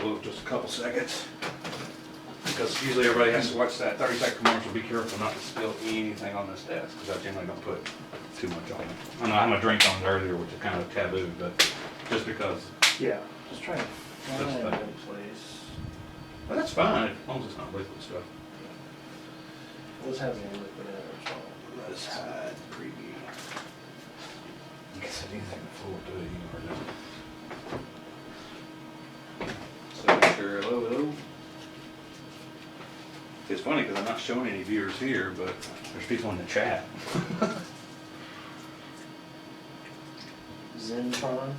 commercial just a couple seconds. Because usually everybody has to watch that 30-second commercial. Be careful not to spill anything on this desk, because I generally don't put too much on it. I know I had my drink on it earlier, which is kind of taboo, but just because. Yeah, just trying to find it in place. Well, that's fine, as long as it's not liquid stuff. This has any liquid in it, so. Let's hide preview. I guess anything full to it, you know. So sure, hello. It's funny because I'm not showing any viewers here, but there's people in the chat. Zentron.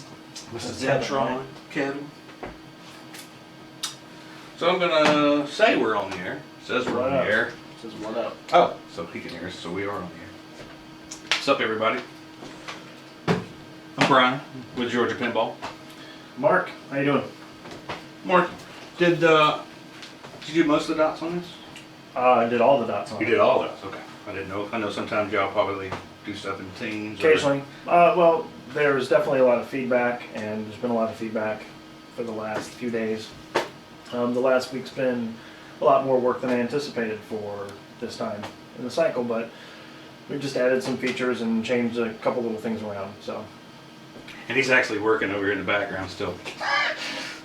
This is Tron, Kevin. So I'm gonna say we're on the air. It says we're on the air. It says what up. Oh, so he can hear us, so we are on the air. What's up, everybody? I'm Brian with Georgia Pinball. Mark, how you doing? Mark, did you do most of the dots on this? I did all the dots on it. You did all those, okay. I didn't know. I know sometimes y'all probably do stuff in teams. Occasionally. Well, there's definitely a lot of feedback, and there's been a lot of feedback for the last few days. The last week's been a lot more work than I anticipated for this time in the cycle, but we've just added some features and changed a couple little things around. So. And he's actually working over here in the background still.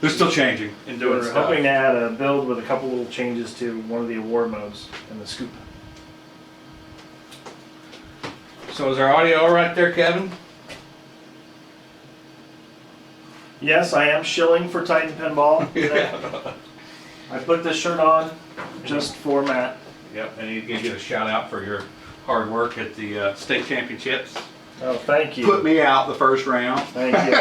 They're still changing and doing stuff. We're hoping to add a build with a couple little changes to one of the award modes in the scoop. So is our audio all right there, Kevin? Yes, I am shilling for Titan Pinball today. I put this shirt on just for Matt. Yep, and you can get a shout out for your hard work at the state championships. Oh, thank you. Put me out the first round. Thank you.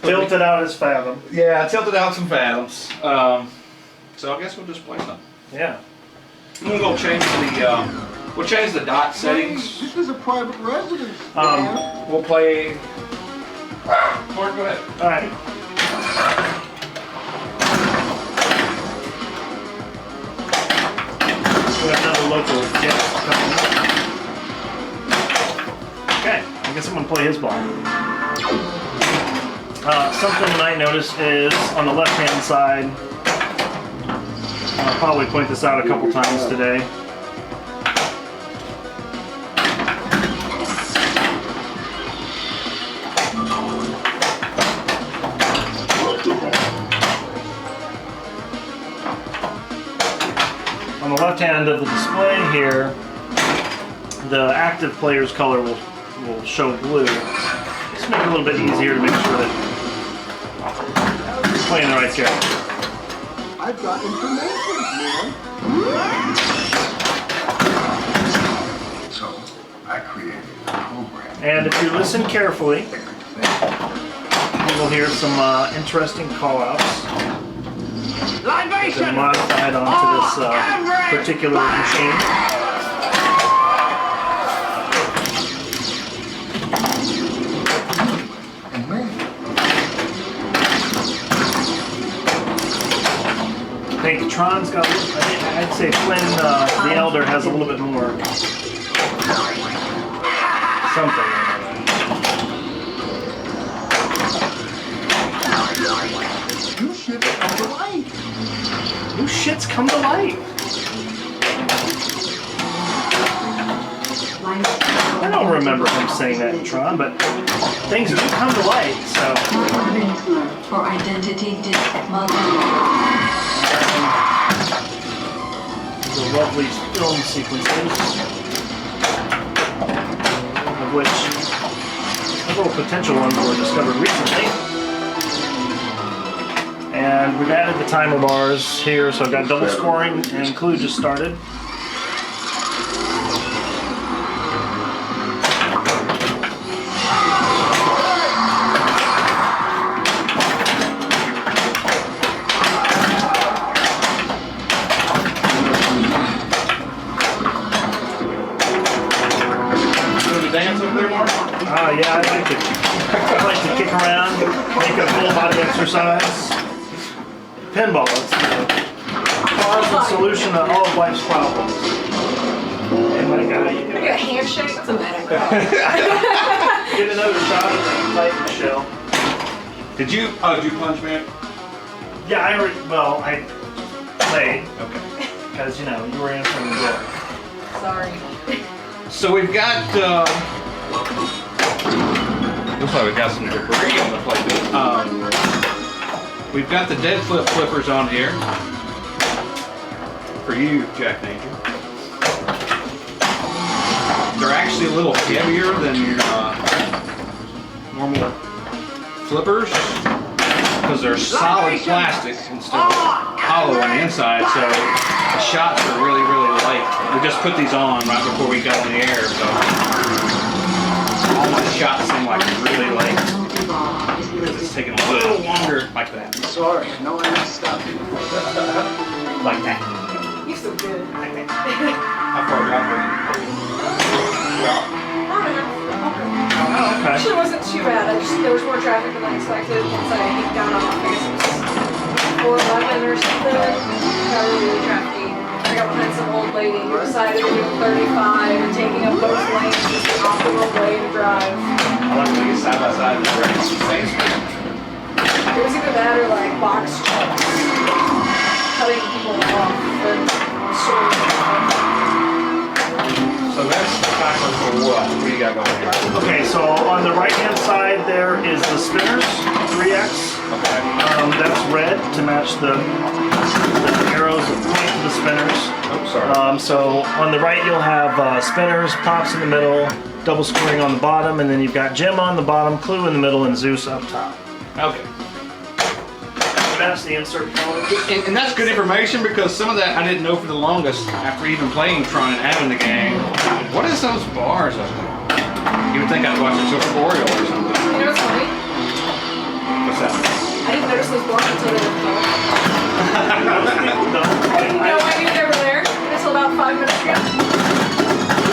Tilted out his fathom. Yeah, I tilted out some fathoms. So I guess we'll just play some. Yeah. We're gonna change we'll change the dot settings. This is a private residence. We'll play. Mark, go ahead. All right. We have another local guest coming up. Okay, I guess I'm gonna play his ball. Something that I noticed is on the left-hand side, I'll probably point this out a couple times today. On the left hand of the display here, the active player's color will show blue. Just make it a little bit easier to make sure that you're playing the right character. I've got information, man. So, I created a program. And if you listen carefully, you will hear some interesting call-outs that are modified onto this particular machine. I think Tron's got, I'd say Flynn the Elder has a little bit more something. New shit come to life. New shit's come to light. I don't remember him saying that in Tron, but things do come to light, so. For identity The lovely film sequences, of which several potential ones were discovered recently. And we've added the timer bars here, so I've got double scoring and Clue just started. Yeah, I like to kick around, make a full body exercise. Pinball, it's the cause and solution to all of life's problems. And my guy, you I got a handshake. What's the matter? get another shot of the Titan shell. Did you punch, man? Yeah, I played, Okay. because, you know, you were answering the door. Sorry. So we've got, looks like we've got some debris on the plate. We've got the dead flip flippers on here. For you, Jack Danger. They're actually a little heavier than normal flippers because they're solid plastic instead of hollow on the inside, so the shots are really, really light. We just put these on right before we got on the air, so all my shots seem like really light. It's taking a little longer like that. Sorry, no, I messed up. Like that. You're so good. Like that. How far drop were you? Okay. Actually, it wasn't too bad. There was more traffic than I expected once I got off. I guess it was 4:11 or something. Got really trafficy. I got behind some old lady who decided to do 35 and taking up both lanes is the optimal way to drive. I like to get side by side and right on the same speed. It was either that or like box trucks. Cutting people off and sort of. So that's the timer for what? What do you got going here? Okay, so on the right-hand side there is the spinners, 3X. Okay. That's red to match the arrows that point to the spinners. Oh, sorry. So on the right you'll have spinners, pops in the middle, double scoring on the bottom, and then you've got Jim on the bottom, Clue in the middle, and Zeus up top. Okay. That's the insert colors. And that's good information because some of that I didn't know for the longest after even playing Tron and having the game. What is those bars up there? You would think I'd watch a tutorial or something. You know what's funny? What's that? I didn't notice those bars until they were gone. I didn't know I knew they were there until about 5 minutes ago.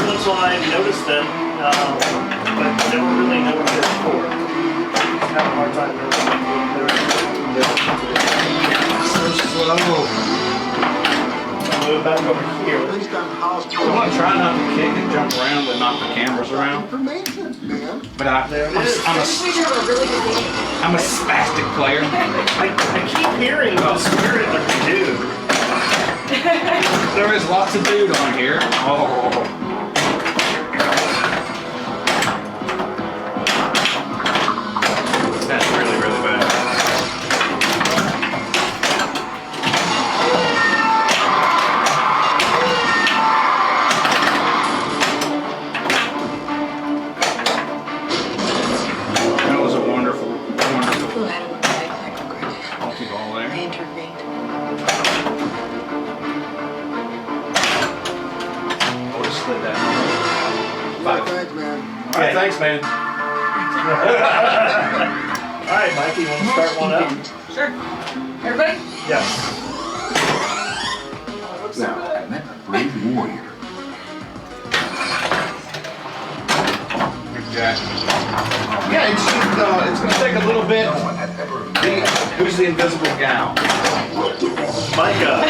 That's why I noticed them, but never really noticed it before. I have a hard time noticing them. So slow. Move back over here. I want to try not to kick and jump around and knock the cameras around. Information, man. But I'm a spastic player. I keep hearing the spirit of the dude. There is lots of dude on here. Oh. That's really, really bad. That was a wonderful, wonderful Who had a motorcycle crash? multi-ball there. I intervened. I would have slid that. Yeah, thanks, man. Yeah, thanks, man. All right, Mikey, you want to start one up? Sure. Everybody? Yes. Now, I met a brave warrior. Jack. Yeah, it's gonna take a little bit. No one had ever Who's the invisible gal? Micah.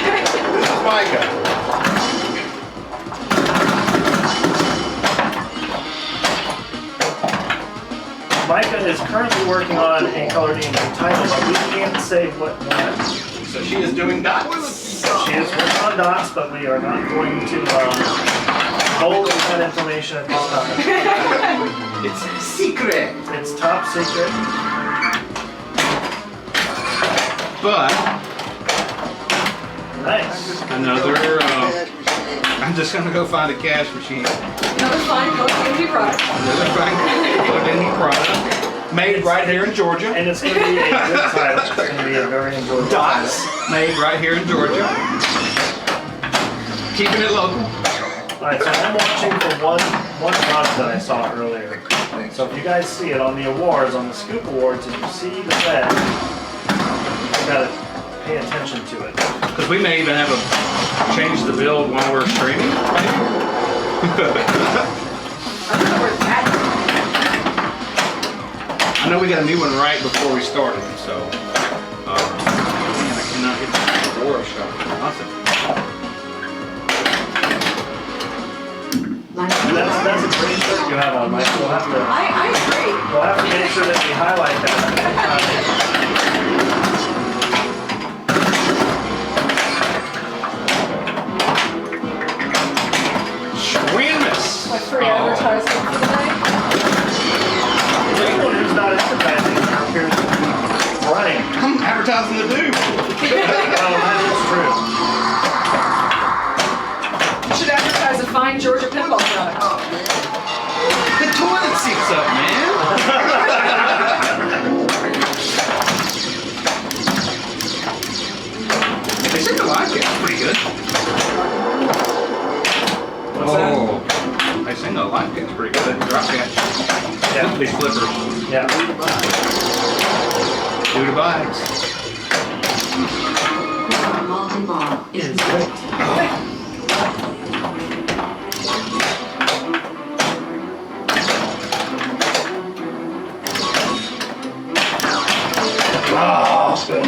This is Micah. Micah is currently working on a ColorDMD title, but we can't say what one. So she is doing dots. She is working on dots, but we are not going to hold that information at this time. It's secret. It's top secret. But Nice. another. I'm just gonna go find a cash machine. Another fine ColorDMD product. Another fine product made right here in Georgia. And it's going to be a good title. It's going to be a very enjoyable Dots title. made right here in Georgia. Keeping it local. Alright, so I'm watching for one product that I saw earlier. So if you guys see it on the awards, on the Scoop Awards, if you see the red, you gotta pay attention to it. Because we may even have a change the build while we're streaming. I don't know where it's at. I know we got a new one right before we started, so man, I cannot get the war shot. Nothing. That's a great shirt you have on, Mike. We'll have to make sure that we highlight that. free advertisement for the day. Anyone who's not advertising appears to be Brian. I'm advertising the dude. Oh, that is true. You should advertise a fine Georgia pinball product. The toilet seats up, man. They said the live cat's pretty good. What's that? They say the live cat's pretty good. The drop catch. Yeah. These flippers. Yeah. Due to bikes. Multi-ball is It's great. Oh, swing,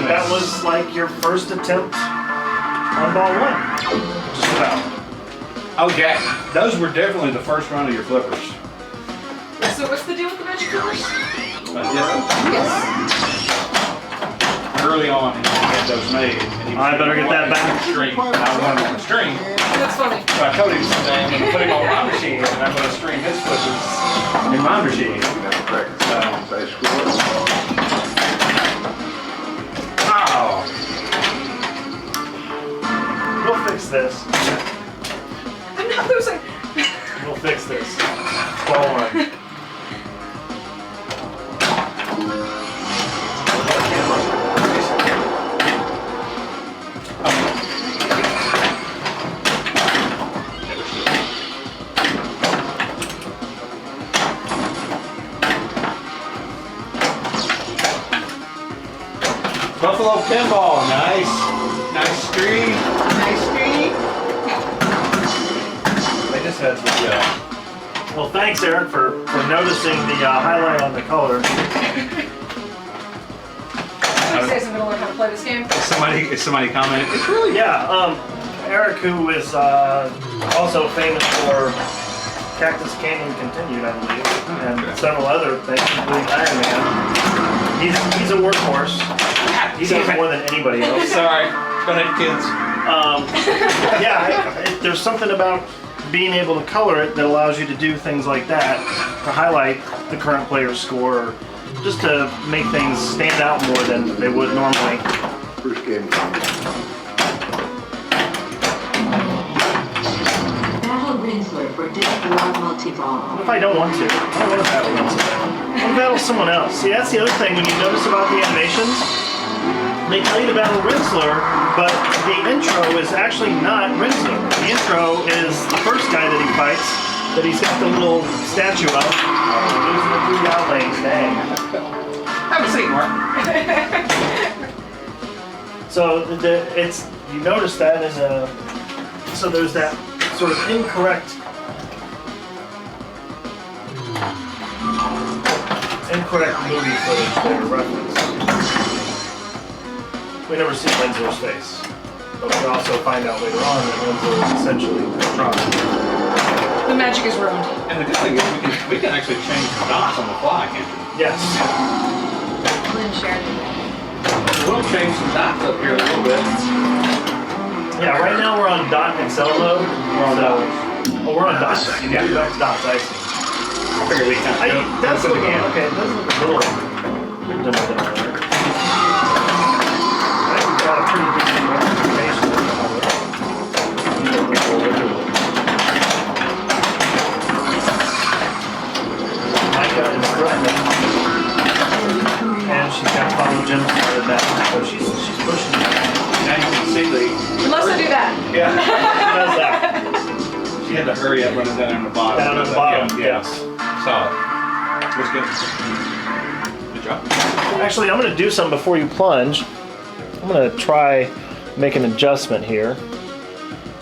That was like your first attempt on ball one. Just about. Oh yeah, those were definitely the first run of your flippers. So what's the deal with the magic flippers? Yes. Early on, he had those made. And he was I better get that back. String. I wanted on the string. That's funny. So I told him I'm going to put him on my machine and I'm going to string his flippers in my machine. Oh. We'll fix this. I'm not losing. We'll fix this. Ball one. Buffalo Pinball, nice. Nice screen. Nice screen. They just had the, Well, thanks, Eric, for noticing the highlight on the color. These days I'm gonna learn how to play this game. somebody commented, it's really Yeah, Eric, who is also famous for Cactus Canyon Continued, I believe, and several other things, including Iron Man. He's a workhorse. He does more than anybody else. Sorry, go ahead, kids. Yeah, there's something about being able to color it that allows you to do things like that, to highlight the current player's score, or just to make things stand out more than they would normally. First game. Battle Rinsler for Disc World Multi-Ball. What if I don't want to? I don't want to battle Rinsler. I want to battle someone else. See, that's the other thing when you notice about the animations. They tell you to battle Rinsler, but the intro is actually not Rinsler. The intro is the first guy that he fights, that he's got the little statue of. Losing the 3 outlanes, dang. Have a seat, Mark. So you notice that as so there's that sort of incorrect movie footage there reference. We never see Winsor's face, but we also find out later on that Winsor is essentially Tron. The magic is ruined. And the good thing is we can actually change the dots on the fly, can't we? Yes. Lynn shared it. We'll change some dots up here a little bit. Yeah, right now we're on dot Excel mode. We're on dots. Oh, we're on dots. Yeah. That's dots, I see. I figured we kind of That's put looking, again. okay, it does look a little dimmer there. I think we've got a pretty decent representation of the color. Micah is threatening. And she's got to follow Jim's part of that. So she's pushing it. Now you can see the. Unless I do that. Yeah. She does that. She had to hurry up running down on the bottom. Down at the bottom, Yeah. yes. Saw it. Looks good. Good job. Actually, I'm going to do something before you plunge. I'm going to try make an adjustment here.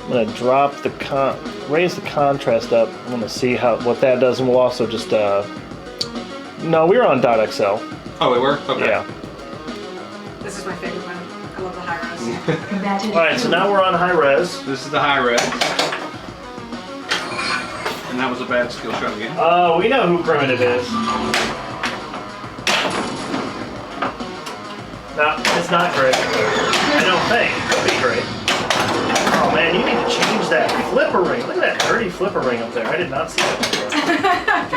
I'm going to drop the raise the contrast up. I'm going to see what that does, and we'll also just no, we were on .xl. Oh, we were? Okay. Yeah. This is my favorite one. I love the high res. All right, so now we're on high res. This is the high res. And that was a bad skill shot again. Oh, we know who Primitive is. No, it's not great. I don't think. It could be great. Oh man, you need to change that flipper ring. Look at that dirty flipper ring up there. I did not see that before.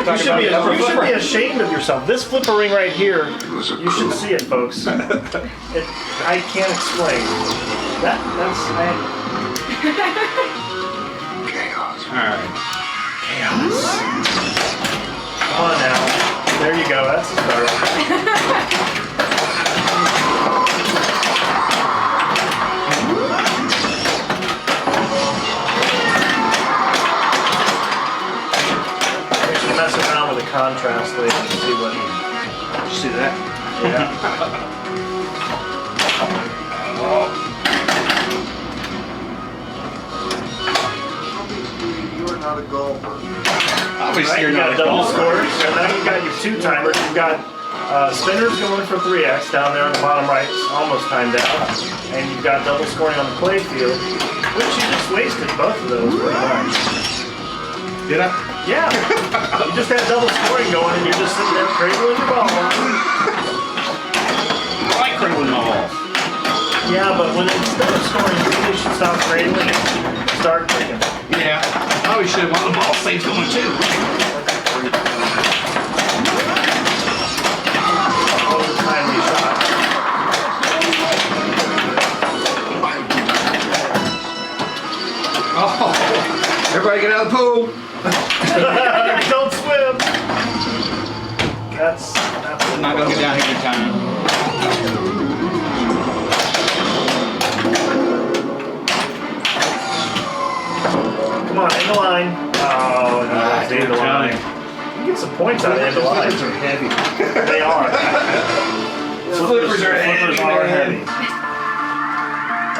Talking about the upper You should flipper. be ashamed of yourself. This flipper ring right here, you should see it, folks. I can't explain. That's Chaos. Alright. chaos. Come on now. There you go. That's the start. We should mess around with the contrast later and see what. Did you see that? Yeah. You're not a golfer. Obviously, Right, you're you not got a double golfer. scores, and now you got your two timers. You've got spinners going for 3x down there on the bottom right, almost timed out, and you've got double scoring on the play field, which you just wasted both of those pretty much. Did I? Yeah, you just had double scoring going, and you're just sitting there cradling your ball. I like crinkling my balls. Yeah, but when instead of scoring, you really should stop cradling and start kicking. Yeah. Probably should have won the ball. Saves going too. That was a timely shot. Oh, everybody get out of the pool. Don't swim. That's I'm not gonna get down here in time. Come on, end the line. Oh, no, that's the end of the line. You get some points out of the end of the line. Flippers are heavy. They are. Flippers are heavy. Flippers are heavy.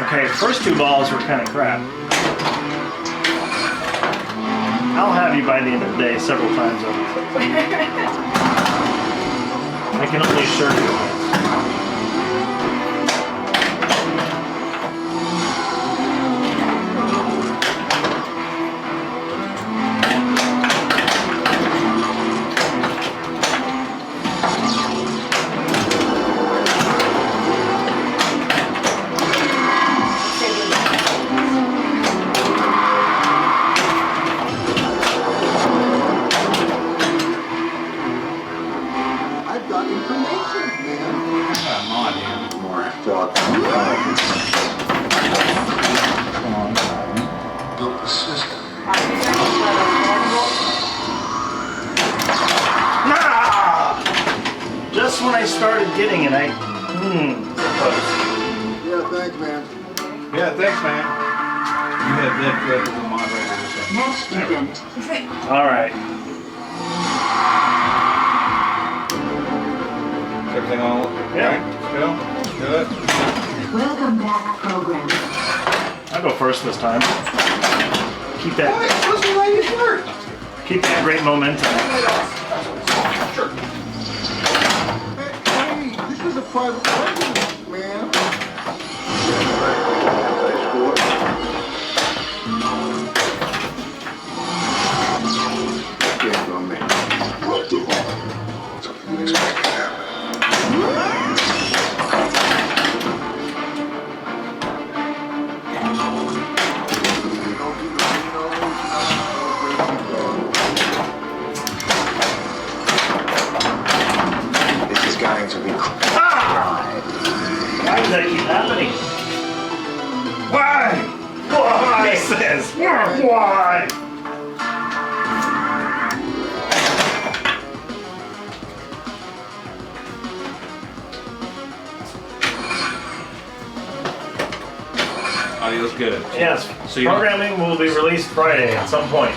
Okay, the first two balls were kind of crap. I'll have you by the end of the day several times over. I can only assure you of this. I've got information, man. Come on, man. More thought. Built the system. Just when I started getting it, close. Yeah, thanks, man. Yeah, thanks, man. You had that clip as a moderator or something. Next event. All right. Is everything all Yeah. right? Let's go. Do it. Welcome back, program. I'll go first this time. Keep What? that, It's supposed to be ladies first. keep that great momentum. Sure. Hey, this is a private residence, man. Game on me. What the hell? Something unexpected happened. This is going to be Why does that keep happening? Why? Why? He says. Why? Audio's good. Yes, So you- programming will be released Friday at some point.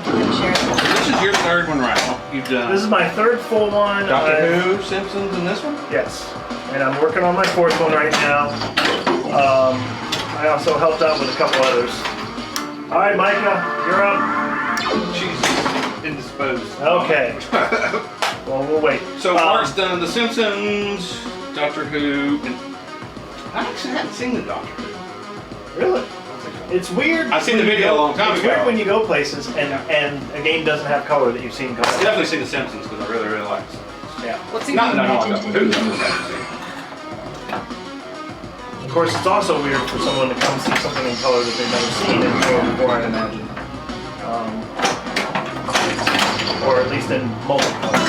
This is your third one, right? You've done This is my third full one. Doctor I've- Who, Simpsons, and this one? Yes, and I'm working on my fourth one right now. I also helped out with a couple others. All right, Micah, you're up. She's indisposed. Okay. Well, we'll wait. So Mark's done The Simpsons, Doctor Who, and I actually haven't seen the Doctor Who. Really? It's weird. I've seen the when you video go- a long time It's ago. weird when you go places and Yeah. and a game doesn't have color that you've seen color. I've definitely seen The Simpsons because I really like The Simpsons. Yeah. What's Not that I don't like imagined Doctor Who, in I just haven't seen it. Of course, it's also weird for someone to come see something in color that they've never seen it before, I'd imagine. Or at least in multicolor.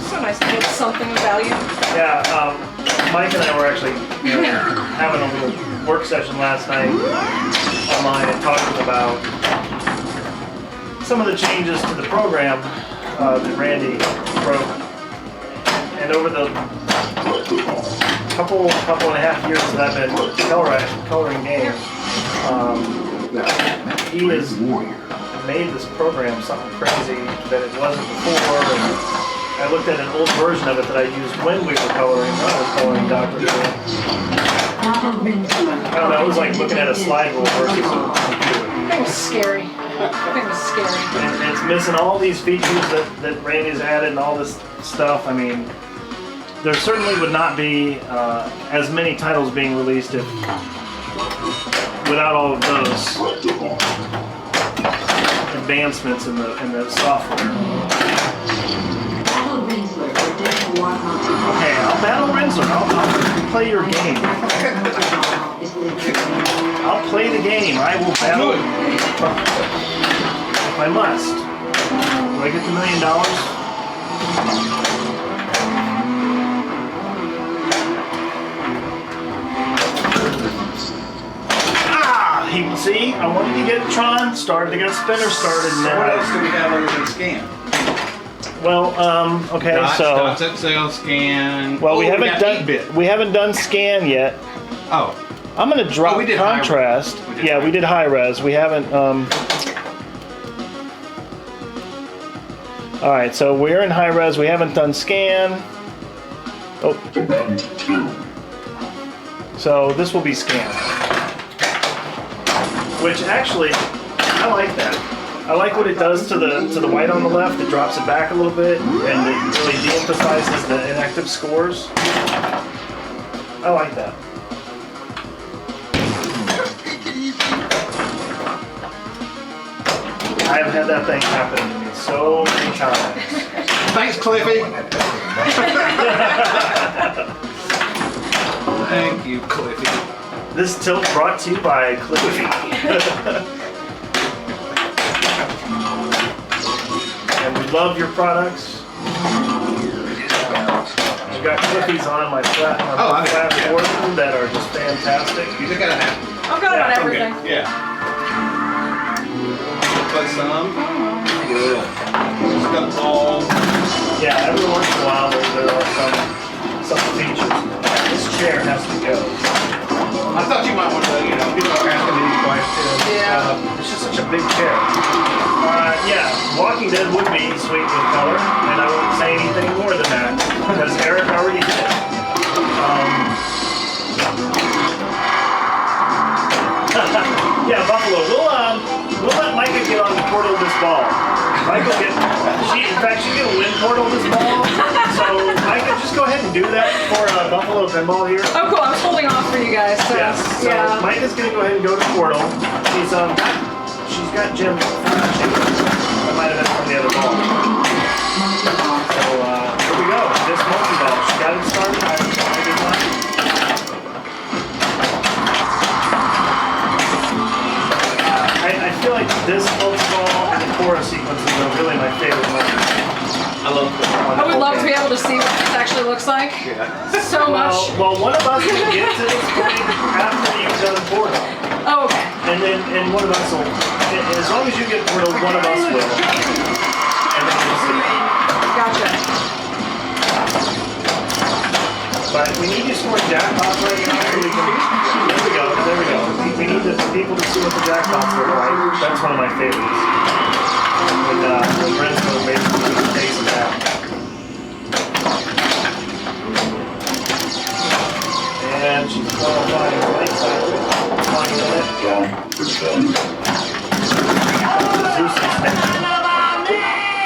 So nice to get something of value. Yeah, Mike and I were actually having a little work session last night online and talking about some of the changes to the program that Randy wrote. And over the couple and a half years that I've been coloring games, he has made this program something crazy that it wasn't before. And I looked at an old version of it that I used when we were coloring. I was coloring Dr. Who. I don't know, it was like looking at a slide rule versus a computer. It was scary. It was scary. And it's missing all these features that Randy's added and all this stuff. I mean, there certainly would not be as many titles being released if without all of those advancements in the software. Okay, I'll battle Rinsler. I'll play your game. I'll play the game. I will battle if I must. Do I get the $1 million? See, I wanted to get Tron started, to get Spinner started. So what else do we have other than scan? Well, okay, Dots at sale, scan. Well, we got haven't 8-bit. done scan yet. Oh. I'm gonna drop we did contrast. We did high res. We haven't. All right, so we're in high res. We haven't done scan. Oh. So this will be scan. Which actually, I like that. I like what it does to the white on the left. It drops it back a little bit, and it really de-emphasizes the inactive scores. I like that. I've had that thing happen to me so many times. Thanks, Cliffy. Thank you, Cliffy. This tilt brought to you by Cliffy. And we love your products. I've got Cliffies on my flat board that are just fantastic. You just gotta have. I've got about everything. Yeah. Play some. Good. Just got all. Yeah, every once in a while there are some features. This chair has to go. I thought you might want to, people are asking me these questions. Yeah. It's just such a big chair. Yeah, Walking Dead would be sweet with color, and I won't say anything more than that, because Eric already did. Yeah, Buffalo, we'll let Micah get on the portal this ball. Micah in fact, she's gonna win portal this ball. So Micah, just go ahead and do that for Buffalo Pinball here. Oh, cool. I was holding off for you guys. So, Yes. So yeah. Micah's gonna go ahead and go to portal. She's got Jim. That might have been from the other ball. So here we go. This multi-ball. She got it started. I did mine. I feel like this multi-ball and the chorus sequences are really my favorite ones. I love it. I would love to be able to see what this actually looks like. Yeah. So much. Well, one of us will get to this point after you've done portal. Oh, okay. And one of us will, as long as you get portal, one of us will. And then we'll see. Gotcha. But we need to score jackpots right now so we can, there we go. We need the people to see what the jackpots look like. That's one of my favorites. When Brent's basically takes it out. And she's qualifying the right side.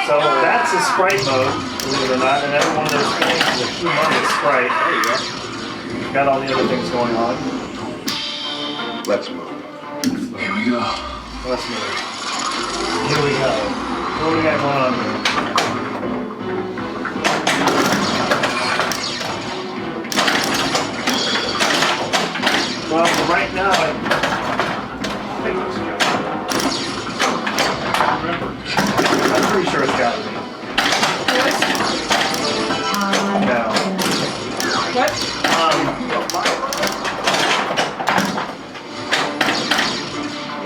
So that's a sprite mode, believe it or not, and every one of those things is a humongous sprite. There you go. Got all the other things going on. Let's move. Here we go. Here we go. What do we got going on here? Well, for right now, I think it's good. I'm pretty sure it's got to be. No. What?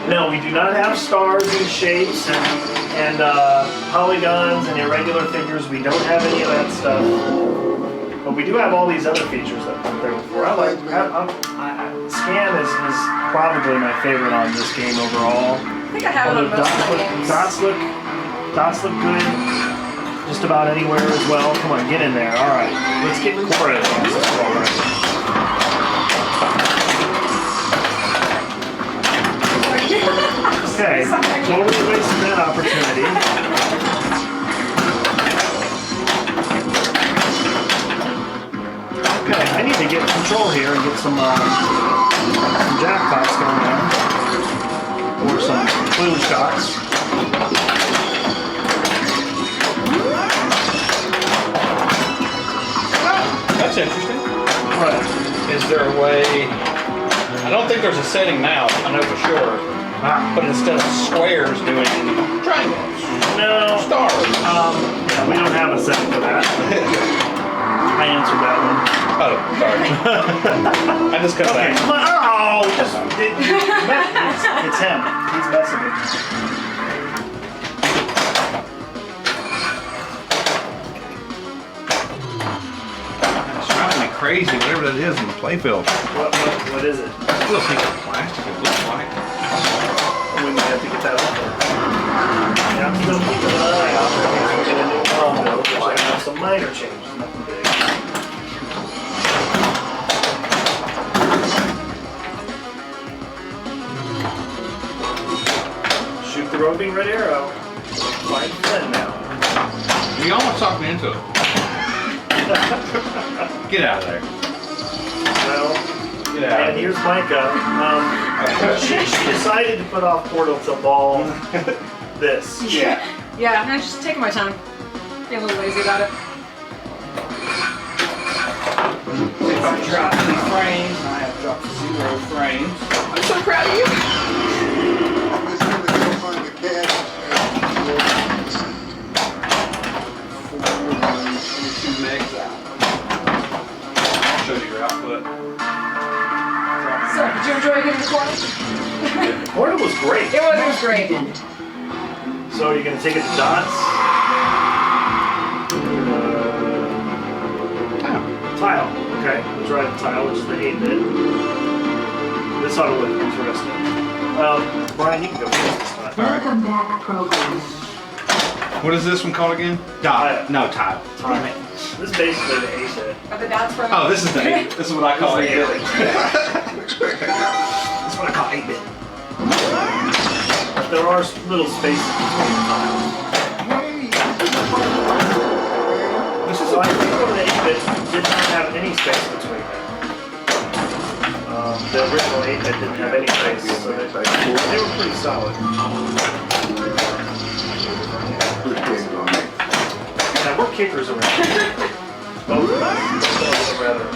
No, we do not have stars and shapes and polygons and irregular figures. We don't have any of that stuff. But we do have all these other features that weren't there before. Scan is probably my favorite on this game overall. I think I have it on Although most of my games. dots look good just about anywhere as well. Come on, get in there. All right, let's get Cora in this as well. Okay, totally wasted that opportunity. Okay, I need to get control here and get some jackpots going on. Or some clue shots. That's interesting. Right. Is there a way, I don't think there's a setting now, I know for sure, but instead of squares doing triangles, No. stars. Yeah, we don't have a setting for that. I answered that one. Oh, sorry. I just cut Okay, that. come on. Oh, it's him. He's messing with me. It's driving me crazy, whatever that is in the playfield. What is it? It's a little piece of plastic, it looks like. We might have to get that up there. Yeah, I'm still keeping an eye out there. We're getting a new combo, which I have some minor changes, nothing big. Shoot the roving red arrow. Find Flynn now. You almost talked me into it. Get out of there. Well, Get out and of there. here's Micah. She decided to put off Portal to ball this. Yeah. Yeah, I'm just taking my time. Being a little lazy about it. If I drop 3 frames, and I have dropped 0 frames. I'm so proud of you. I'm just gonna go find the cash. 22 megs out. I'll show you your output. So, did you enjoy getting the corner? Portal was great. It was great. So you're gonna take it to dots? Tile. Okay, let's try the tile, which is the 8-bit. This ought to look interesting. Brian, you can go first this time. Welcome back, program. What is this one called again? Tile. No, tile. Tile. This is basically the 8-bit. Are the dots from? Oh, this is the 8. This is what I call This is 8. the 8-bit. That's what I call 8-bit. But there are little spaces between the tiles. So I think the 8-bit did not have any space between them. The original 8-bit didn't have any space, so they were pretty solid. Good game on me. Now we're kickers around. Both of us. Both of them rather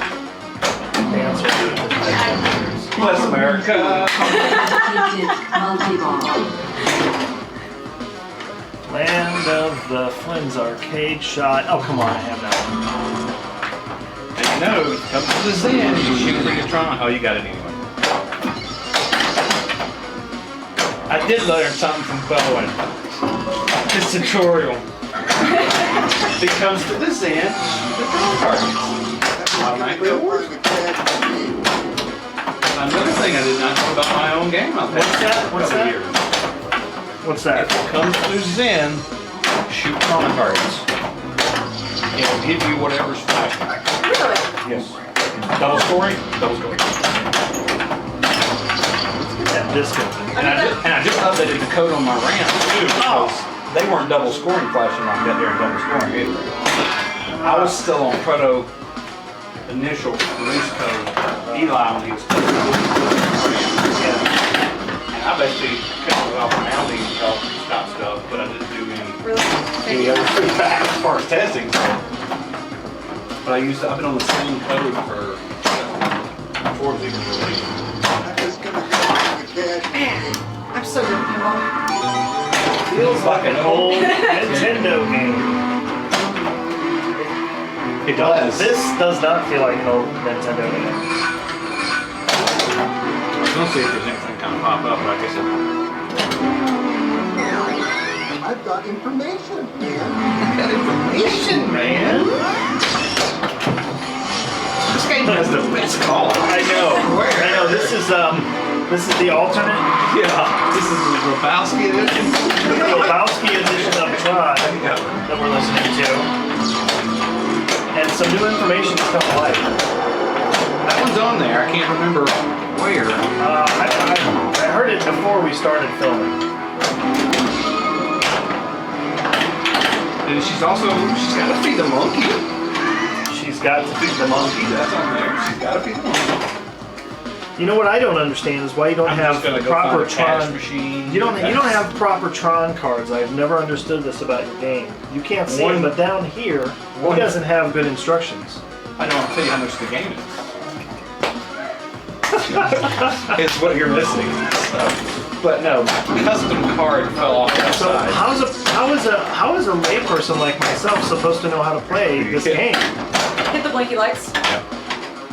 dance or do it. Bless America. Multi-ball. Land of the Flynn's arcade shot. Oh, come on, I have that one. And you know, it comes to this end, you shoot the Tron. Oh, you got it anyway. I did learn something from Bowen. This tutorial. If it comes to this end, the Tron targets. Automatically awards. Find the cash. Another thing I did not know about my own game I've had What's that? What's for a couple that? years. What's that? If it comes through Zen, shoot Tron targets. It'll give you whatever's flashing. Really? Yes. Double scoring? Double scoring. That disco thing. And I just updated the code on my RAM too, because they weren't double scoring flashing like that during double scoring either. I was still on proto initial release code. Eli when he was putting it on. Yeah. And I basically cut it off my mounting and stop stuff, but I didn't do any Really? Yeah, it's pretty bad as far as testing. But I've been on the same code before the release. I'm just gonna have to get Man, I'm so good at pinball. Feels like an old Nintendo game. It does. This does not feel like an old Nintendo game. I was gonna see if there's anything kind of pop up, but I guess I've got information, man. Information, man. this game has the best call. I know. This is the alternate. Yeah, this is the Lebowski edition. The Lebowski edition of Tron Yeah. that we're listening to. And some new information has come to light. That one's on there. I can't remember where. I heard it before we started filming. And she's got to feed the monkey. She's got to feed the monkey. That's on there. She's got to feed the monkey. You know what I don't understand is why you don't I'm have just gonna go proper find a cash Tron. machine. You don't have proper Tron cards. I've never understood this about your game. You can't see One- it, but down here, one- it doesn't have good instructions. I don't want to tell you how much the game is. It's what you're missing. So. But no, my custom card fell off that So side. how is a layperson like myself supposed to know how to play this game? Hit the blinky lights.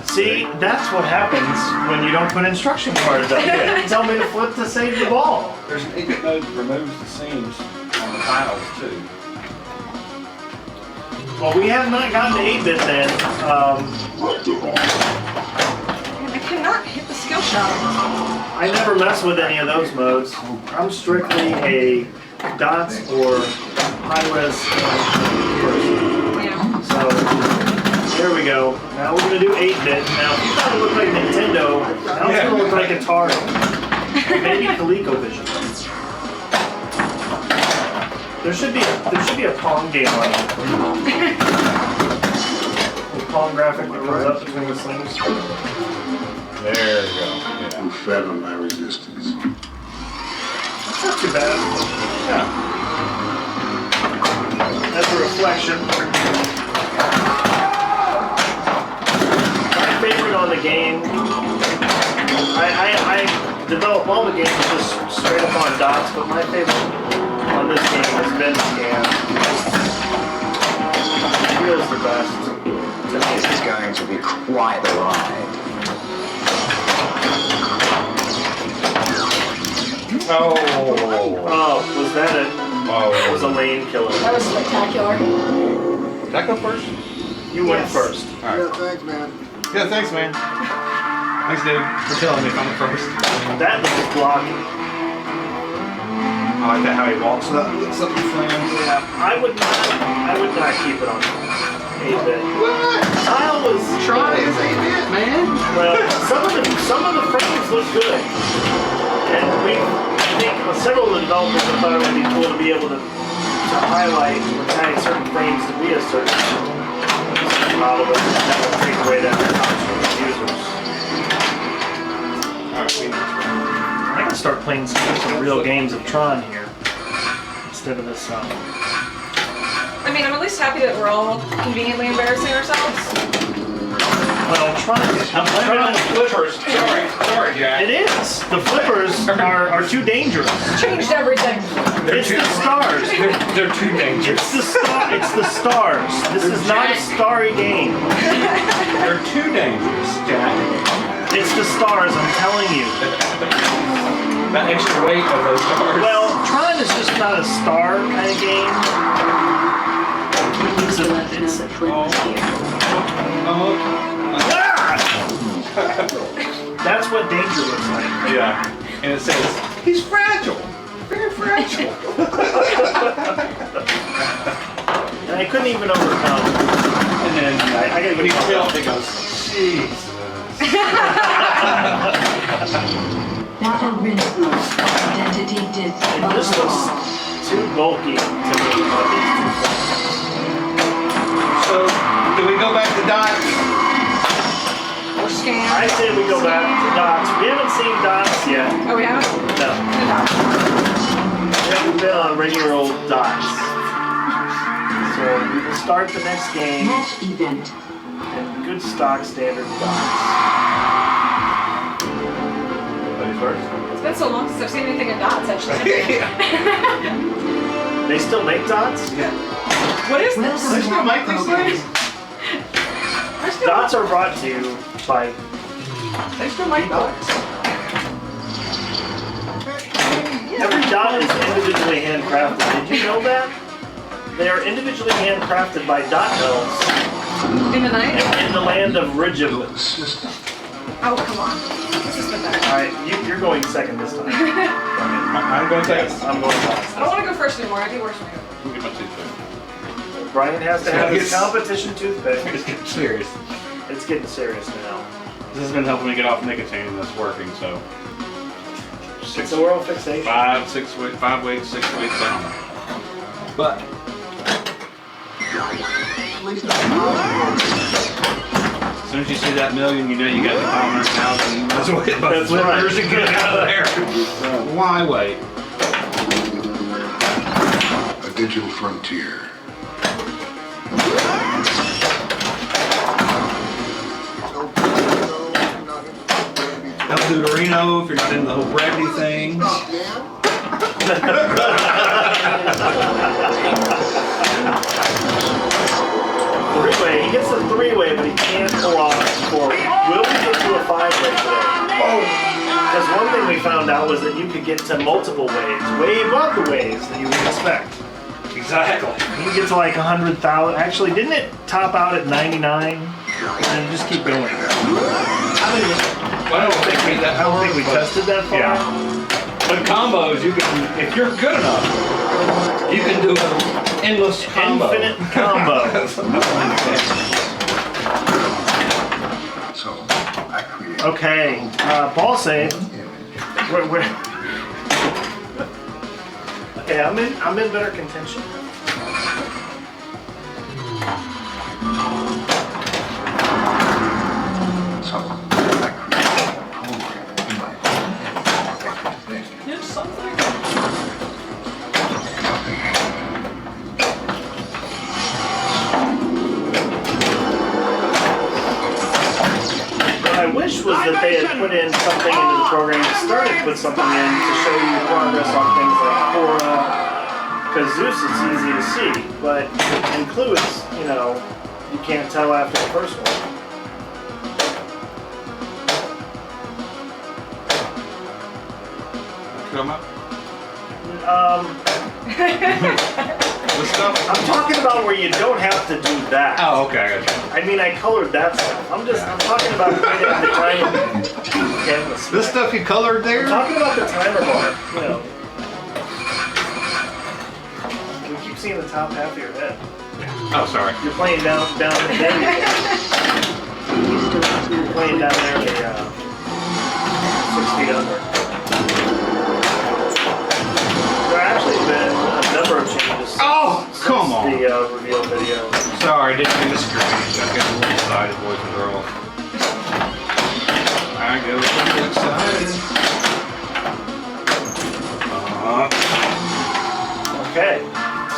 See, that's what happens when you don't put instruction cards up there. You tell me to flip to save the ball. There's an 8-bit mode that removes the seams on the tiles too. Well, we have not gotten to 8-bit then. Man, I cannot hit the skill shot. I never mess with any of those modes. I'm strictly a dots or high-res person. Yeah. So, there we go. Now we're going to do 8-bit. Now, if you thought it looked like Nintendo, now it's going to look like Atari. Maybe ColecoVision. There should be a Pong game on it. The Pong graphic that goes up between the slings. There you go. You fathom my resistance. That's not too bad. Yeah. That's a reflection. My favorite on the game, I develop all the games just straight up on dots, but my favorite on this game has been Scan. It feels the best. This is going to be quite the ride. Oh, was that it? That was a lane killer. That was spectacular. Did I go first? You went Yes. first. Alright. Yeah, thanks, man. Yeah, thanks, man. Thanks, dude, for telling me if I'm first. That was blocking. I like that how he walks up the flames. Yeah, I would not keep it on 8-bit. What? Tile was Tron is 8-bit, man. well, some of the frames look good, and I think several of the developers have thought it would be cool to be able to highlight or tag certain frames to be a certain model, but that will take away that option from users. I can start playing some real games of Tron here instead of this. I mean, I'm at least happy that we're all conveniently embarrassing ourselves. Well, Tron. I'm blaming on the flippers. Sorry, Jack. It is. The flippers are too dangerous. Changed everything. It's the stars. They're too dangerous. It's the stars. This is not a starry game. They're too dangerous, Jack. It's the stars, I'm telling you. That extra weight of those stars. Well, Tron is just not a star kind of game. It's that's what danger looks like. Yeah. And it says, he's fragile. Very fragile. And I couldn't even overcome. And then I gotta when he get tilts, it goes, Jesus. Data rinse. Identity And this looks too bulky to me on these two phones. So, do we go back to dots? Or scan. I say we go back to dots. We haven't seen dots yet. Oh, we haven't? No. No. We haven't been on regular old dots. So we will start the next game Match event. in good stock standard dots. Ladies first. It's been so long since I've seen anything in dots, actually. They still make dots? What is this? Welcome They still make these things? Dots are brought to you by They still make dots. every dot is individually handcrafted. Did you know that? They are individually handcrafted by dot elves In the night? in the land of Ridgem. Build a system. Oh, come on. This has been better. Alright, you're going second this time. I'm going to take Yes, I'm going last. I don't want to go first anymore. I do worse when I go. Let me get my toothpick. Brian has to have his Yes. competition toothpick. It's getting serious. It's getting serious now. This has been helping me get off nicotine and that's working, so. It's a world fixation. 5 weeks, 6 weeks down. But as soon as you see that million, you know you got the 500,000. You might as well hit both That's right. flippers and get out of there. Why wait? A digital frontier. Don't do the Reno if you're not into the whole brevity thing. Three-way. He gets the three-way, but he can't pull off four. Will we get to a five-way today? Because one thing we found out was that you could get to multiple ways, way above the ways that you would expect. Exactly. You can get to like 100,000. Actually, didn't it top out at 99? And just keep going. I don't think we that I don't think we but- tested that far. Yeah. But combos, you can, if you're good enough, you can do an endless combo. Infinite combo. So I create Okay, ball save. We're okay, I'm in better contention. So I create a program in my head. Here's something. What I wish was that they had put in something into the program to start to put something in to show you progress on things like Cora. Because Zeus is easy to see, but in Clue it's, you know, you can't tell after the first one. Come up. The stuff. I'm talking about where you don't have to do that. Oh, okay, I got you. I mean, I colored that stuff. I'm talking about right at the time canvas. This stuff you colored there? I'm talking about the timer bar, you know. We keep seeing the top half of your head. Oh, sorry. You're playing down there. You're playing down there in the 6 feet under. There actually been a number of changes Oh, since come on. the reveal video. Sorry, didn't mean to scream. I got a little excited, boys and girls. I get a little excited. Okay.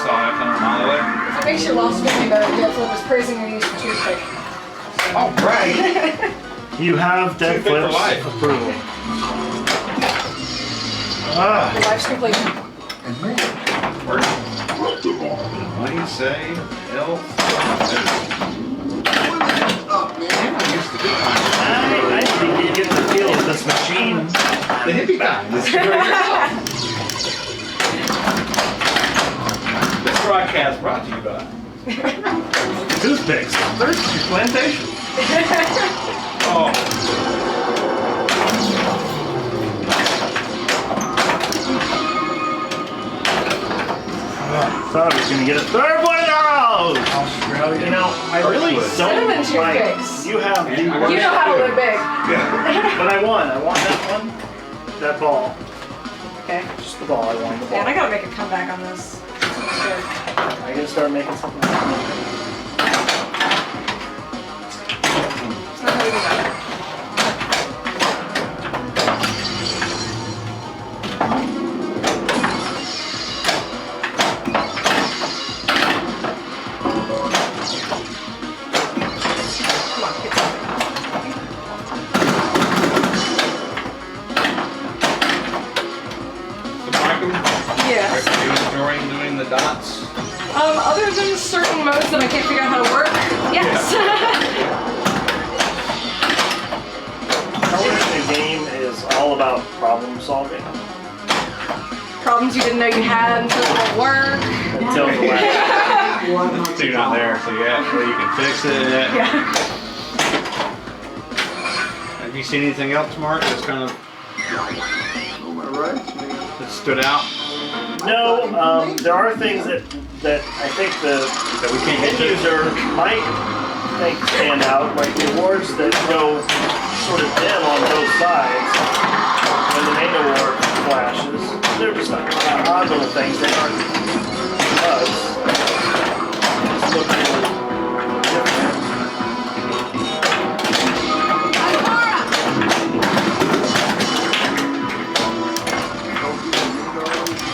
Saw it coming a mile away. If it makes your loss feel any better, Dead Flip was praising your use of toothpick. All right. You have Dead Toothpick for Flip's life. approval. Your life's completion. and make it. Let them on. What do you say? Elf? I used to do I think you get the feel of this machine. the hippie kind. This broadcast brought to you by Toothpicks. Thirsty Plantation. Oh. Thought I was gonna get a third one of those. Australia. You know, I really Cinnamon don't like. toothpicks. You have the You worst. know how to live big. Yeah. But I won. I won that one. That ball. Okay. Just the ball. I won the ball. Man, I gotta make a comeback on this. That's good. I gotta start making something. It's not how we do that. solving Problems you didn't know you had until it won't work. until the last. So you're not there, so yeah, well, you can fix it. Yeah. Have you seen anything else, Mark, that's kind of that stood out? No, there are things that I think That we can't get end to? user might think stand out, like the awards that go sort of dim on both sides when the main award flashes. They're just odd little things. They aren't bugs. Just look really different.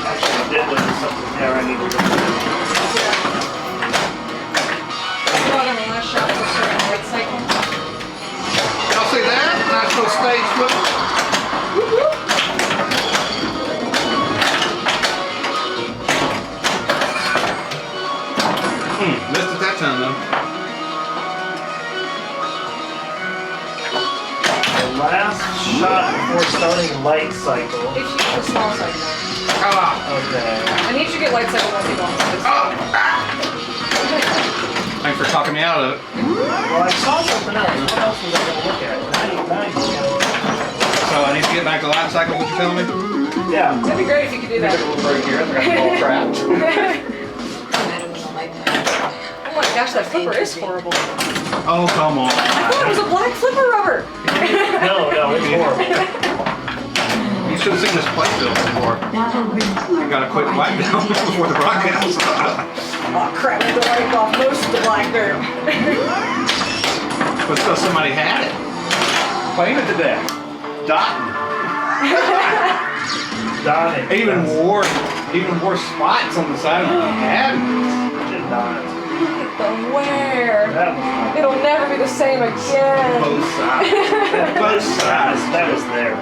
Actually, I did look at something there I need to look at. Brought in the last shot for certain light cycle. Y'all see that? Nice little stage flip. Missed it that time though. The last shot before starting light cycle. If you get a small cycle. Okay. I need you to get light cycle once you go. Thanks for talking me out of it. Well, I saw something else. What else was I going to look at? 99. So I need to get back to life cycle, what you telling me? Yeah. That'd be great if you could do that. Right here, I think I'm all trapped. Oh my gosh, that flipper is horrible. Oh, come on. I thought it was a black flipper rubber. No, it's horrible. You should have seen this playfield before. I gotta quit wipe down before the broadcast. Oh crap, I had to wipe off most of the black dirt. But because somebody had it. Playing it to death. Dotting. Donnie. Even wore spots on the side of the head. Did not. The wear. That was It'll never be the same again. Both sides. Both sides. that was there.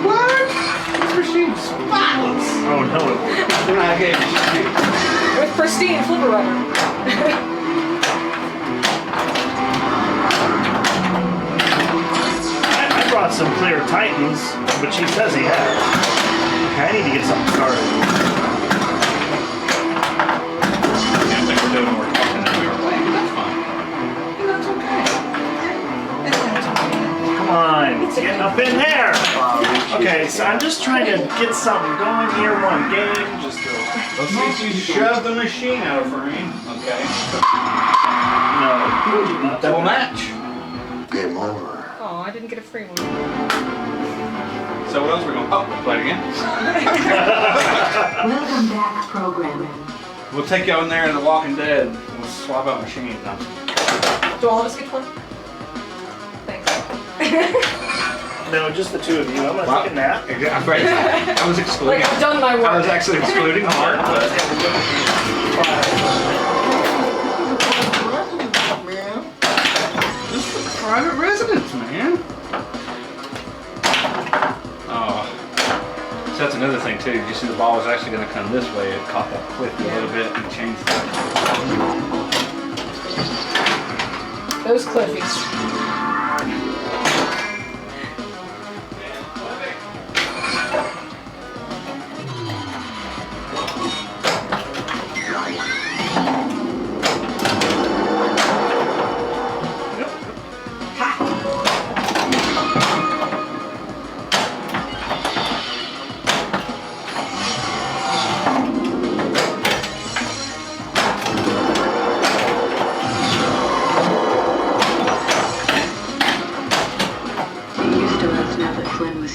What? This machine's spotless. Oh no, it wasn't. Then I gave it to you. With pristine flipper rubber. I brought some clear Titans, but she says he has. Okay, I need to get something started. I think we're doing more talking than we were playing. That's fine. And that's okay. Come on, it's getting up in there. Okay, so I'm just trying to get something going here. One game, just to. Let's see if you shove the machine out of frame. Okay. No. Double match. Game over. Oh, I didn't get a free one. So what else are we going to... Oh, play it again. Welcome back, programming. We'll take y'all in there in The Walking Dead. We'll swap out machines now. Do all of us get one? Thanks. No, just the two of you. I'm gonna take a nap. I'm great. I was excluding... Like, I've done my work. I was actually excluding Mark, but... This is private residence, man. Oh. So that's another thing too. You see the ball was actually going to come this way. It caught that cliff a little bit and changed it. Those Cliffies.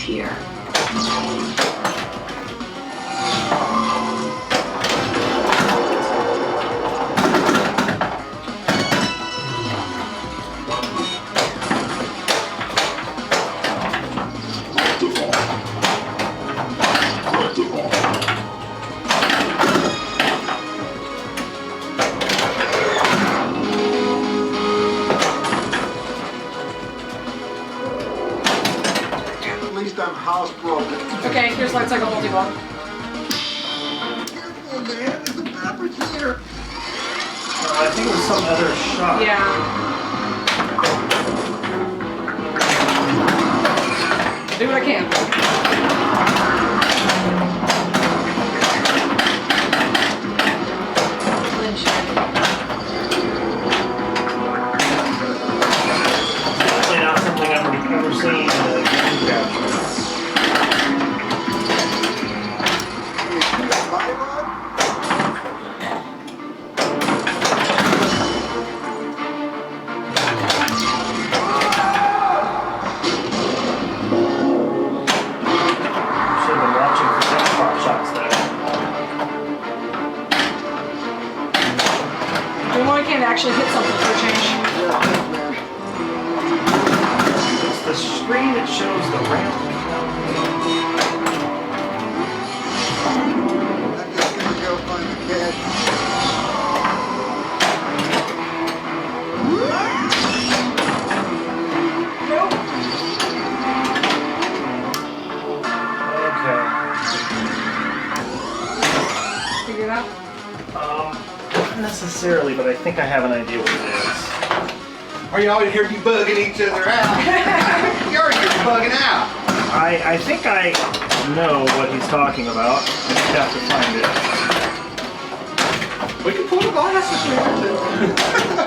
Here. Okay, here's light cycle multi-ball. I think it was some other shot. Yeah. Do what I can. seen the game capture. Should have been watching for some pop shots there. Well, I can't actually hit something for a change. It's the screen that shows the ramp. I'm just gonna go find the cash. Okay. Figure it out. Not necessarily, but I think I have an idea what it is. Are y'all in here bugging each other out? You're bugging out. I think I know what he's talking about. I just have to find it. We can pull the glass if we want to.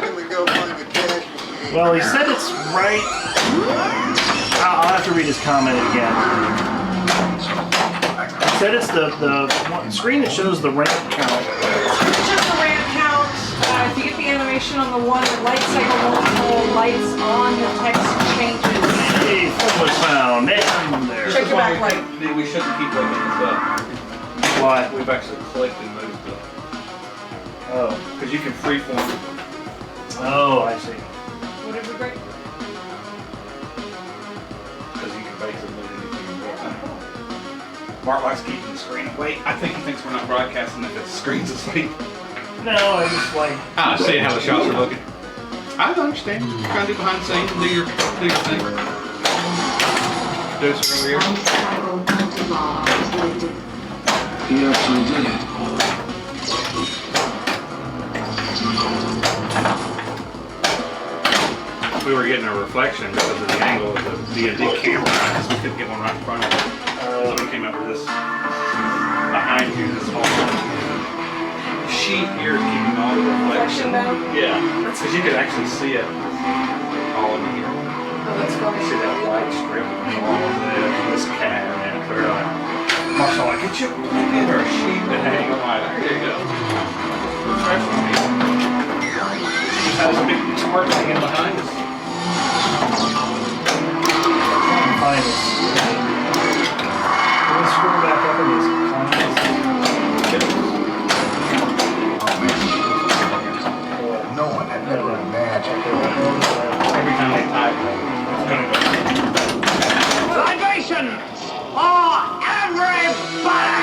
Can we go find the cash machine? Well, he said it's right. I'll have to read his comment again. He said it's the screen that shows the ramp count. It's just the ramp count. If you get the animation on the one that light cycle multiple lights on, the text changes. Hey, phone was found. And there. Check your back light. We shouldn't keep looking this up. Why? We've actually collected most of it. Oh. Because you can freeform. Oh, I see. Whatever, great. Because you can basically do anything you want. Mark likes keeping the screen awake. I think he thinks we're not broadcasting if the screen's asleep. No, I just like. Ah, see how the shots are looking. I understand. You're trying to do behind the scenes and do your thing. Do this over here. Trouble multi-bar selected. He actually did it. We were getting a reflection because of the angle of the D&D camera because we couldn't get one right in front of us. So we came up with this behind you, this whole sheet here is keeping all the reflection. Reflection down? Yeah, because you could actually see it all in here. Oh, that's cool. You see that white strip and all of this cat and clear eye. Marshall, I get you a sheet to hang on. There you go. Refreshing me. Just has a big tarp hanging behind us. Find this. Can we scroll back up in these comments? No one had ever imagined. Every time they type, it's gonna go. Libation for everybody!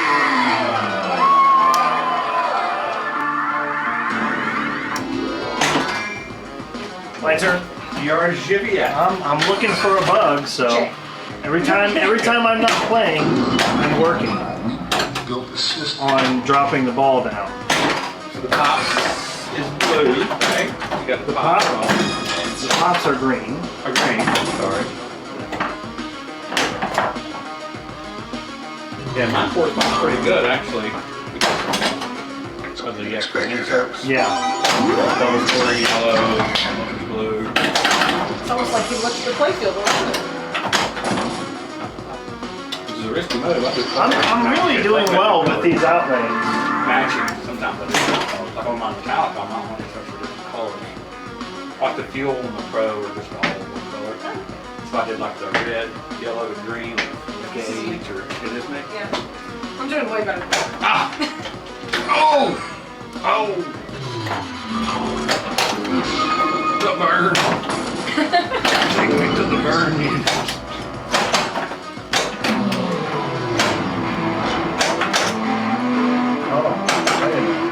My turn. You're Jivia. I'm looking for a bug, so Check. every time I'm not playing, I'm working Built a system. on dropping the ball down. So the top is blue, right? You got the pop- pop on. The pops are green. Or green, sorry. Yeah, mine corresponds pretty good, actually. Because of the extra inserts. Yeah. Those were yellow, those blue. It's almost like you looked at the playfield, wasn't it? This is a risky move. I'm really doing well with these outlays. Matching sometimes with different colors. Like on my metallic, I might want to search for different colors. Like the fuel and the pro are just all one color. So I did like the red, yellow, and green, like gauge or it is me. Yeah. I'm doing way better. Ah! Oh! Oh! The burn! Take me to the burn. Oh, I didn't know.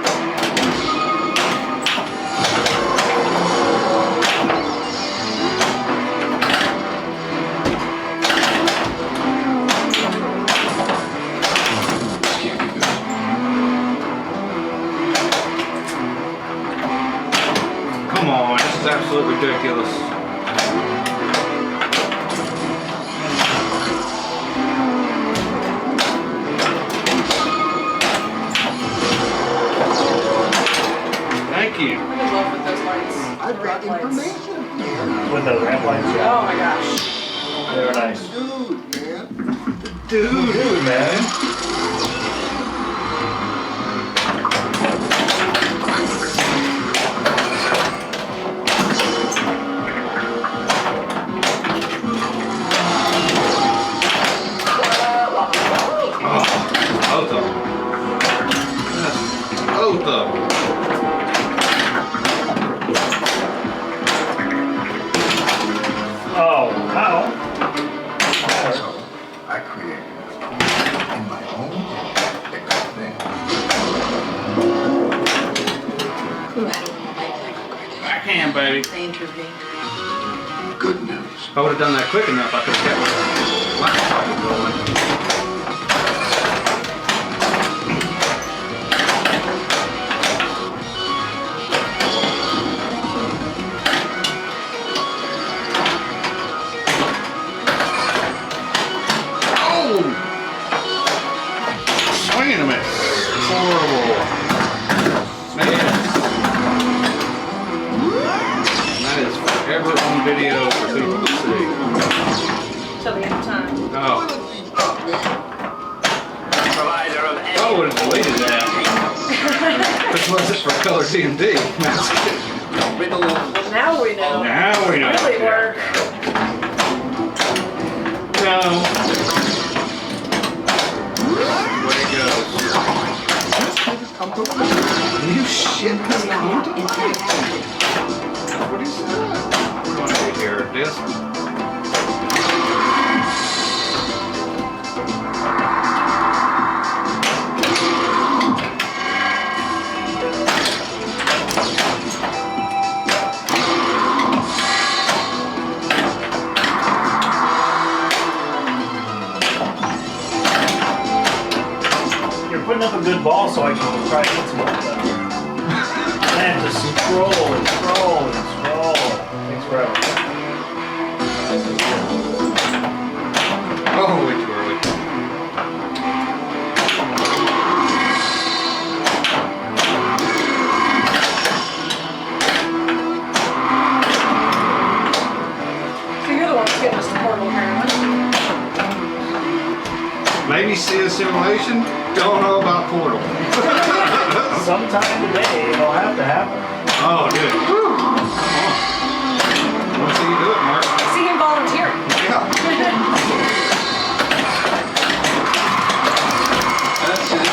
Can't be good. Come on, this is absolutely ridiculous. Thank you. I'm in love with those lights. I've got Red lights. information here. With the ramp lights, Oh yeah. my gosh. They were nice. Dude, man. Dude, man. Both of them. Yes, both of them. Oh, wow. So, I created in my own extent. I don't want to make that regret. Backhand, baby. I intervened. Good news. If I would have done that quick enough, I could have kept my flashlight going. Oh! Swinging a miss. Horrible. Man. That is forever on video for people to see. Till the end of time. Oh. Provider of I would have deleted that. Which was it for ColorDMD? riddle of Now we know. Now we know. Really work. No. Way it goes. You shit this comfortable? What is that? We're going to hear this. You're putting up a good ball so I can try to hit some of that. I have to scroll and scroll and scroll. Takes forever. Oh, way too early. So you're the one who's getting us the portal apparently. Maybe see a simulation. Don't know about Portal. Sometime today it'll have to happen. Oh, dude. Woo. Come on. I want to see you do it, Mark. I see him volunteering. Yeah. That's it.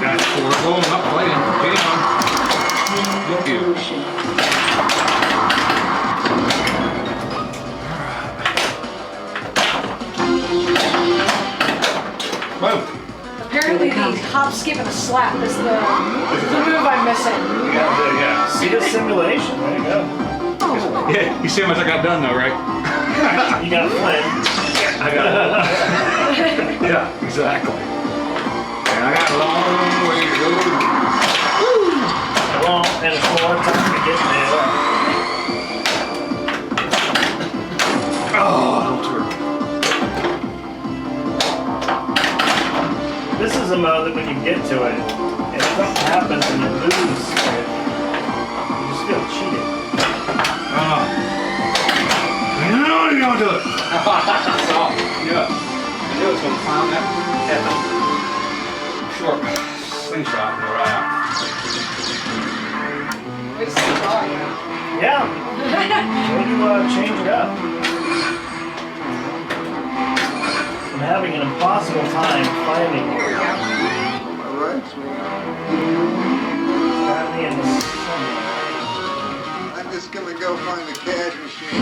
That's horrible. I'm not playing. Damn. Look you. Boom. Apparently the hop, skip, and a slap is the move I'm missing. Yeah. See the simulation. There you go. Yeah. You see how much I got done though, right? You got a flint. I got it. Yeah, exactly. And I got a long way to go. Well, and it's a long time to get there. Oh, don't turn. This is a mode that when you get to it, and if something happens and you lose it, you just feel cheated. No, you don't do it. Yeah. I knew it was going to clown that short slingshot and go right out. Way to see the bar, Yeah. When you change it up. I'm having an impossible time finding it. All right, Got me in the sun. I'm just gonna go find the cash machine.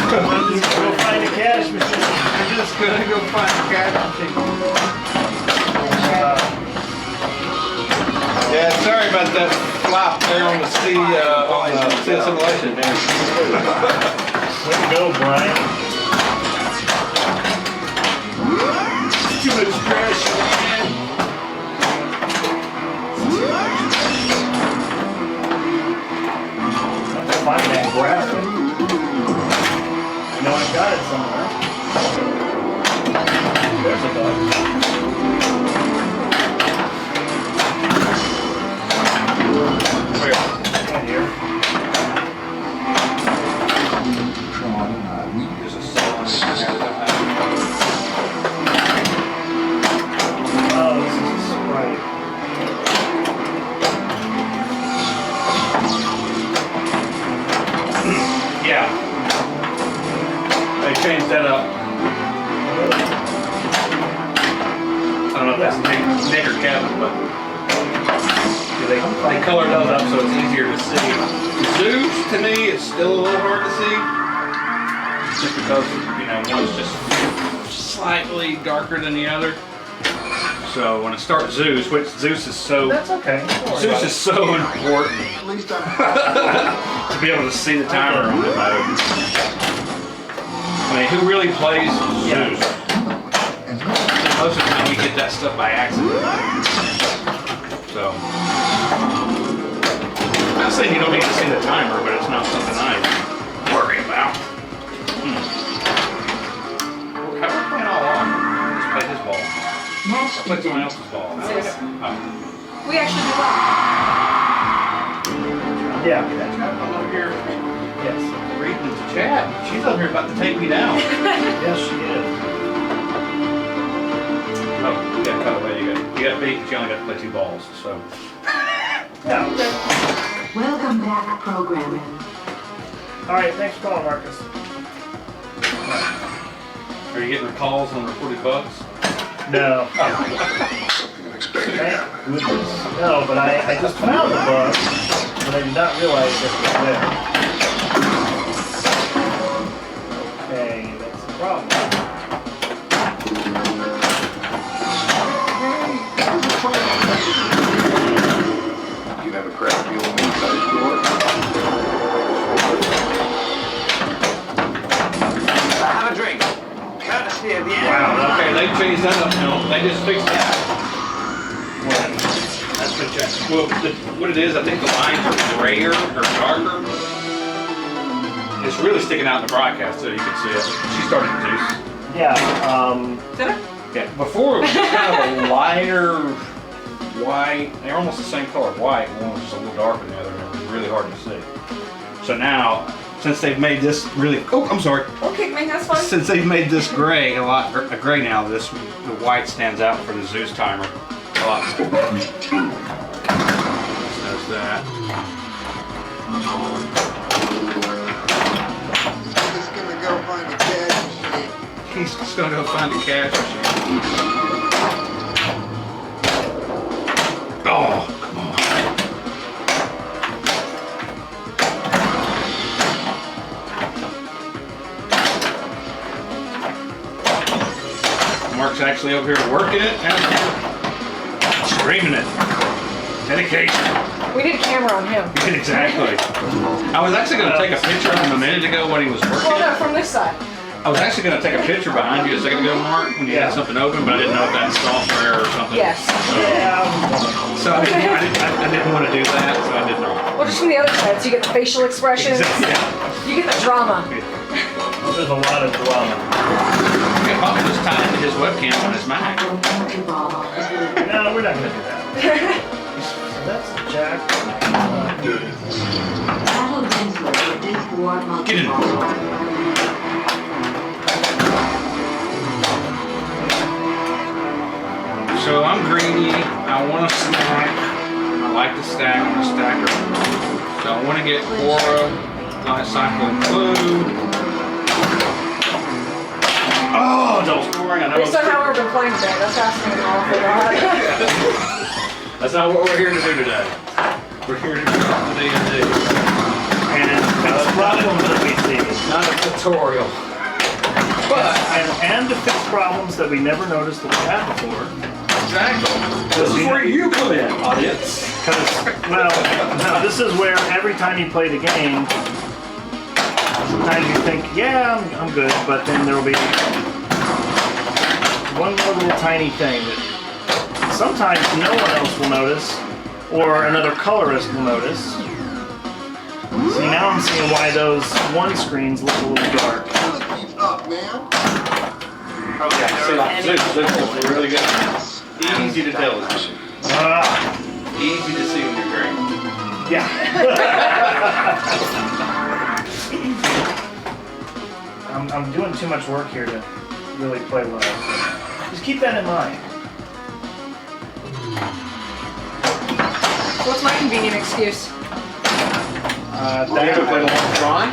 We'll find gonna go find the casualty. Yeah, sorry about that flop there on the sea simulation there. Way to go, Brian. Too much pressure, man. I'm gonna find that graphic. I know I got it somewhere. There's a bug. Where? Right here. There's a saw. Oh, this is a sprite. Yeah. They changed that up. I don't know if that's Nick or Kevin, but they colored those up so it's easier to see. Zeus, to me, is still a little hard to see. Just because, you know, one's just slightly darker than the other. So when I start Zeus, which Zeus is so... That's okay. Zeus is so important At least I'm to be able to see the timer on the mode. I mean, who really plays Zeus? Most of the time we get that stuff by accident. So, I'm not saying you don't need to see the timer, but it's not something I worry about. How are we playing all on? Let's play his ball. Match Play someone begin. else's ball. Zeus. Oh. We actually do well. Yeah. That's right. I'm over here Yes. reading the chat. She's over here about to take me down. Yes, she is. Oh, you got cut away. You got beat, but you only got to play 2 balls. So, Yeah. Welcome back, programming. All right. Thanks for calling, Marcus. are you getting the calls on reported bugs? No. Something unexpected Thank happened. goodness. No, but I just found the bug, but I did not realize it was there. Okay, that's the problem. You have a crack deal on the inside door? Have a drink. Courtesy of the Wow, okay, they changed that up now. They just fixed that. That's been checked. Well, what it is, I think the lines are grayer or darker. It's really sticking out in the broadcast so you can see it. She started Zeus. Yeah, Did I? Yeah, before it was kind of a lighter white. They're almost the same color white, one was just a little darker than the other, and it was really hard to see. So now, since they've made this really, oh, I'm sorry. Okay, man, that's fine. Since they've made this gray a gray now, the white stands out for the Zeus timer a lot. So there's that. just gonna go find a cash machine. He's just gonna go find a cash machine. Oh, come on. Mark's actually over here working it and streaming it. Dedication. We need a camera on him. Exactly. I was actually going to take a picture of him a minute ago when he was working Well, no, it. from this side. I was actually going to take a picture behind you a second ago, Mark, when you had something open, but I didn't know if that's software or something. Yes. So I didn't want to do that, so I did not. Well, just from the other side, so you get the facial expressions. Exactly. You get the drama. there's a lot of drama. You could probably just tie it to his webcam on his Mac. Pinball is the No, we're not gonna do that. So that's Jack. Battle Winslow for Disc War Get in. Multiball. So I'm greedy. I want to stack. I like to stack. I'm a stacker. So I want to get Quora, Life Cycle Include. Oh, double scoring. I know. Based on how we've been playing today, that's asking an awful lot. That's not what we're here to do today. We're here to do the D&D. And the problems that we see. Not a tutorial. And to fix problems that we never noticed that we had before. Exactly. This is where you come in, audience. Because, well, no, this is where every time you play the game, sometimes you think, yeah, I'm good, but then there'll be one more little tiny thing that sometimes no one else will notice, or another colorist will notice. See, now I'm seeing why those one screens look a little dark. Keep up, man. Okay, zoom, really good. Easy to tell. Easy to see when you're green. Yeah. I'm doing too much work here to really play well. Just keep that in mind. What's my convenient excuse? You ever played a long Tron?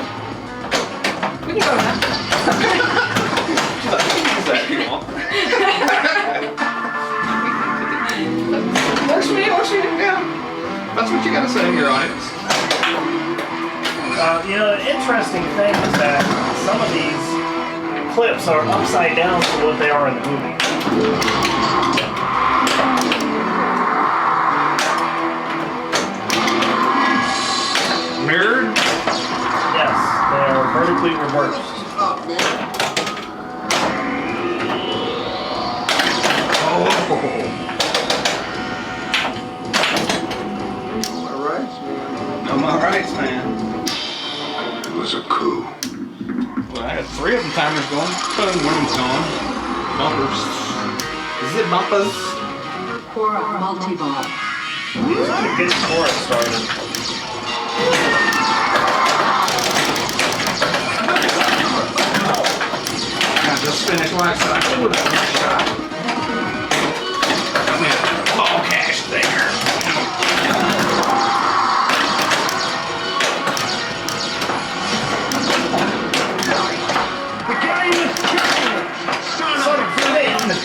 We can go now. She's like, you can use that if you want. Works for me, works for you. Yeah. That's what you gotta say to your audience. You know, the interesting thing is that some of these clips are upside down to what they are in the movie. Mirrored? Yes, they're vertically reversed. Keep up, man. Oh. Alright, man. No, my rights, man. It was a coup. Well, I had 3 of them timers going. Boom, one of them's gone. Bumpers. Is it bumpers? Quora multi-ball. Let's get the chorus started. I just finished last night with a shot. Got me a ball cash there. The game is killing! Son of a bitch!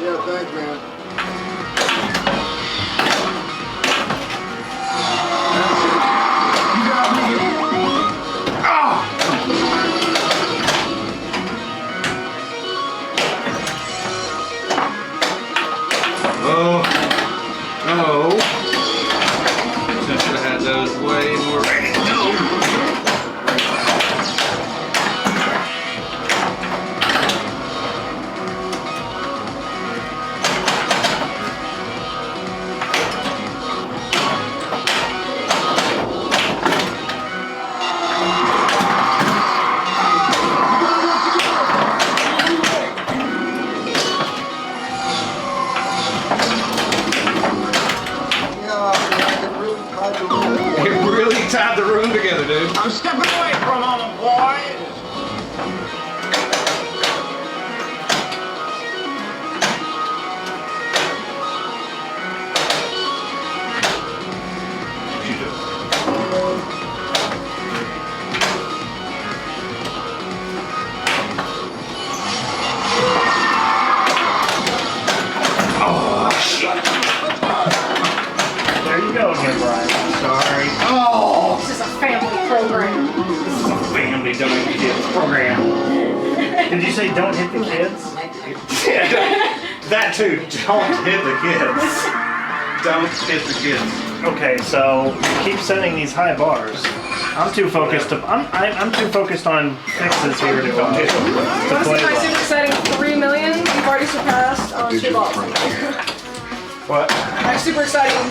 Yeah, thanks, man. Oh. Oh. So I should have had those way more ready to go. It really tied the room together, dude. I'm stepping away for a moment, boys. There you go again, Brian. Sorry. Oh! This is a family program. This is a family Don't Hit the Kids program. Did you say don't hit the kids? Yeah, that too. Don't hit the kids. Don't hit the kids. Okay, so keep setting these high bars. I'm too focused. I'm too focused on fixes here to You want to see play my well. super exciting 3 million? You've already surpassed on 2 balls. What? My super exciting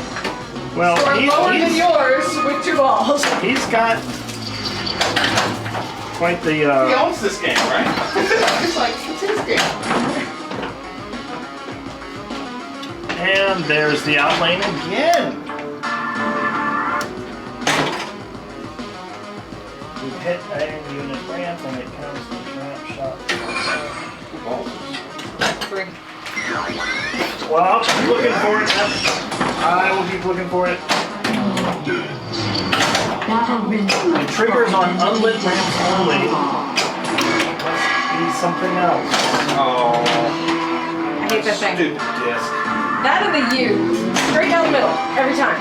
Well, score lower than yours with 2 balls. he's got quite the. He owns this game, right? It's like, it's his game. And there's the outlane again. You hit a unit ramp and it counts the ramp shot. 3. Well, I'll keep looking for it. I will keep looking for it. The triggers on unlit ramps only. Must be something else. Oh. I hate that thing. Stupid disc. That and the U. Straight down the middle. Every time.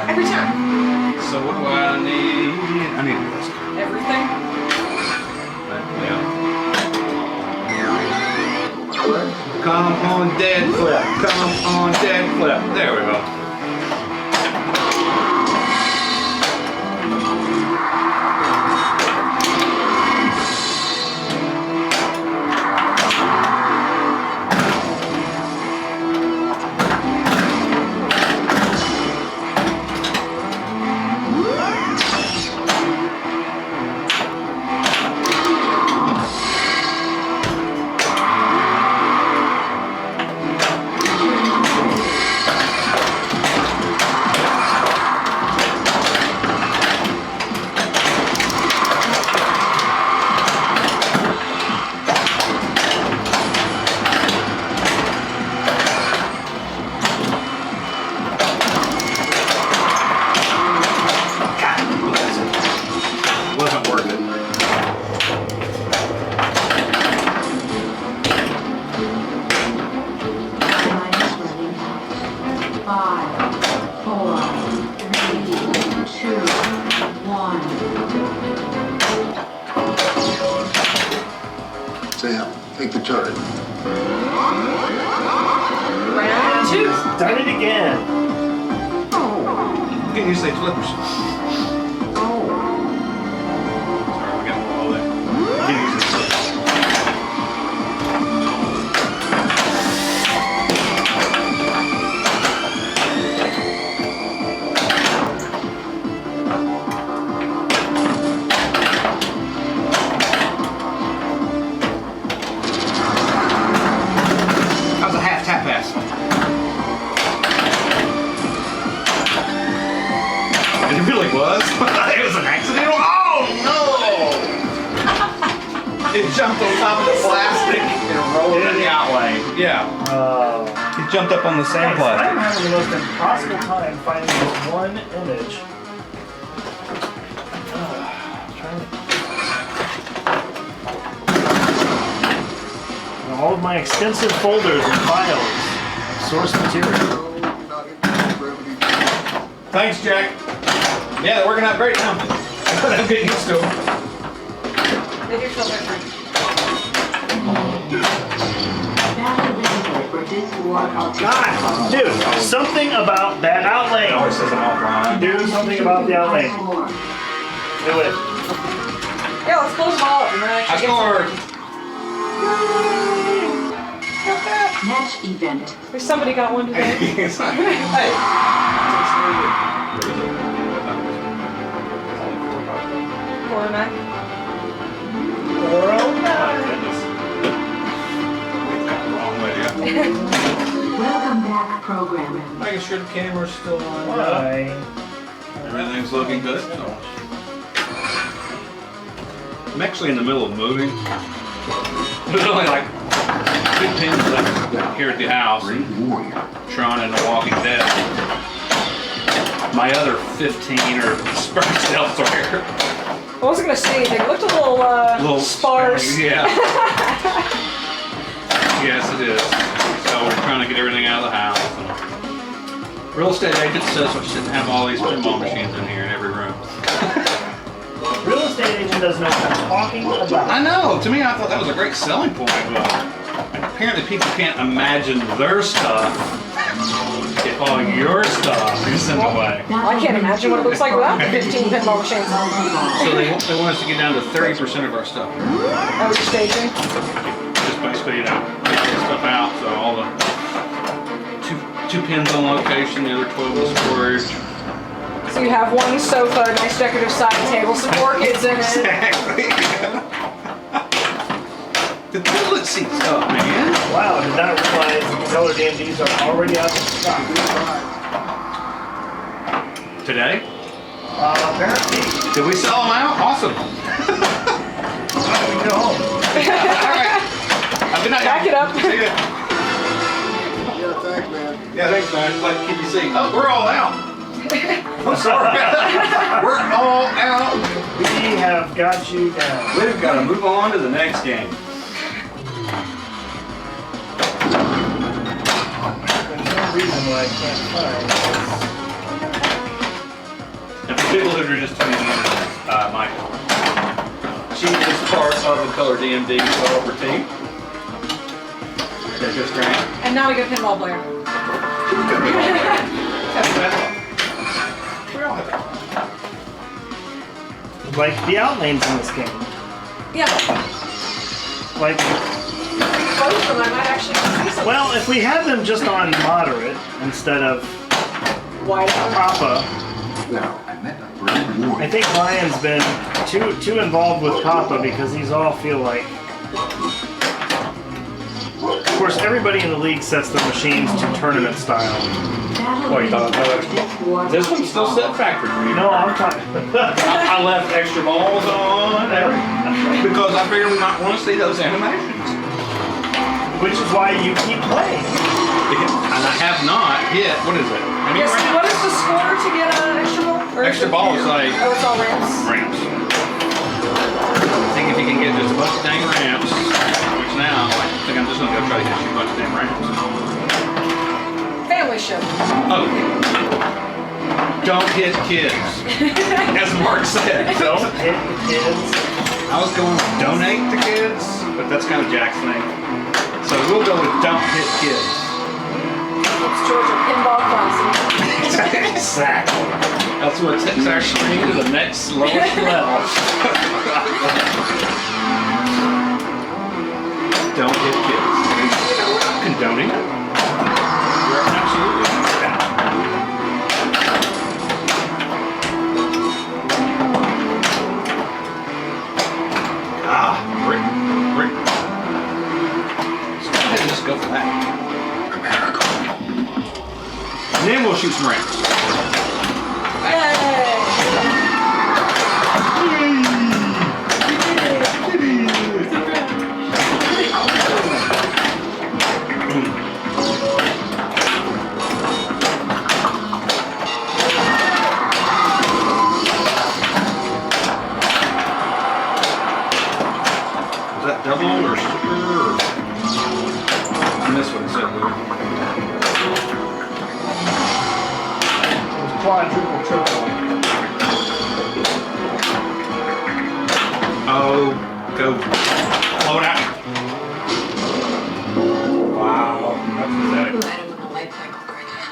Every time. So what do I need? I need this. Everything. Yeah. Come on, dead flip. Come on, dead flip. There we go. Wasn't worth it. Time is running out. 5, 4, 3, 2, 1. Sam, take the turret. Round 2. Done it again. You can use these flippers. Sorry, we got all that. That was a half tap pass. It really was. It was an accidental. Oh no! It jumped on top of the plastic and rolled in the outlay. Yeah. It jumped up on the I'm sandplastic. having the most impossible time finding this one image. All of my extensive folders and files, source material. Thanks, Jack. Yeah, they're working out great now. I'm getting used to them. They do feel different. Battle wrangler for Disc War God, dude, something about that outlay. It always says I'm offline. Do something about the outlay. Do it. Yeah, let's close them all up and then I actually get scored. Match event. some. Somebody got one today. It's like, hey. Quarterback. 409. Welcome back, programmer. Making sure the camera's still on. Why? Everything's looking good. So. I'm actually in the middle of moving. There's only like 2 pins left here at the house. Tron and The Walking Dead. My other 15 are dispersed elsewhere. I wasn't gonna say anything. It looked a little sparse. Yeah. Yes, it is. So we're trying to get everything out of the house. And real estate agent says we shouldn't have all these pinball machines in here in every room. Real estate agent doesn't know what I'm talking about. I know. To me, I thought that was a great selling point, but apparently people can't imagine their stuff if all your stuff is in the way. I can't imagine what it looks like without the 15 pinball machines. So they want us to get down to 30% of our stuff. Oh, you're staging? Just basically, get stuff out. So all the two pins on location, the other 12 in storage. So you have one sofa, a nice decorative side table, some orchids in it. Exactly. The toilet seat stuff, man. Wow, did not realize the ColorDMDs are already out of stock. Today? Apparently. Did we sell them out? Awesome. We can go home. All right. Have a good night. Back it up. See ya. Yeah, thanks, man. Yeah, thanks, man. Like keep you seeing. Oh, we're all out. I'm sorry. We're all out. We have got you down. We've got to move on to the next game. reason why I can't find. And for people who are just tuning in, Michael, she is part of the ColorDMD developer team. They're just great. And not a good pinball player. We all have that. Like the outlanes in this game. Yeah. Like, Both of them I might actually see something. well, if we had them just on moderate instead of Wide out. Papa, Now, I met a brand new I think Ryan's been too involved with Papa because these all feel like. Of course, everybody in the league sets their machines to tournament style. What, you thought this one's still set factory for you? No, I'm talking. I left extra balls on because I figured we might want to see those animations. Which is why you keep playing. And I have not hit, what is it? How many Yes, rounds? what is the score to get an extra ball? Or is Extra it- ball is like Oh, it's all ramps? ramps. I think if you can get just a bunch of dang ramps, which now, I think I'm just gonna go try to get you a bunch of damn ramps. Family show. Oh. Don't hit kids. As Mark said. Don't hit the kids. I was going with donate to kids, but that's kind of Jack's thing. So we'll go with don't hit kids. It's Georgia Pinball Classic. Exactly. That's what takes our stream to the next lowest level. Don't hit kids. We're not condoning it. We're absolutely not. Rick. Let's go ahead and just go for that. And then we'll shoot some ramps. Was that double or super or? I missed what it said, Lou. It was quadruple triple. Oh, go. Blow it out. Wow, that's pathetic. I don't want a life cycle credit.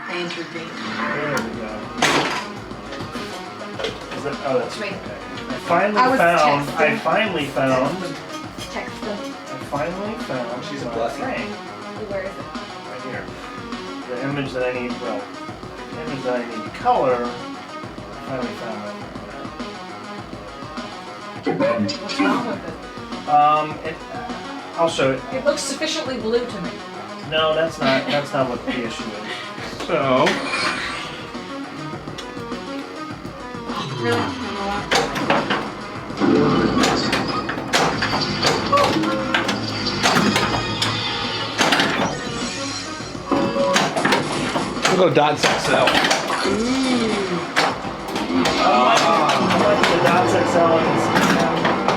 I intervened. There we go. Is that, oh, that's Me. okay. I finally I was found. texting. I finally found. Text them. She's a my blessing. thing Where is it? right here. The image that I need. Well, the image that I need to color. I finally found What's wrong with it? it. I'll show it. It looks sufficiently blue to me. No, that's not what the issue is. So, Really? we'll go dots XL. I like the dots XL.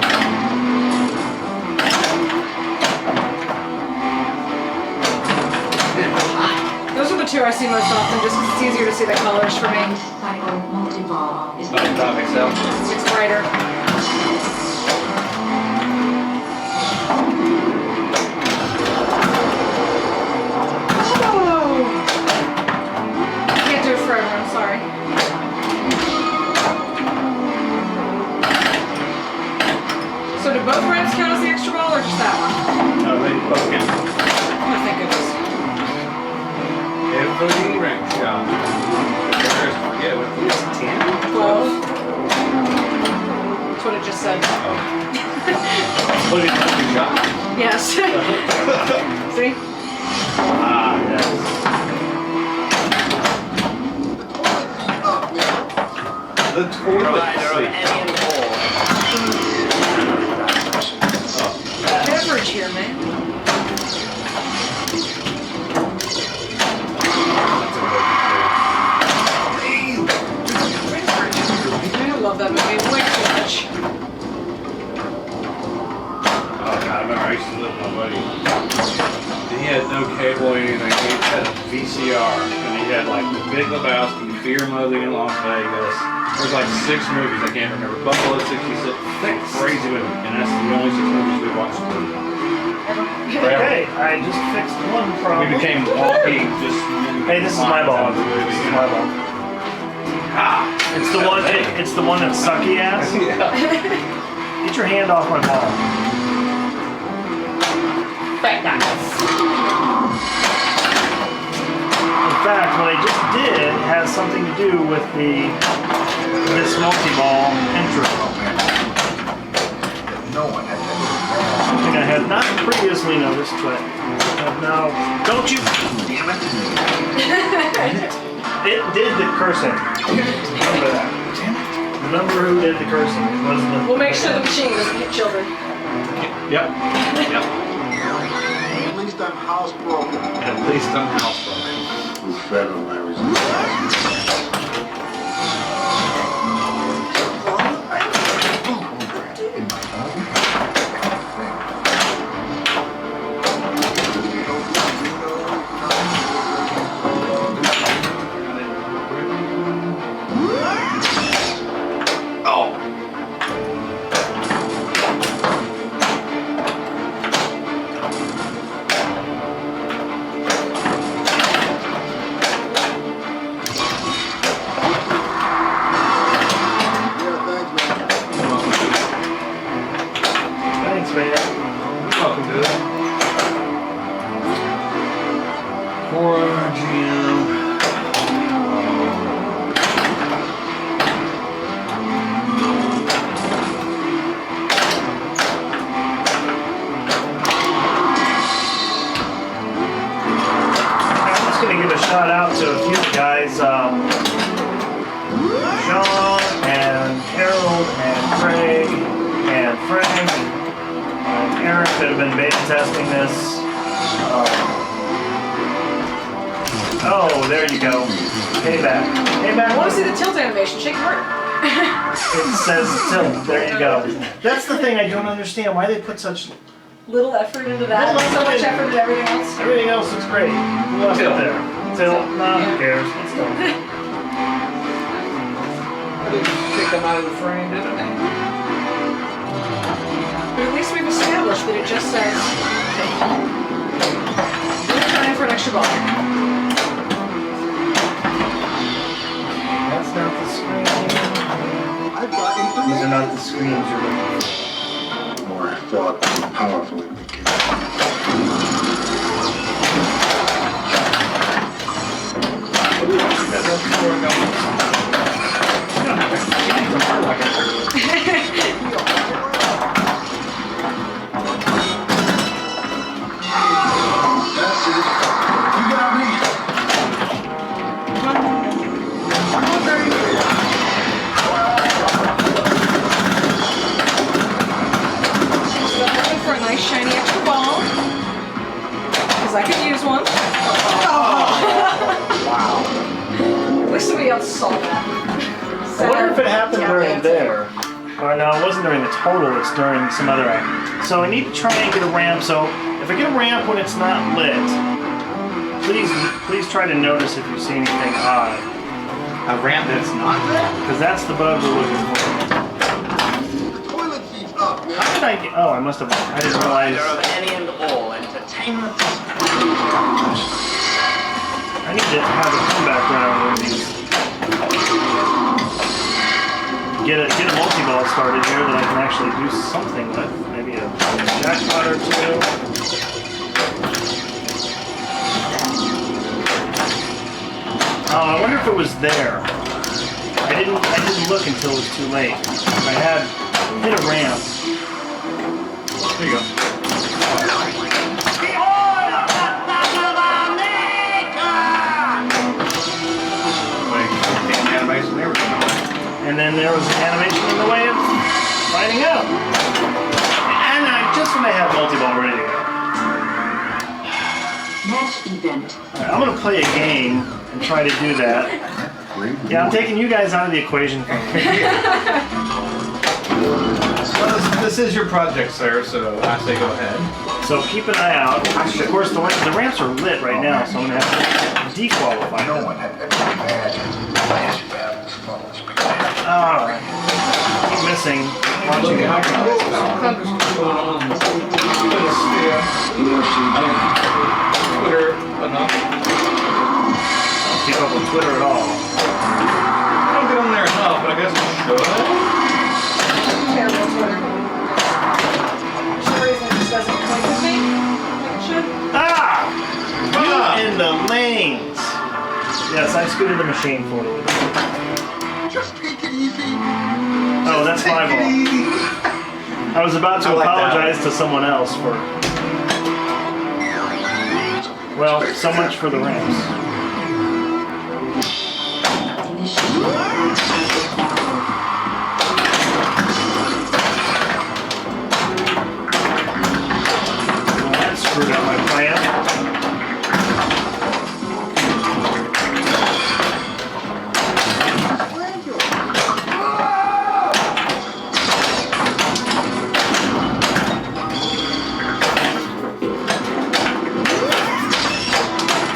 Those are the two I see most often just because it's easier to see the colors for me. Cycle multi-ball is Dot XL. It's brighter. Can't do it forever, I'm sorry. So do both ramps count as the extra ball or just that one? No, they both count. Oh, thank goodness. Every ramp shot. Yeah, what, 10? 12. That's what it just said. Look at every shot. Yes. See? Ah, yes. The toilet seat. Beverage here, man. I love that movie way too much. Oh god, I remember I used to live with my buddy. He had no cable or anything. He had a VCR, and he had like The Big Lebowski, Fear and Loathing in Las Vegas. There's like 6 movies I can't remember. Buffalo 66, crazy movie, and that's the only 6 movies we watched. Hey, I just fixed one problem. We became walking just. Hey, this is my ball. This is my ball. Ah, It's the one. It's the one that's sucky ass. yeah. Get your hand off my ball. Fat guys. In fact, what I just did has something to do with this multi-ball intro. No one had that. Something I had not previously noticed, but now don't you? Damn it. It did the cursing. Remember that. Remember who did the cursing? It was the. We'll make sure the machine doesn't hit children. Yep. Yep. At least I'm housebroken. At least I'm housebroken. Who fed on my resistance? Thanks, man. Welcome to it. 4GM. I'm just gonna give a shout out to a few guys, Sean and Harold and Craig and Frank and Eric that have been beta testing this. Oh, there you go. Payback. I Payback. want to see the tilt animation. Shake your heart. It says tilt. There you go. That's the thing I don't understand. Why they put such. Little effort into that. Little So much effort. effort into everything else. Everything else looks great. Who left it Tilt. there? Tilt. Nah, who cares? Let's go. Kick them out of the frame, didn't they? But at least we've established that it just says tilt. We're trying for an extra ball. That's not the screen. I've got information. These are not the screens you're looking for. The more I thought, the more powerful it became. That's it. You got me. So I'm looking for a nice shiny extra ball. Because I could use one. Wow. At least somebody else saw that. I wonder if it happened during there. Or no, it wasn't during the total, it's during some other act. So I need to try and get a ramp. So if I get a ramp when it's not lit, please try to notice if you see anything odd. A ramp that's not lit? Because that's the bug we're looking for. The toilet seat's up, man. How did I get, oh, I must have, I didn't realize. of any and all entertainment. I need to have a comeback round with these. Get a multi-ball started here that I can actually do something with. Maybe a jackpot or two. Oh, I wonder if it was there. I didn't look until it was too late. I had hit a ramp. There you go. Animation there. And then there was an animation in the way of lighting up. And just when I had multi-ball ready to go. Match event. All right, I'm gonna play a game and try to do that. Yeah, I'm taking you guys out of the equation for me. Well, this is your project, sir, so I say go ahead. So keep an eye out. Of course, the ramps are lit right now, so I'm gonna have to dequalify. No one had ever imagined the last battles funnels began. Keep missing. Watching it. Twitter enough. Don't keep up with Twitter at all. I don't get on there enough, but I guess I should. Terrible Twitter. For some reason it just doesn't click with me like it should. You in the mains. Yes, I scooted the machine for you. Just take it easy. Oh, that's my fault. I was about to I like that. apologize to someone else for. Well, so much for the ramps. Well, that screwed up my plan.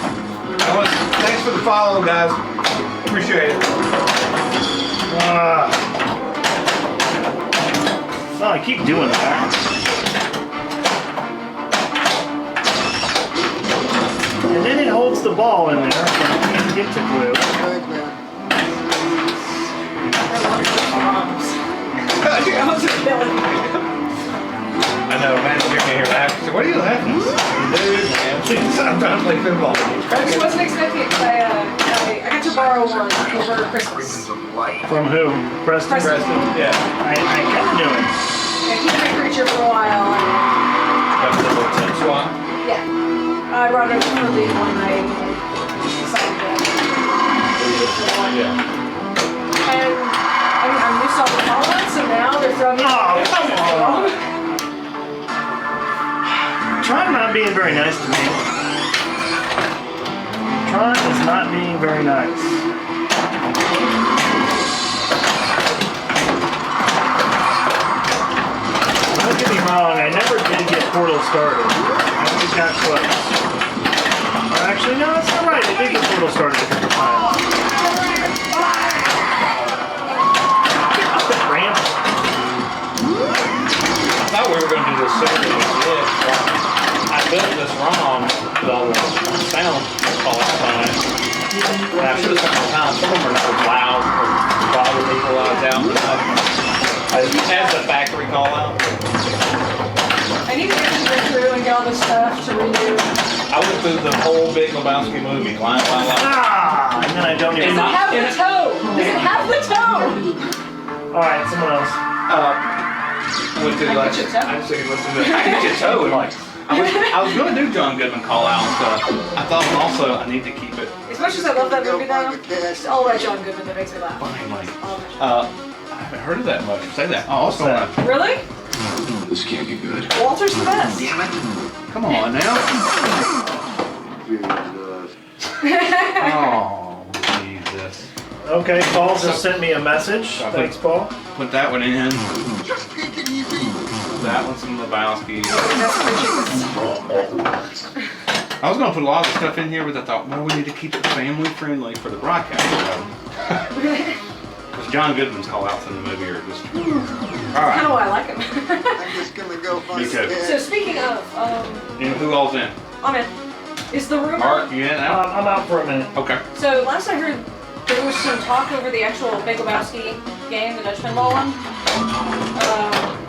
Thanks for the follow, guys. Appreciate it. Oh, I keep doing that. And then it holds the ball in there, so I can't get to glue. Thanks, man. I know, man, you can't hear laughing. What are you laughing at? Dude, man. I'm trying to play pinball. I just wasn't expecting it because I got to borrow one over Christmas. From who? Preston? Preston. Yeah. I kind of knew him. Yeah, he's been a creature for a while. That's the little tip swap. Yeah. I brought it over for the one night. Decided to leave it for one. Yeah. And I mean, I'm used to all the call-outs, so now they're throwing me. Oh, come on. Tron not being very nice to me. Tron is not being very nice. Don't get me wrong, I never did get Portal started. I only got close. Or actually, no, that's not right. I did get Portal started a couple times. Get up that ramp. I thought we were going to do this series. I built this ROM with all the sound calls on it. And I should have spent some time. Some of them are not as loud or bother people while I was out. It has the factory call out. I need to get to go through and get all this stuff to renew. I went through the whole Big Lebowski movie, line by line. And then I don't even. Does it have the toe? Does it have the toe? Alright, someone else. Went through like, I just said, listen to it. I get your toe and like, I was going to do John Goodman call out and stuff. I thought also I need to keep it. As much as I love that movie though, it's all about John Goodman that makes me laugh. Finally. All about John. I haven't heard of that much. Say that. Oh, also, Really? This can't be good. Walter's the best. come on now. Oh, Jesus. Okay, Paul just sent me a message. Thanks, Paul. Put that one in. Just take it easy. That one's some Lebowski. That's pretty I was going to put a lot of the stuff in here, but I thought, well, we need to keep it family friendly for the broadcast. Because John Goodman's call outs in the movie are just. All kind of right. why I like him. I'm just gonna go find Me too. a So speaking of, And who all's in? I'm in. Is the rumor? Mark, you in now? I'm out for a minute. Okay. So last I heard, there was some talk over the actual Big Lebowski game, the Dutch Pinball one,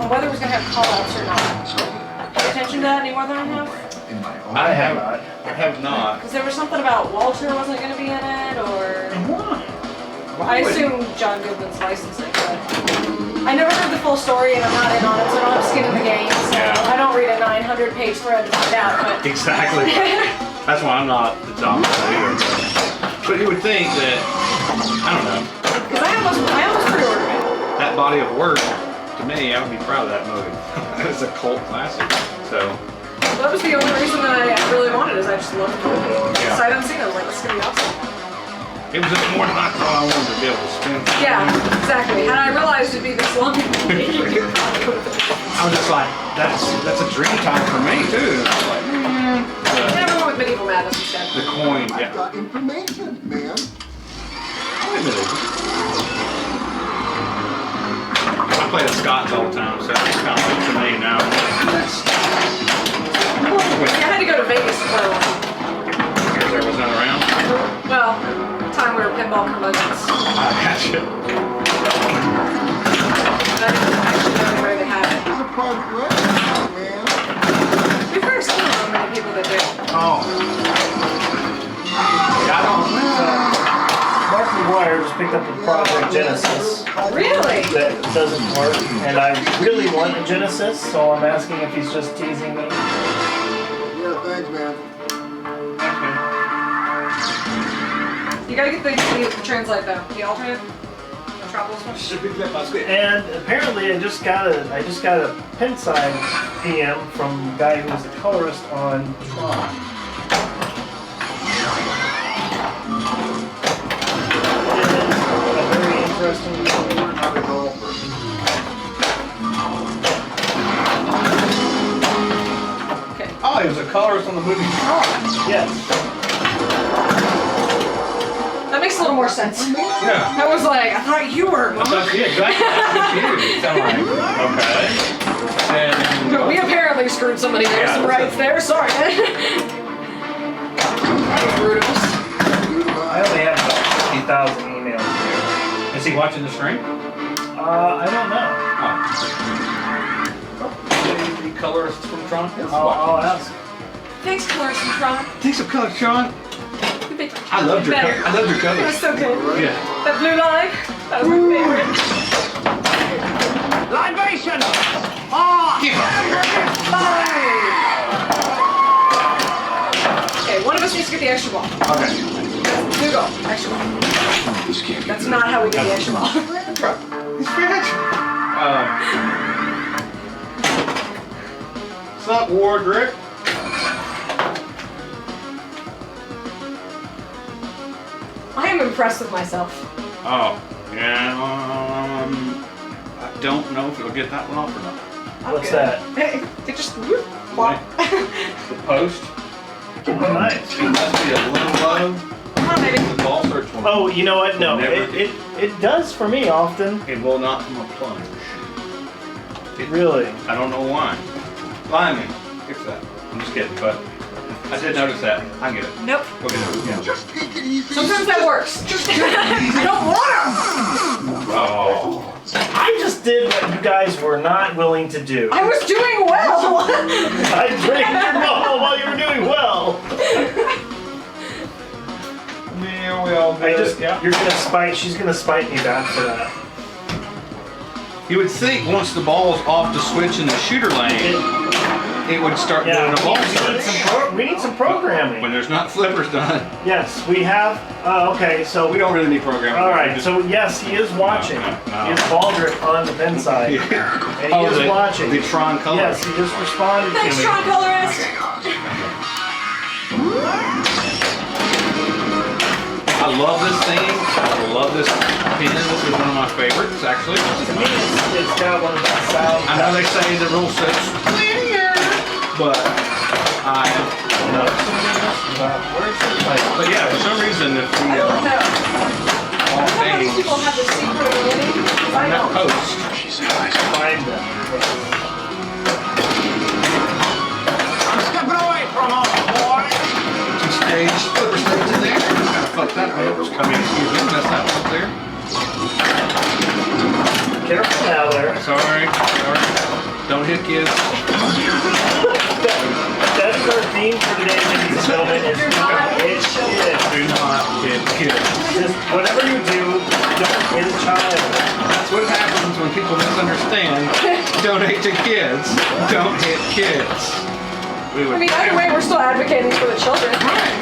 on whether it was going to have call-outs or not. Pay attention to that any more than I have? In my own I have not. Because there was something about Walter wasn't going to be in it, or Why? I assume John Goodman's licensing, but I never heard the full story and I'm not in on it, so I'm skinning the game. So Yeah. I don't read a 900-page thread to find out, but Exactly. That's why I'm not the dominant either. But you would think that, I don't know, because I almost pre-ordered it. that body of work, to me, I would be proud of that movie. It's a cult classic. So, That was the only reason that I really wanted, is I just loved the movie. Yeah. Sight unseen, I was like, this is gonna be awesome. It was just more than I thought I wanted to be able to spin. Yeah, exactly. Had I realized it'd be this long, I was just like, that's a dream time for me too. And I was like, never went with Medieval Madness instead. the coin, I've yeah. got information, man. Wait a minute. I play the Scots all the time, so it's kind of like to me now. I had to go to Vegas to play one. Because there was none around. Well, the time we were pinball curmudgeons. I gotcha. I didn't actually know where they had it. It's a progress, man. We've heard of so many people that do. Oh. Yeah, I don't Mark McGuire just picked up a Project Genesis Really? that doesn't work, and I really want a Genesis, so I'm asking if he's just teasing me. Yeah, thanks, man. You gotta get the translate though. The alternate. The Troubles one. And apparently, I just got a Pinside PM from a guy who was the colorist on Tron. It is a very interesting. Not at all. Okay. Oh, he was a colorist on the movie Tron. Yes. That makes a little more sense. Yeah. I was like, I thought you were. Mom. That's it, exactly. That's what you sound like. Okay. And We apparently screwed somebody out of some rights there. Sorry. Brutus. I only have about 50,000 emails here. is he watching the stream? I don't know. Oh. The colorist from Tron is I'll watching. ask. Thanks, Colors from Tron. Thanks for color, Tron. I loved your Better. I loved your It colors. was so good. Yeah. That blue line, that was my favorite. Libation! Okay, one of us needs to get the extra ball. Okay. You go, extra ball. This can't be That's good. not how we get the extra ball. He's French. What's up, Ward Rick? I am impressed with myself. Oh, yeah. I don't know if it'll get that one off or not. I'm What's good. that? It just whoop, flop. The post. Oh, nice. It must be a little low. Come on, baby. The ball starts one. Oh, you know what? No, Never it does for me often. It will not come a plunge. Really. I don't know why. Lie me. Fix that. I'm just kidding, but I did notice that. I get it. Nope. We'll get it. Yeah. Just take it easy. Sometimes that works. I don't want to. Oh. I just did what you guys were not willing to do. I was doing well. I drank your bottle while you were doing well. Yeah, we all I just, you're gonna spite. She's gonna spite me back for that. You would think once the ball's off the switch in the shooter lane, it would start doing a ball search. We need some programming. When there's not flippers done. Yes, we have. Okay, so We don't really need programming. All right, so yes, he is watching. No. He is Baldrick on the pin side, Yeah. and he is watching. The Tron color. Yes, he just responded Thanks, to me. Tron Colorist. I love this thing. I love this pin. This is one of my favorites, actually. To me, it's got one of the sound. I know they say the rule says linear, but I No. Where's the mic? But yeah, for some reason, if we I don't know. all How many things people have the secret of winning? I on that don't. post, She's high. Find them. I'm stepping away from home, boy! some stage, flipper stage in there. Gotta fuck that up. I mean, excuse me, that's that one up there. Careful now there. Sorry. Don't hit kids. That's our theme for today, ladies and gentlemen. Is You're not hit kids. Do not hit kids. Just whatever you do, don't hit a child. That's what happens when people misunderstand. Donate to kids. Don't hit kids. We would I mean, either way, we're still advocating for the children.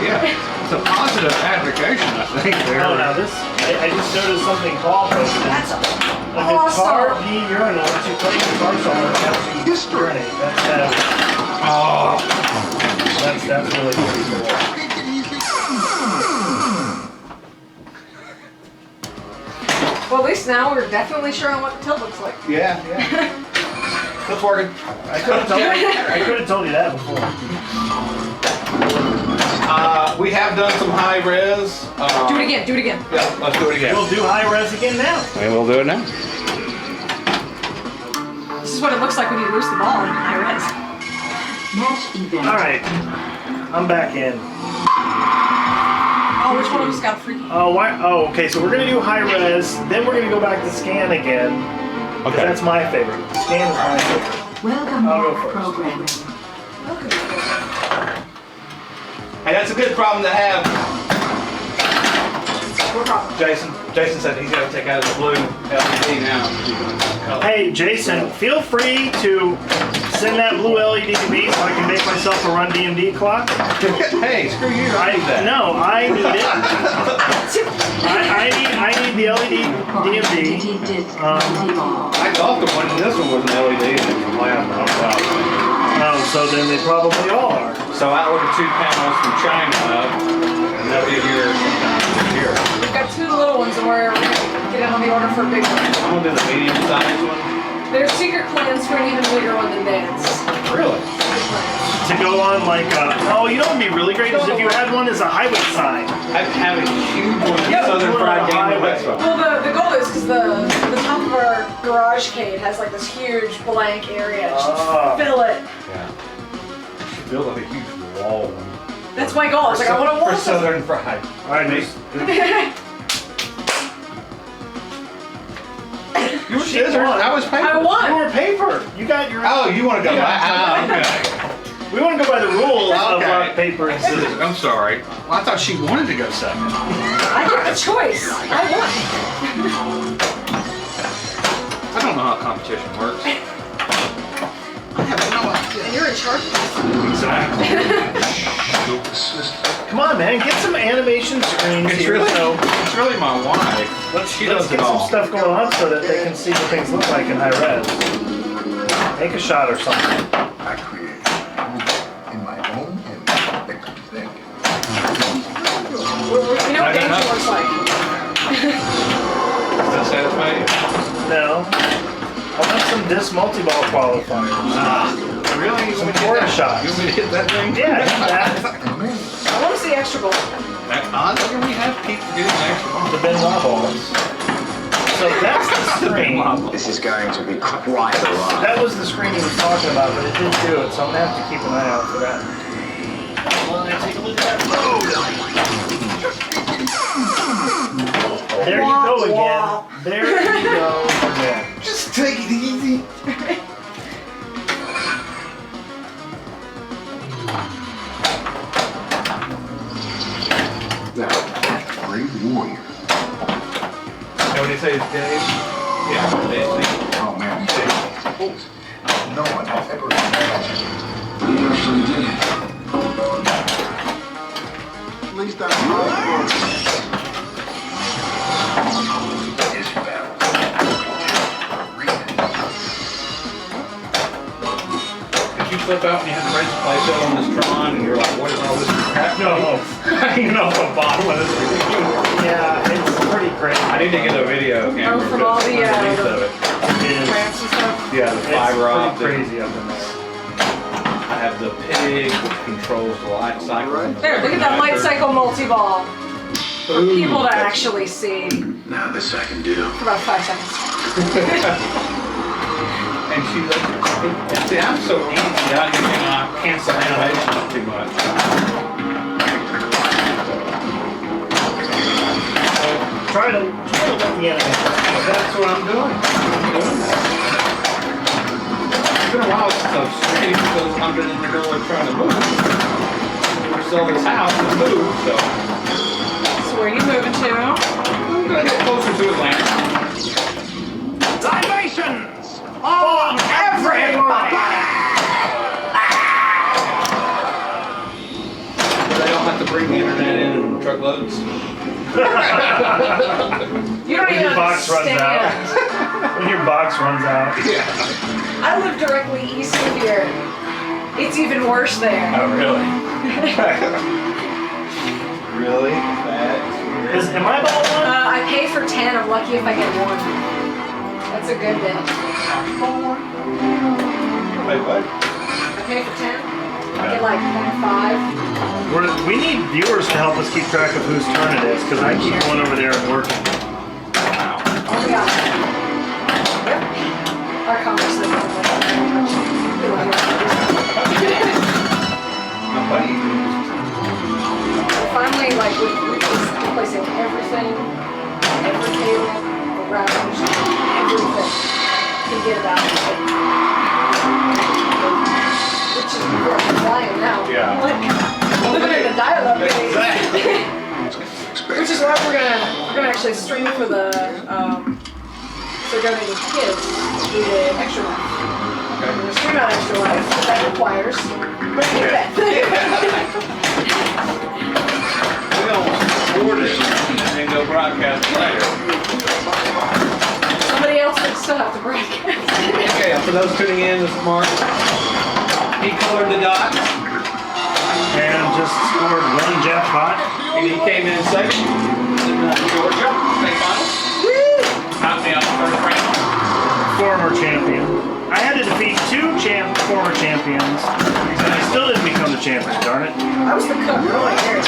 yeah. It's a positive advocation, I think. There. Oh, now this, I just noticed something Paul posted. That's A guitar P urinal, once you play guitar song, it helps you urinate. That's really pretty cool. Take it easy. Well, at least now we're definitely sure on what the tilt looks like. Yeah. It's working. I could have told you that before. We have done some high res. Do it again, do it again. Yeah, let's do it again. We'll do high res again now. And we'll do it now. This is what it looks like when you lose the ball in high res. Match event. All right, I'm back in. Oh, which one of us got free? Oh, why? Oh, okay. So we're gonna do high res, then we're gonna go back to scan again. 'Cause Okay. that's my favorite. Scan is my favorite. Welcome I'll go back, first. programming. Hey, that's a good problem to have. What problem? Jason said he's got to take out his blue LED now. Hey, Jason, feel free to send that blue LED to me so I can make myself a Run DMD clock. Hey, screw you. I need that. No, I need it. I need the LED DMD. Disc Um, multi-ball. I thought the one, this one was an LED and it was plasma. Oh, so then they probably all are. So I ordered 2 panels from China, and they'll be here sometime this year. We've got 2 little ones and we're gonna get it on the order for a big one. I'm gonna do the medium sized one. There's secret plans for an even bigger one than Dan's. Really? Secret plans. To go on like, oh, you know what would be really great is if you had one as a highway sign. I have a huge one in Yeah, Southern one on Fried the Game highway. Expo. Well, the goal is because the top of our garage cave has like this huge blank area. Just Oh. fill it. Yeah. Build like a huge wall. That's my goal. It's like I want to For wall system. Southern Fried. All right, Nate. You were scissors. I was paper. I won. You were paper. You got your. Oh, you want to go? Yeah. Okay. We want to go by the rules of Okay. rock, paper, and scissors. I'm sorry. Well, I thought she wanted to go second. I get the choice. I won. I don't know how competition works. I have no idea. And you're in charge. Exactly. Come on, man, get some animation screens It's here. really, So it's really my wife. She let's does get it some all. stuff going on so that they can see what things look like in high res. Make a shot or something. I create in my own image. Make them think. You know what danger looks like. Does that satisfy you? No. I want some disc multi-ball qualifiers. Really? You want me to Quarter hit that? shots. You want me to hit that thing? Yeah, that. I want to see extra gold. Honestly, we have people getting extra money. The Benoit balls. So that's the screen. This is going to be quite a ride. That was the screen he was talking about, but it didn't do it, so I'm gonna have to keep an eye out for that. Well, let's take a look at that road. There you go again. There you go again. Just take it easy. That great warrior. You know what he says, Dave? Yeah, Dave. Oh man, Dave. No one has ever imagined. You actually did. At least I'm not. His battle. Did you flip out when you had to raise the play field on this Tron and you're like, what is all this crap? No. Hanging off the bottom of this thing. Yeah, it's pretty great. I need to get a video camera. Oh, from all the, underneath of it. It is. Ramps and stuff. Yeah, the fiber It's optic. pretty crazy up in there. I have the pig which controls the light cycle. There, look at that light cycle multi-ball. For people to actually see Now this I can do. for about 5 seconds. And she's like, see, I'm so easy. I can cancel animations too much. Try to let the animation. That's what I'm doing. It's been a while since I've streamed because I've been in the middle of trying to move. We're selling this house and move, so So where are you moving to? I'm gonna get closer to Atlanta. Libations! On everybody! They don't have to bring the internet in truckloads. You don't When even your box runs understand. out. When your box runs out. Yeah. I live directly east of here. It's even worse there. Oh, really? Really? That's Am I ball one? I pay for 10. I'm lucky if I get one. That's a good bit. Wait, what? I pay for 10. I get like 0.5. We need viewers to help us keep track of whose turn it is, because I keep going over there and working. Oh my gosh. Yep. Our commerce is finally, like, we're just replacing everything, every cable, the routers, everything to get it out. Which is we're flying now. Yeah. Like, living in a dial-up days. Which is why we're gonna actually stream for the so donated kids do the extra life. Okay. We're gonna stream out extra life, but that requires bringing it back. We almost afford it and then go broadcast later. Somebody else would still have to broadcast. Okay, for those tuning in this morning, he colored the dots And just scored one jackpot. and he came in second in Georgia state finals. Knocked me out the first round. Former champion. I had to defeat two former champions, and I still didn't become the champion, darn it. I was the cook, oh my God.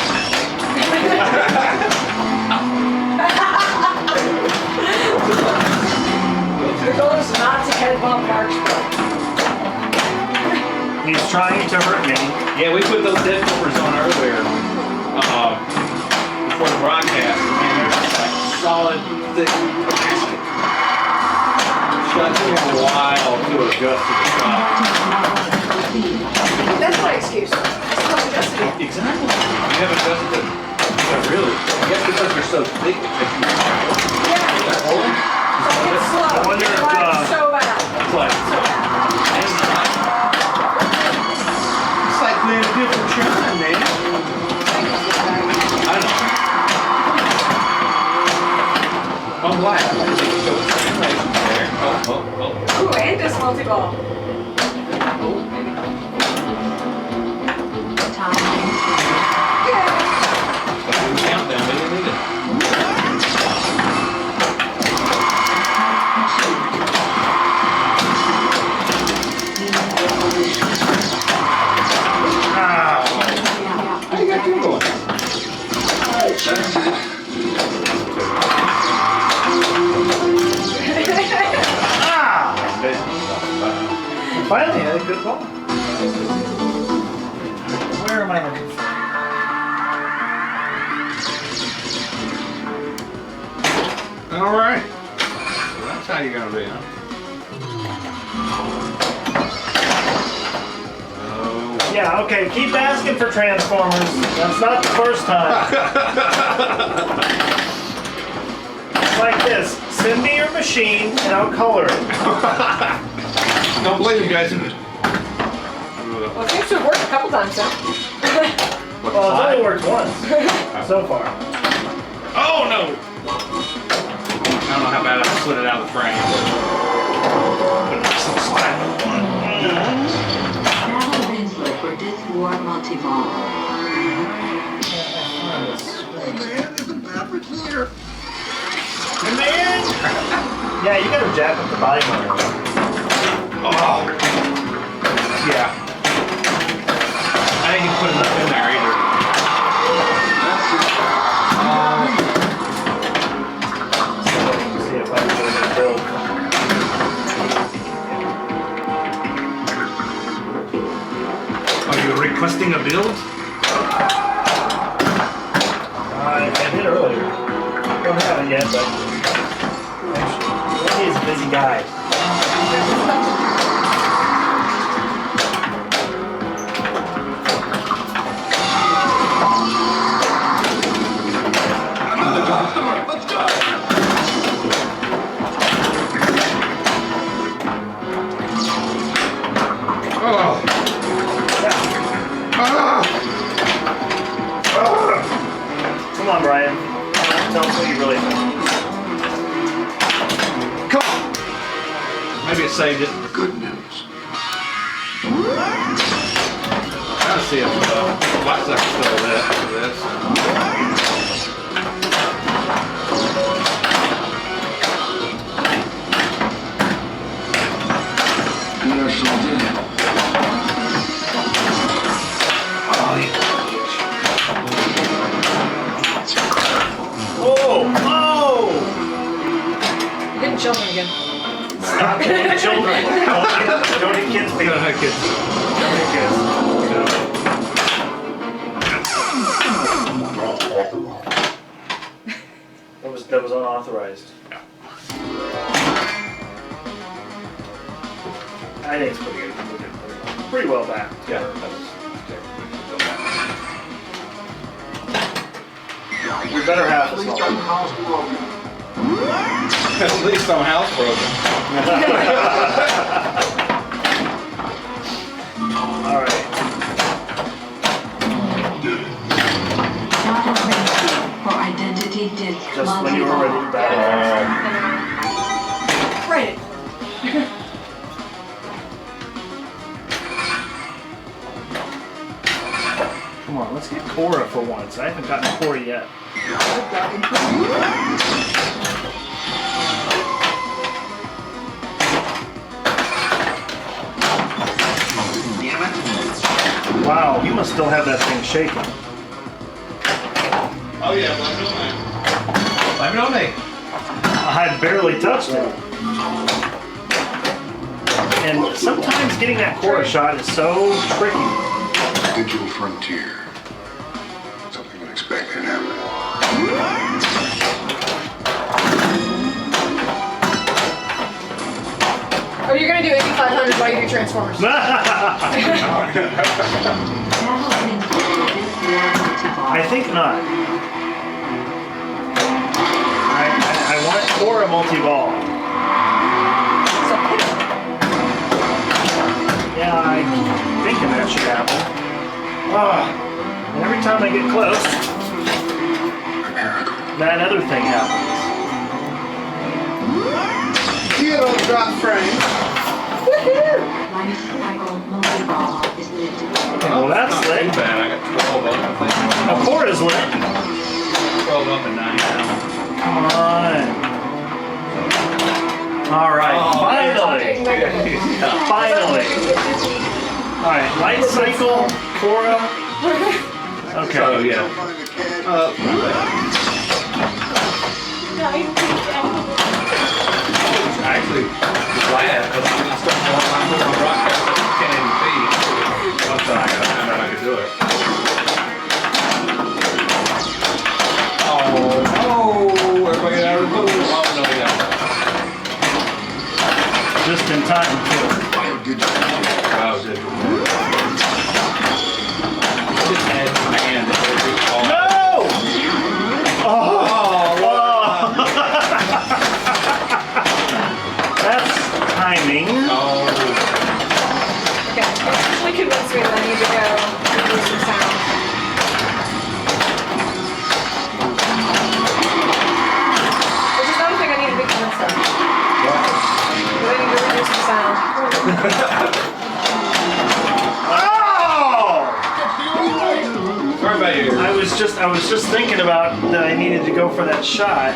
The goal is not to head bump Mark's butt. He's trying to hurt me. Yeah, we put those dead flippers on earlier before the broadcast. Man, they're just like solid, thick plastic. It took a while to adjust to the shot. That's my excuse. I still haven't adjusted it. Exactly. You haven't adjusted it. Yeah, really. I guess because you're so thick that you Yeah. hold it. It's slow. I wonder if, It's so bad. It's like, it's like playing a different shine, man. I know. I'm glad. I think you showed simulation there. Oh. Ooh, and this multi-ball. Countdown, we didn't need it. How you got you going? Finally, I had a good ball. Where am I looking for? All right. So that's how you're gonna be, huh? Oh. Yeah, okay, keep asking for Transformers. That's not the first time. It's like this. Send me your machine and I'll color it. Don't blame you guys. Well, it seems to have worked a couple times now. Well, it's only worked once so far. Oh no! I don't know how bad I slid it out of the frame. But it's some slack. Battle Winslow for Death War Multiball. Hey man, there's a beverage here. Hey, man! Yeah, you gotta jack up the body motor. Oh! Yeah. I didn't put enough in there either. See if I can get a build. Are you requesting a build? I did earlier. Don't have it yet, but actually, he's a busy guy. Let's go. Oh! Come on, Brian. Tell us what you really think. Come on! Maybe it saved it. Good news. Trying to see if white sucker's still lit after this. Again. Stop hitting children. Don't hit kids, people. Don't hit kids. Don't hit kids. That was unauthorized. I think it's pretty good. Pretty well back. Yeah. We better have this one. At least some house broken. All right. Data ready for identity disk Just when you were ready to battle. Right. Come on, let's get Cora for once. I haven't gotten Cora yet. Damn it. Wow, you must still have that thing shaking. Oh yeah, blame it on me. Blame it on me. I barely touched it. And sometimes getting that Cora shot is so tricky. Digital frontier. Something unexpected happened. Oh, you're gonna do 8500 while you do Transformers. I think not. I want Cora multi-ball. So, Yeah, I'm thinking that should happen. And every time I get close, that other thing happens. Zero drop frame. Life cycle multi-ball is lit. Well, that's Not lit. too bad. I got 12 up, I think. Cora's lit. 12 up and 9 down. Come on. All right, finally. Finally. All right, light cycle, Cora. Okay. So yeah. Not bad. Actually, glad because I'm gonna start going on my broadcast. I can't even see. Once I gotta find out I could do it. Oh no! Everybody get out of the pool. Oh no, yeah. Just in time, too. Digital. Wow, did just had my hand. No! That's timing. okay, it actually convinced me that I need to go and do some sound. Which is another thing I need to be convinced of. But I need to reduce the sound. Oh! Sorry about you. I was just thinking about that I needed to go for that shot.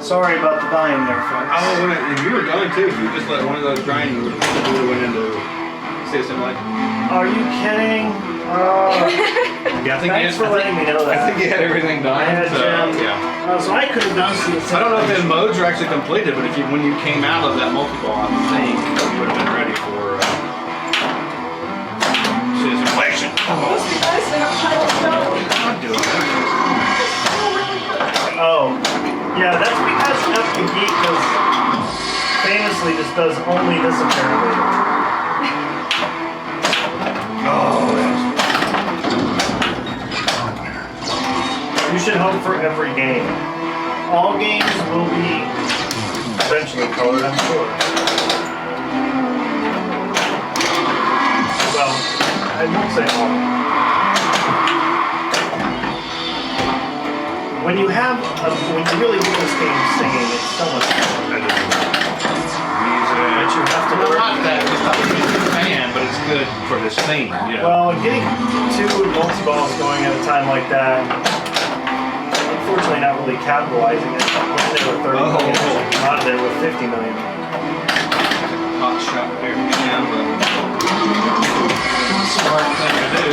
Sorry about the volume there, folks. Oh, and you were going too. If you just let one of those drain, you would have went into system like. Are you kidding? Yeah, I think Thanks for letting me know that. I think you had everything done. I had so, jammed. yeah. So I could have done some. I don't know if the modes are actually completed, but if you when you came out of that multi-ball, I think you would have been ready for system collection. Must be nice to have title show. I'm doing that. Oh, yeah, that's because F the Geek famously just does only this apparently. Oh, You should hope for every game. All games will be eventually colored, I'm sure. Well, I won't say all. When you really do this game singing, it's so much fun. music. But you have to Well, not that it's not a music fan, but it's good for this theme. Yeah. Well, getting two multi-balls going at a time like that, unfortunately not really capitalizing it. When they were 30 million, not they were 50 million. Hot shot there, yeah, but smart thing to do.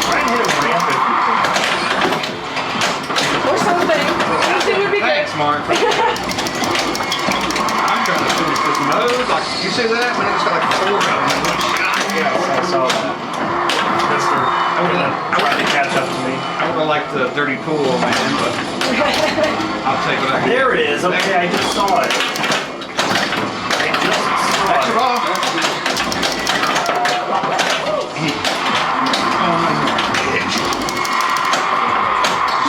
Try and hit a ramp if you can. Or hear that? When it's like 4 of them in one shot. Yes, I saw that. Mister, I would like to catch up to me. I would have liked the dirty pool, man, but I'll take what I can. There it is. Okay, I just saw it. I just saw That's your it. ball.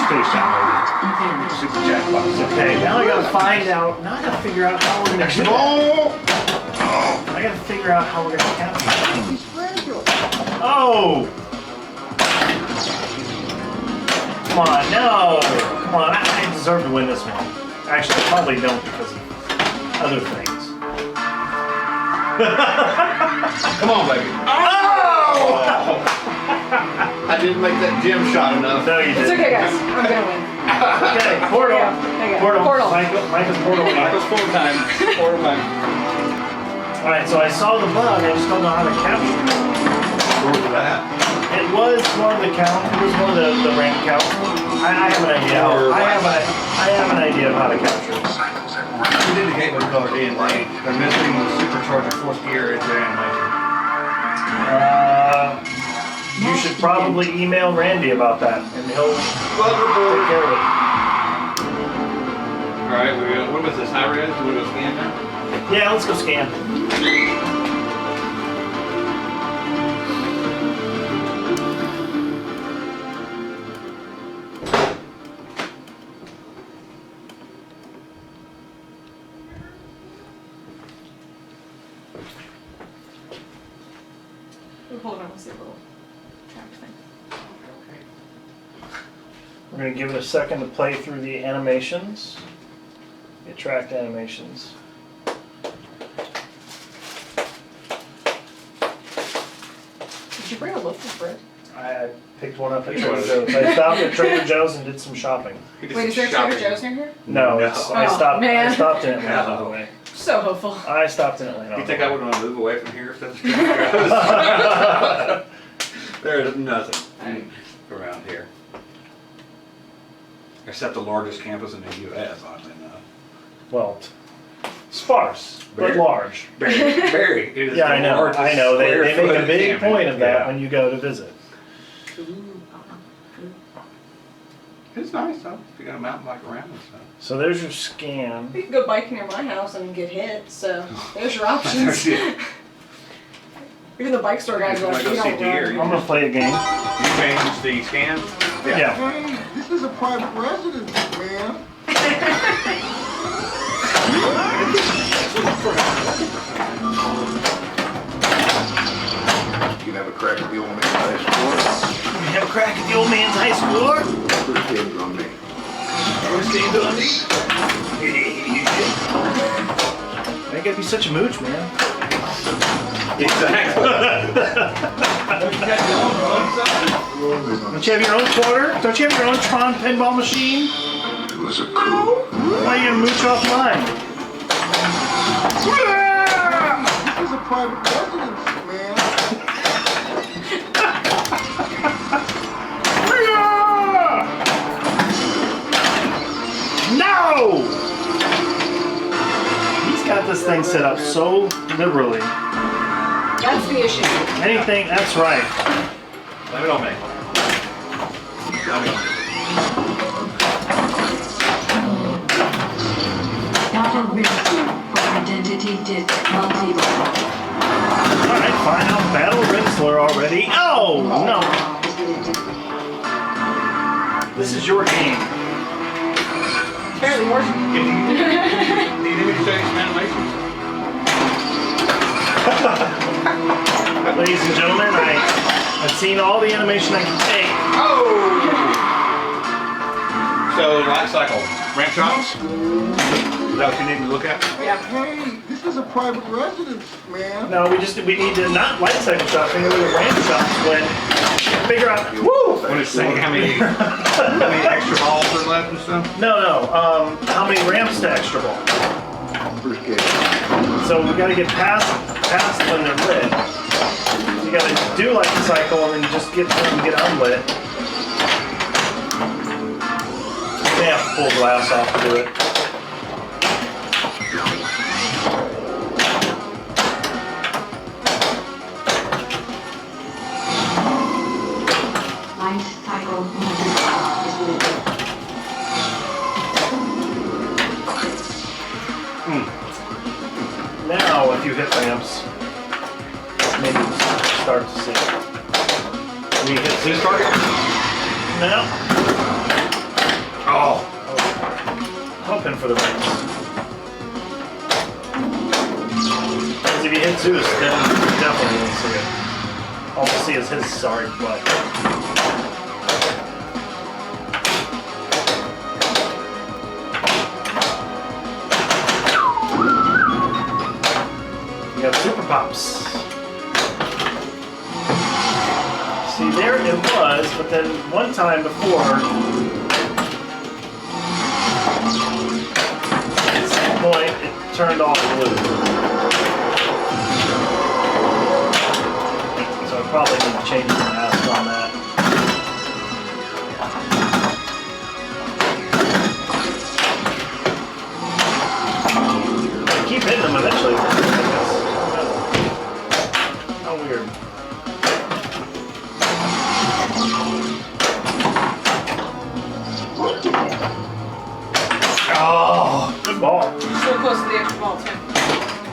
Space downloaded. Super jackpot. Okay, now I gotta find out. Now I gotta figure out how we're gonna Extra do that. ball. I gotta figure out how we're gonna capture it. Oh! Come on, no! Come on, I deserve to win this one. Actually, I probably don't because of other things. Come on, baby. Oh! I didn't make that gym shot enough. No, you It's didn't. okay, guys. I'm gonna win. Okay, portal. There you go. Portal. Portal. Micah's portal. Michael's 4 time. 4 time. Alright, so I saw the bug, I just don't know how to capture it. Where was that? It was one of the count. It was one of the rank counts. I have an idea. I have an idea of how to capture it. You did the gateway color D and they're missing the supercharger 4th gear into their animation. You should probably email Randy about that, and he'll take care of it. Alright, what was this? High res? Do we go scan now? Yeah, let's go scan. Hold on, let's see a little track thing. We're going to give it a second to play through the animations, the tracked animations. Did you bring a loaf of bread? I picked one up at Trader Joe's. I stopped at Trader Joe's and did some shopping. Wait, is there a Trader Joe's near here? No, I stopped. man. I stopped in Atlanta, by the way. So hopeful. I stopped in Atlanta. You think I would want to move away from here if that's true? There's nothing around here. Except the largest campus in the U.S., oddly enough. Well, sparse, but Very- large. Very. It is Yeah, the I know. largest I know. They make a square-footed big campus. point of that Yeah. when you go to visit. It's nice though. If you got a mountain bike around and stuff. So there's your scan. You can go bike near my house and get hit, so there's your options. Even the bike store guys are like, Wanna you go see don't deer, run. you- I'm gonna play a game. You changed the scan? Yeah. Hey, this is a private residence, man. You can have a crack at the old man's high score. You have a crack at the old man's high score? First game's on me. First game's on me. Ain't gotta be such a mooch, man. Exactly. Don't you have your own quarter? Don't you have your own Tron pinball machine? It was a coup. Why are you gonna mooch off mine? This is a private residence, man. No! He's got this thing set up so liberally. That's the issue. Anything, that's right. Blame it on me. Blame it on me. Data register for identity disk multiple. Alright, fine, I'll battle Rinsler already. Oh, no. This is your game. Apparently more. Do you need me to show you some animations? Ladies and gentlemen, I've seen all the animation I can take. Oh! So, life cycle. Ramp shots? Is that what you need to look at? Hey, this is a private residence, man. No, we need to not light cycle shots, we need to ramp shots when figure out. Woo! When it's saying how many extra balls are left and stuff? No, how many ramps to extra ball? First game. So we gotta get past when they're lit. You gotta do like the cycle and then just get through and get unlit. You may have to pull glass off to do it. maybe start to see it. We hit this target? No. Oh. Hoping for the rings. Because if you hit Zeus, then you definitely won't see it. All we'll see is his sorry butt. You got Super Pops. See, there it was, but then one time before, at some point, it turned off blue. So I probably need to change the mask on that. I keep hitting them eventually. I guess. How weird. Oh, good ball. So close to the extra ball, too.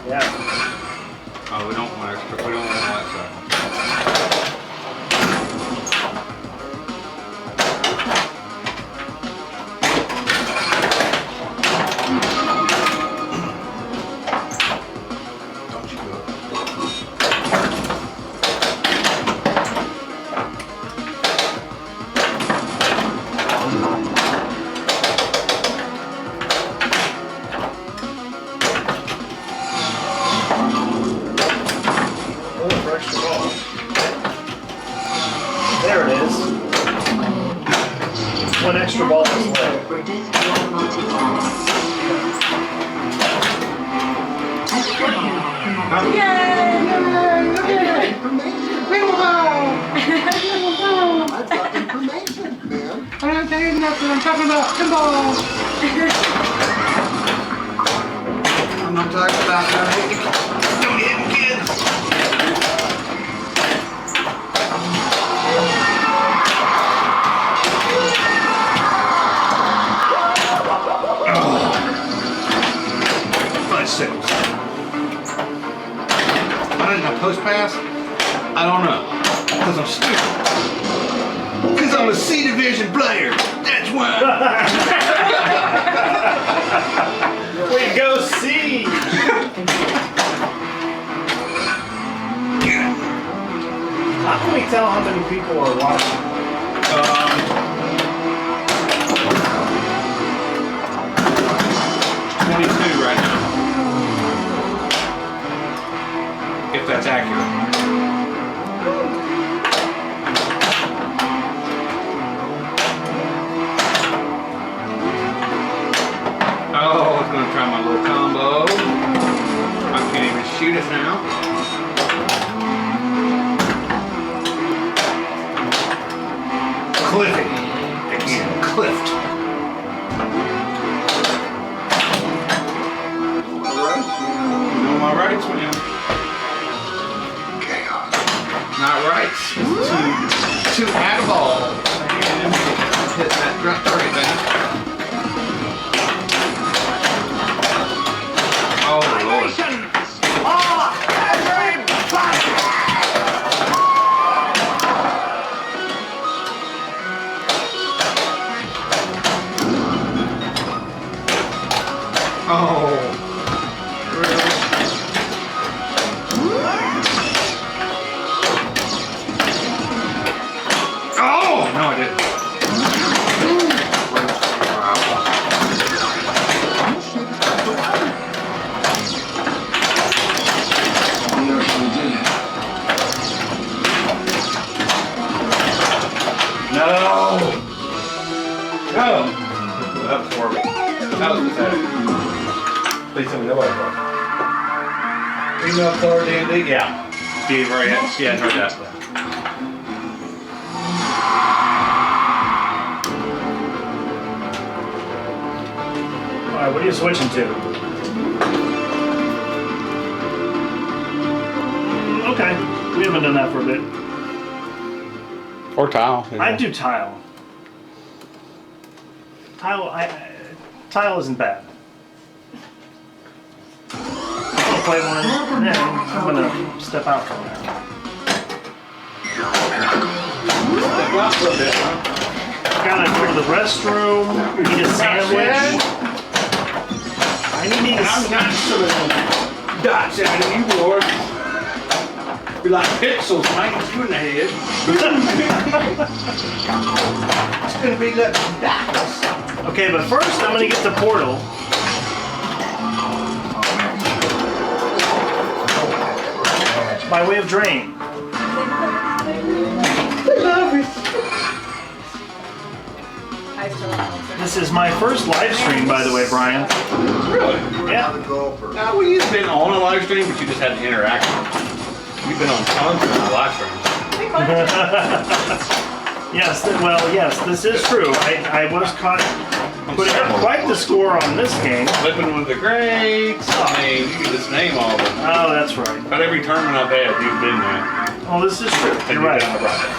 Yeah. Oh, we don't want extra. We don't want all that stuff. Don't you do it. Oh, for extra ball. There it is. One extra ball is left. Incorporated your multi-ball. Extra ball connected. I've got information, man. I'm not saying nothing. I'm talking about pinball. I'm not talking about don't hit kids. Bicycles. I didn't have post pass? I don't know. Because I'm stupid. Because I'm a C division player. That's why. We go C. How can we tell how many people are watching? 22 right now. If that's accurate. Oh, I was gonna try my little combo. I can't even shoot it now. Cliffy. Again, cliffed. You know my rights, man. Chaos. Not rights. Two at a ball. And hit that drop target down. Oh, Lord. Oh, really? Oh, no, I didn't. No. No. That was horrible. That was pathetic. Please tell me nobody was. Email ColorDMD? Yeah. Steve, right? Yeah, I heard that. Alright, what are you switching to? Okay, we haven't done that for a bit. Or tile. I do tile. Tile isn't bad. Oh, play one, and then I'm gonna step out from there. Step out for a bit, huh? Gotta go to the restroom, eat a sandwich. I need to eat a I'm not some of them dots out of you, boy. Be like pixels, man. You in the head. It's gonna be like dots. Okay, but first I'm gonna get the portal. By way of drain. This is my first live stream, by the way, Brian. Really? Yeah. Well, you've been on a live stream, but you just hadn't interacted. You've been on tons of live streams. Yes, yes, this is true. I was caught putting up quite the score on this game. Flipping with the greats. I mean, you can just name all of them. Oh, that's right. About every tournament I've had, you've been there. Oh, this is true. And You're right. done the project.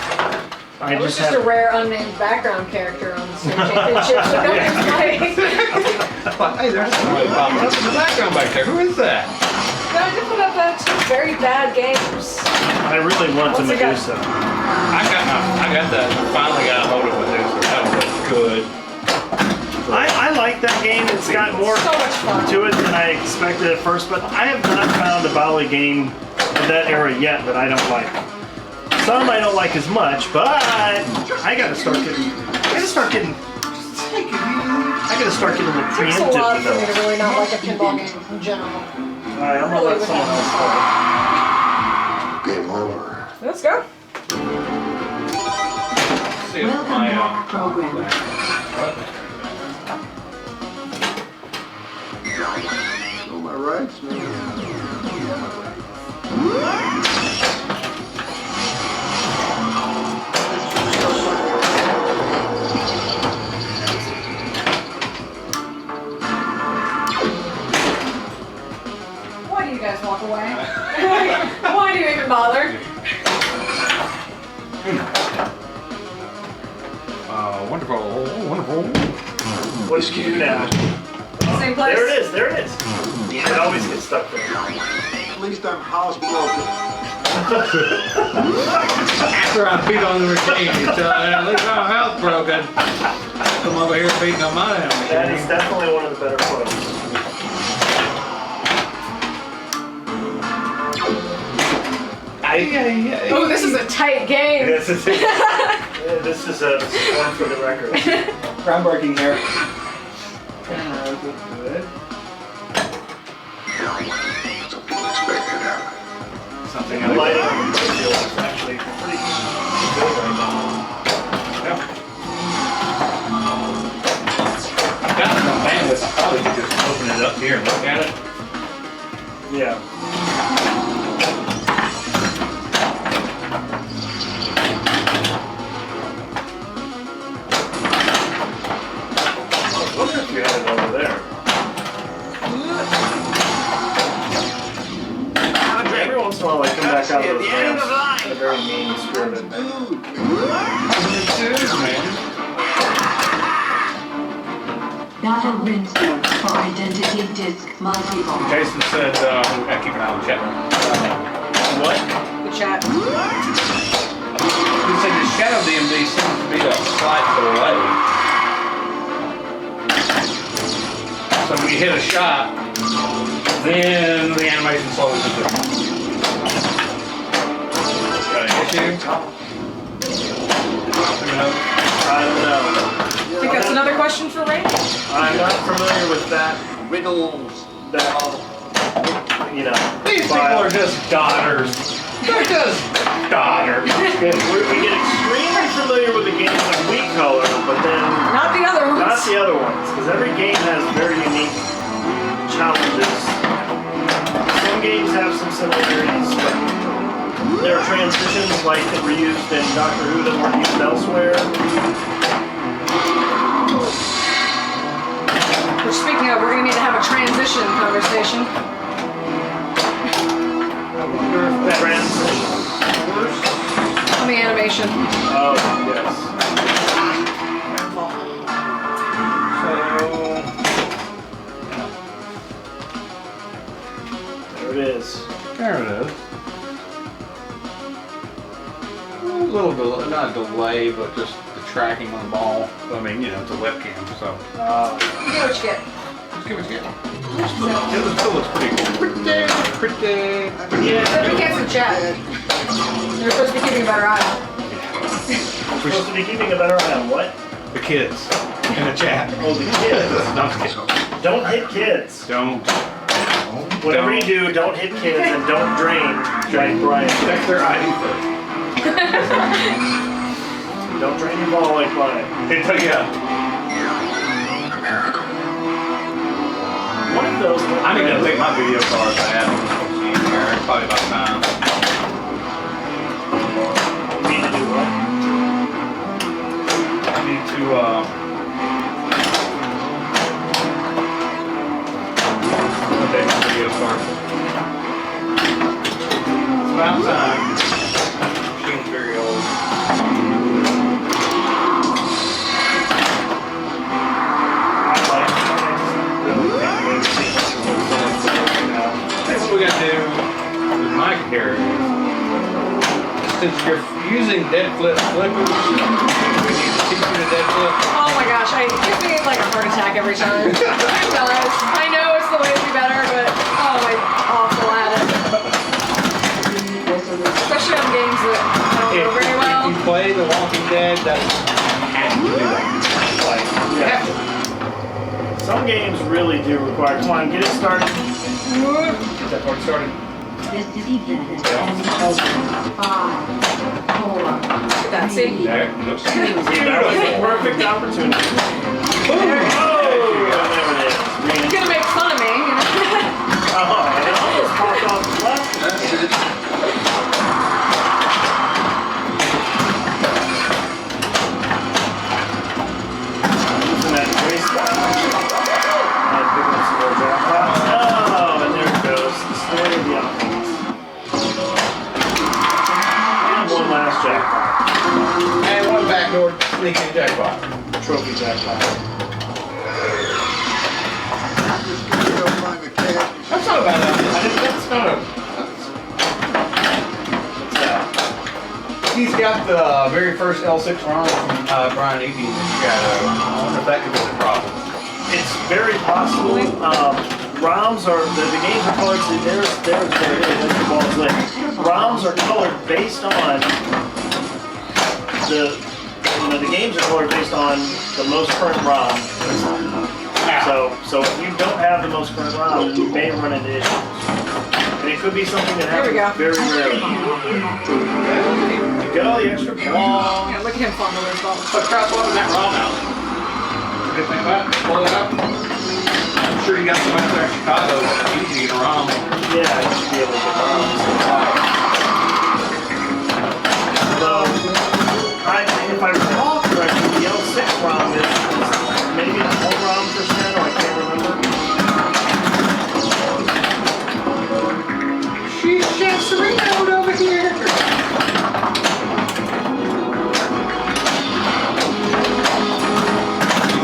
I It was just just a have. rare unnamed background character on the Super Championships. So nobody's playing. Hey, there's somebody popping up in the background back there. Who is that? No, I just put up two very bad games. I really want to What's it got? Medusa. I got that. Finally got a hold of Medusa. That was good. I like that game. It's got more So much fun. to it than I expected at first, but I have not found a Bali game of that era yet that I don't like. Some I don't like as much, but I gotta start getting a little It takes a preemptive lot with for me to those. really not like a pinball game in general. Alright, I'm gonna let someone else Game over. Let's go. See if Welcome my, back, program. Know my rights, man. Why do you guys walk away? Why do you even bother? Wonderful, wonderful. What do you do now? Same place. There it is, there it is. It always gets stuck there. At least I'm housebroken. After I beat on the machine, you tell me, at least my house broken. Come over here beating on my damn machine. That is definitely one of the better quotes. Oh, this is a tight game. This is a one for the record. Groundbreaking here. Good. Something unexpected happened. Something The lighting on the playfield is actually pretty good right now. I've got some bandwidth. I probably could just open it up here and look at it. Yeah. I wonder if you had it over there. Every once in a while I come back out of those ramps in a very mean-spirited way. Data rinse for identity disk multi-ball. Jason said, we gotta keep an eye on the chat room. What? The chat. He said the shadow DMD seems to be a slight delay. So when you hit a shot, then the animation slows it down. Got an issue? I don't know. I think that's another question for Ray. I'm not familiar with that Riddles. you know. These people are just daughters. They're just daughters. We get extremely familiar with the games like Wii Color, but then Not the other ones. not the other ones, because every game has very unique challenges. Some games have some similarities, but there are transitions like that were used in Doctor Who that weren't used elsewhere. Which, speaking of, we're going to need to have a transition conversation. Transition. On the animation. Oh, yes. So, There it There it is. A little delay, not a delay, but just the tracking on the ball. I mean, you know, it's a webcam, so. You get what you get. Let's give it a get. It still looks pretty cool. Pretty. But we can't see chat. They're supposed to be keeping a better eye on. We're supposed to be keeping a better eye on what? The kids in the chat. Oh, the kids. Not the kids. Don't hit kids. Don't. Whatever you do, don't hit kids and don't drain like Brian. Check their ID first. Don't drain your ball like Brian. Yeah. One of those. I need to take my video cards I have on here. It's probably about time. You need to do what? I need to take my video cards. It's about time. Machine's very old. That's what we gotta do with my here. Since you're using dead flip flippers, we need to teach you the dead flip. Oh my gosh, it gives me like a heart attack every time. It does. I know it's the way to be better, but oh, I'm awful at it. Especially on games that I don't know very well. If you play The Walking Dead, that's have to do that. Like, yeah. Some games really do require. Come on, get it started. Get that part started. This event ends in 5, 4, Look at that, see? There. Looks See, that was a perfect opportunity. Oh, there it is. He's gonna make fun of me. Oh, it almost popped off the left. That's it. Using that race bar. And picking up some more jackpots. Oh, and there it goes. The story of the outcomes. And one last jackpot. And one backdoor sneaking jackpot. Trophy jackpot. Find the cash. That's not a bad idea. That's not a. What's that? He's got the very first L6 ROM from Brian Eady. I wonder if that could be the problem. It's very possible. ROMs are the games are colored. See, there's the ball's lit. ROMs are colored based on the games are colored based on the most current ROM. So if you don't have the most current ROM, you may run into issues. And it could be something that Here we happens go. very rarely. There you go, the extra ball. Yeah, look at him fondle his ball. Let's try pulling that ROM out. Good thing about it. Pull it up. I'm sure you got some out there in Chicago that's easy to get a ROM. Yeah, you should be able to get ROMs. Although, if I recall correctly, the L6 ROM is maybe 4 ROM%, or I can't remember. She's just out over here.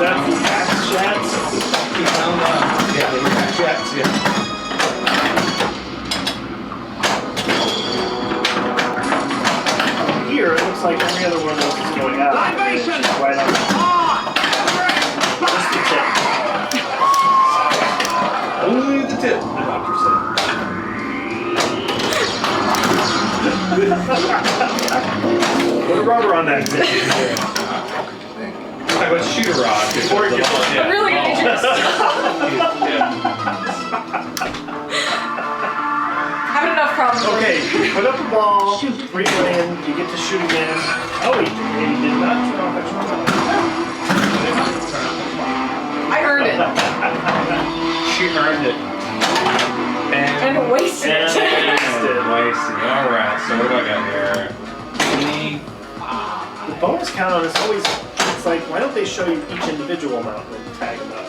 That's the Axe Chats. He found yeah, the chats, yeah. Here, it looks like every other one of those is going out. Libation! Right on. Just the tip. Only the tip, the doctor said. Put a rubber on that tip. Like let's shoot a rod before it gets on. I'm really gonna need you to have enough problems. Okay, put up a ball, re-land, you get to shoot again. Oh, he did not turn off extra ball. I earned it. She earned it. And wasted it. Wasted. Alright, so what do I got here? The bonus count on is always, it's like, why don't they show you each individual amount and then tag them up?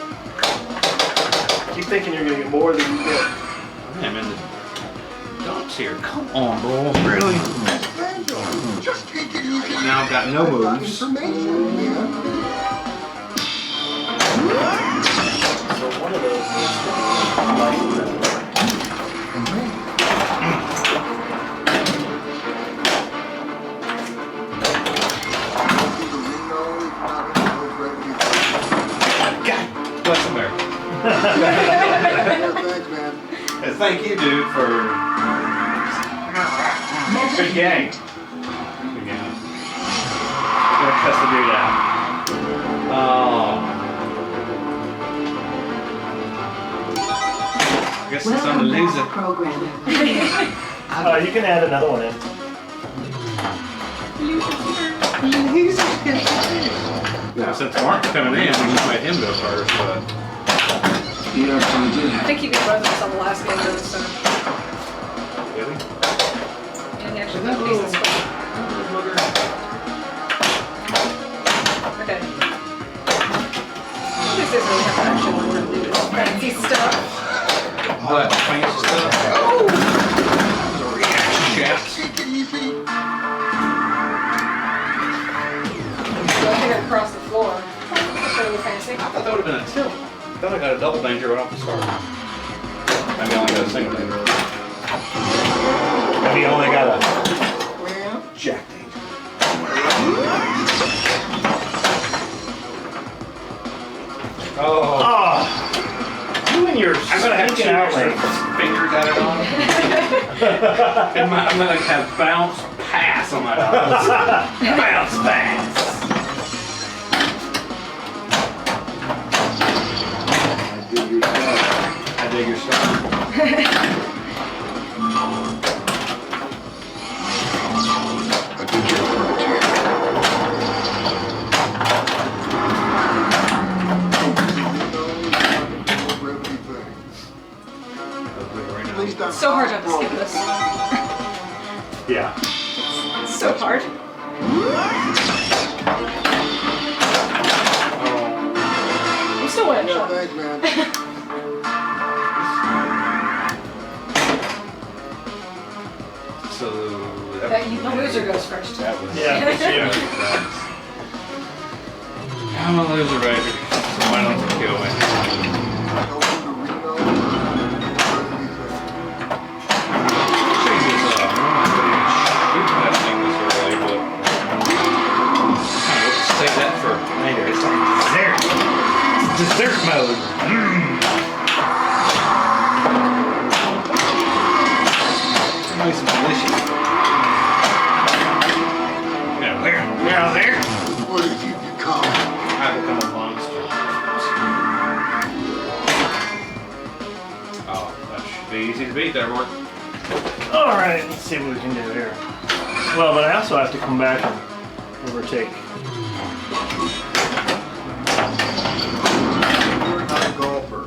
Keep thinking you're going to get more than you get. I'm in the dumps here. Come on, bro. Really? Just take it easy. Now I've got no moves. Information, man. So one of those is like thank you, dude, for good game. Good game. We're gonna test the dude out. Oh. I guess it's on the Welcome loser. back, programmer. You can add another one in. Now, since Mark's coming in, we just made him go first, but. I think he beat both of us on the last game though, so. Really? And he actually got a decent score. Okay. These days really have to actually learn how to do this fancy stuff. All that fancy stuff. Oh! Those are reaction shafts. So I think I crossed the floor. That's really fancy. I thought that would have been a tilt. I thought I got a double danger right off the start. Maybe I only got a single danger. Maybe I only got a jack danger. Oh. You and your I'm gonna have sneaking out two lanes. fingers at it on. And I'm gonna have bounce pass on my dogs. Bounce pass. I dig your stuff. I think you're It's so hard not to skip this. Yeah. It's so hard. I'm still winning, Yeah, Sean. thanks, man. So The loser goes first. that was Yeah, it's you. I'm a loser, baby. So why don't you kill me? Save that for later. It's like dessert mode. Nice and delicious. Now there. Now there. What did you become? I become a monster. Oh, that should be easy to beat there, Mark. All right, let's see what we can do here. Well, but I also have to come back and overtake. You're not a golfer.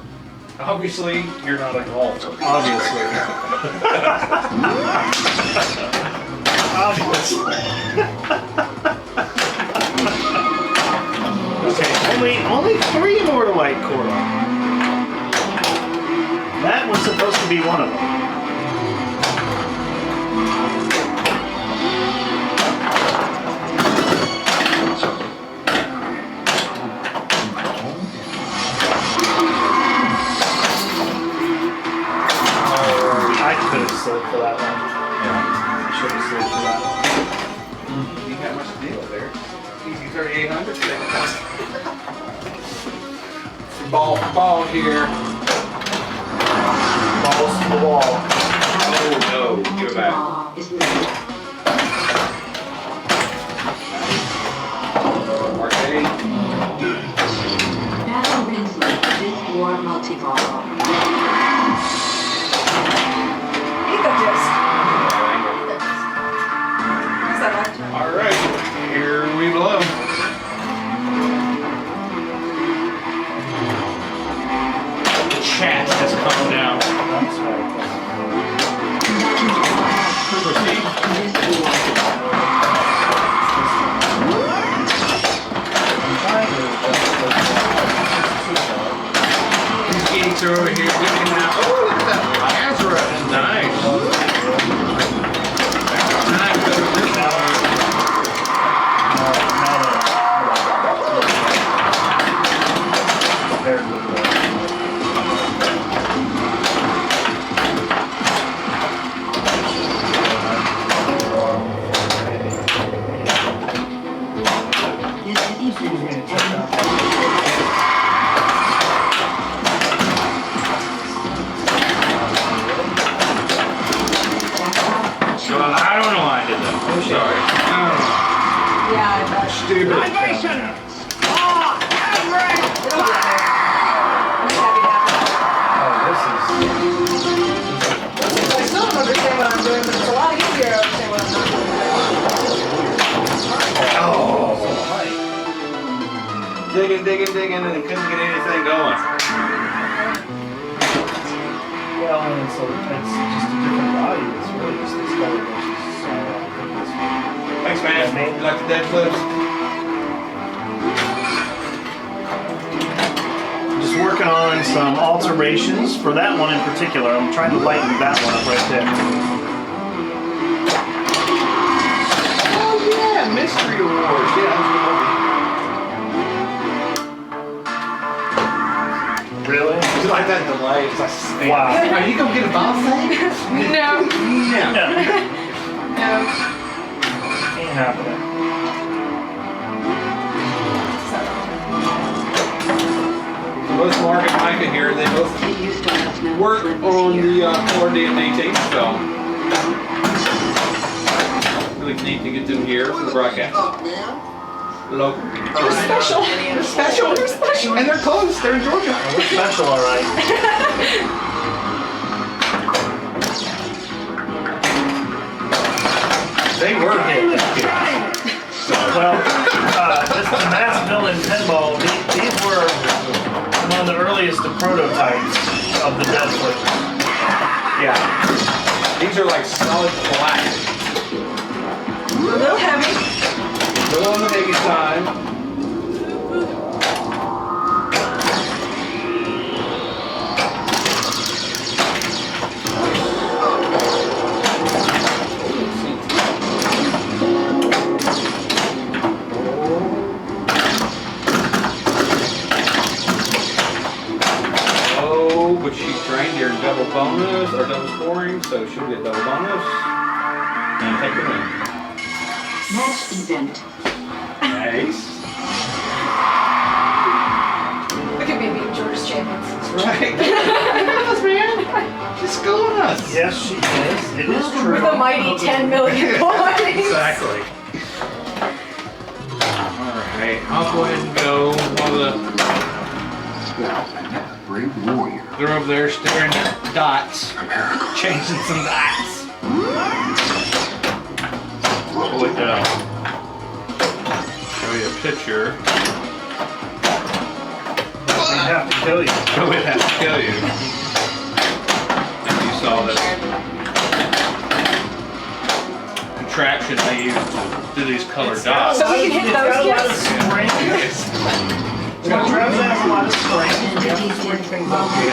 Obviously, you're not a golfer. Obviously. Obviously. Okay, only 3 more to white quarter. That was supposed to be one of them. I could have slid for that one. Yeah. I should have slid for that one. You got much to deal with there. Easy 3800. Ball here. Balls to the wall. Oh no, give it back. Is ready. Arcade. Battle Rinsley, this war multi-ball. Eat the disc. What's that lifetime? Alright, here we blow. The chat has come down. That's right. Proceed. sorry. Yeah, I bet. Stupid. Libation! Oh, that's right! It'll get there. I'm happy to have it. I still don't understand what I'm doing, but it's a lot easier to understand what I'm not doing. Digging, and couldn't get anything going. Well, and so it's just a different value. It's really just this color versus Thanks, man. You like the dead flips? just working on some alterations for that one in particular. I'm trying to lighten that one up right there. Oh yeah, Mystery Awards. Yeah, that was a good movie. Really? You like that delay? It's like, Wow. Are you gonna get a boss thing? No. Yeah. No. Ain't happening. Both Mark and Micah here, they both You still have no work slips on here. the ColorDMD team, so really neat to get them here for the broadcast. Up, man. Local. They're special. They're special. They're special. And they're close, they're in Georgia. We're special, all right. They were hit. Well, this the Mass Villain Pinball, these were one of the earliest prototypes of the dead flip. Yeah. These are like solid black. A little heavy. A little on the heavy side. Oh, but she trained her double bonus or double scoring, so she'll get double bonus and take the win. Match event. Nice. We could be beating Georgia's champions. Right. Yes, man. She's schooling us. Yes, she is. It is true. With a mighty 10 million points. Exactly. Alright, I'll go ahead and go while Now, brave warrior. they're over there staring at dots, changing some dots. Pull it down. Show you a picture. We'd have to kill you. Go ahead and kill you. And you saw this contraption they use to do these colored dots. So we can hit those, It's got a lot of yes. spring. It's got a lot of spring. Identity did multiple.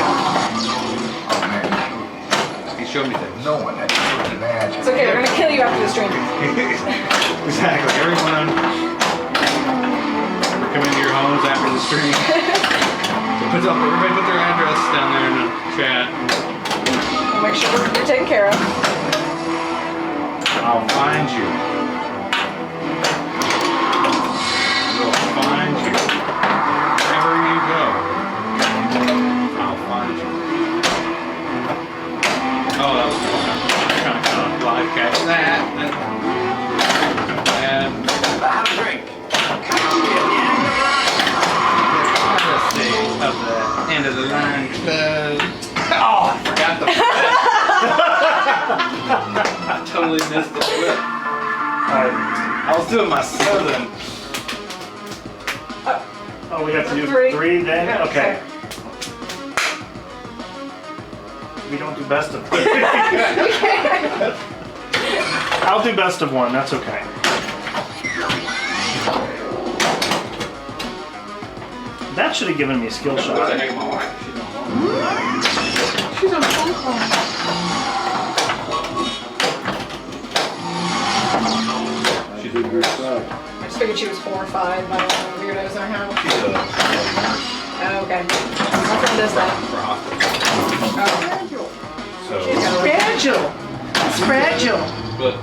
He showed me things. No one had ever imagined. It's okay, we're gonna kill you after the stream. Exactly. Everyone we're coming to your homes after the stream. So everybody put their address down there in the chat. We'll make sure you're taken care of. I'll find you. We'll find you. Wherever you go, I'll find you. Oh, that was fun. I'm trying to kind of live catch that. And Have a drink. let's see, of the end of the line. Oh, I forgot the flip. I totally missed the flip. I was doing my southern. Oh, we have to do Three. three then? Yeah, Okay. We don't do best of three. I'll do best of one, that's okay. That should have given me a skill Where's the shot. heck of my wife? She's on the phone. She's on a phone call. She did great stuff. I just figured she was 4 or 5. I don't know, weirdos in our house. She's a nurse Oh, okay. My friend does that. for a hospital. Oh. So, Fragile! It's fragile! but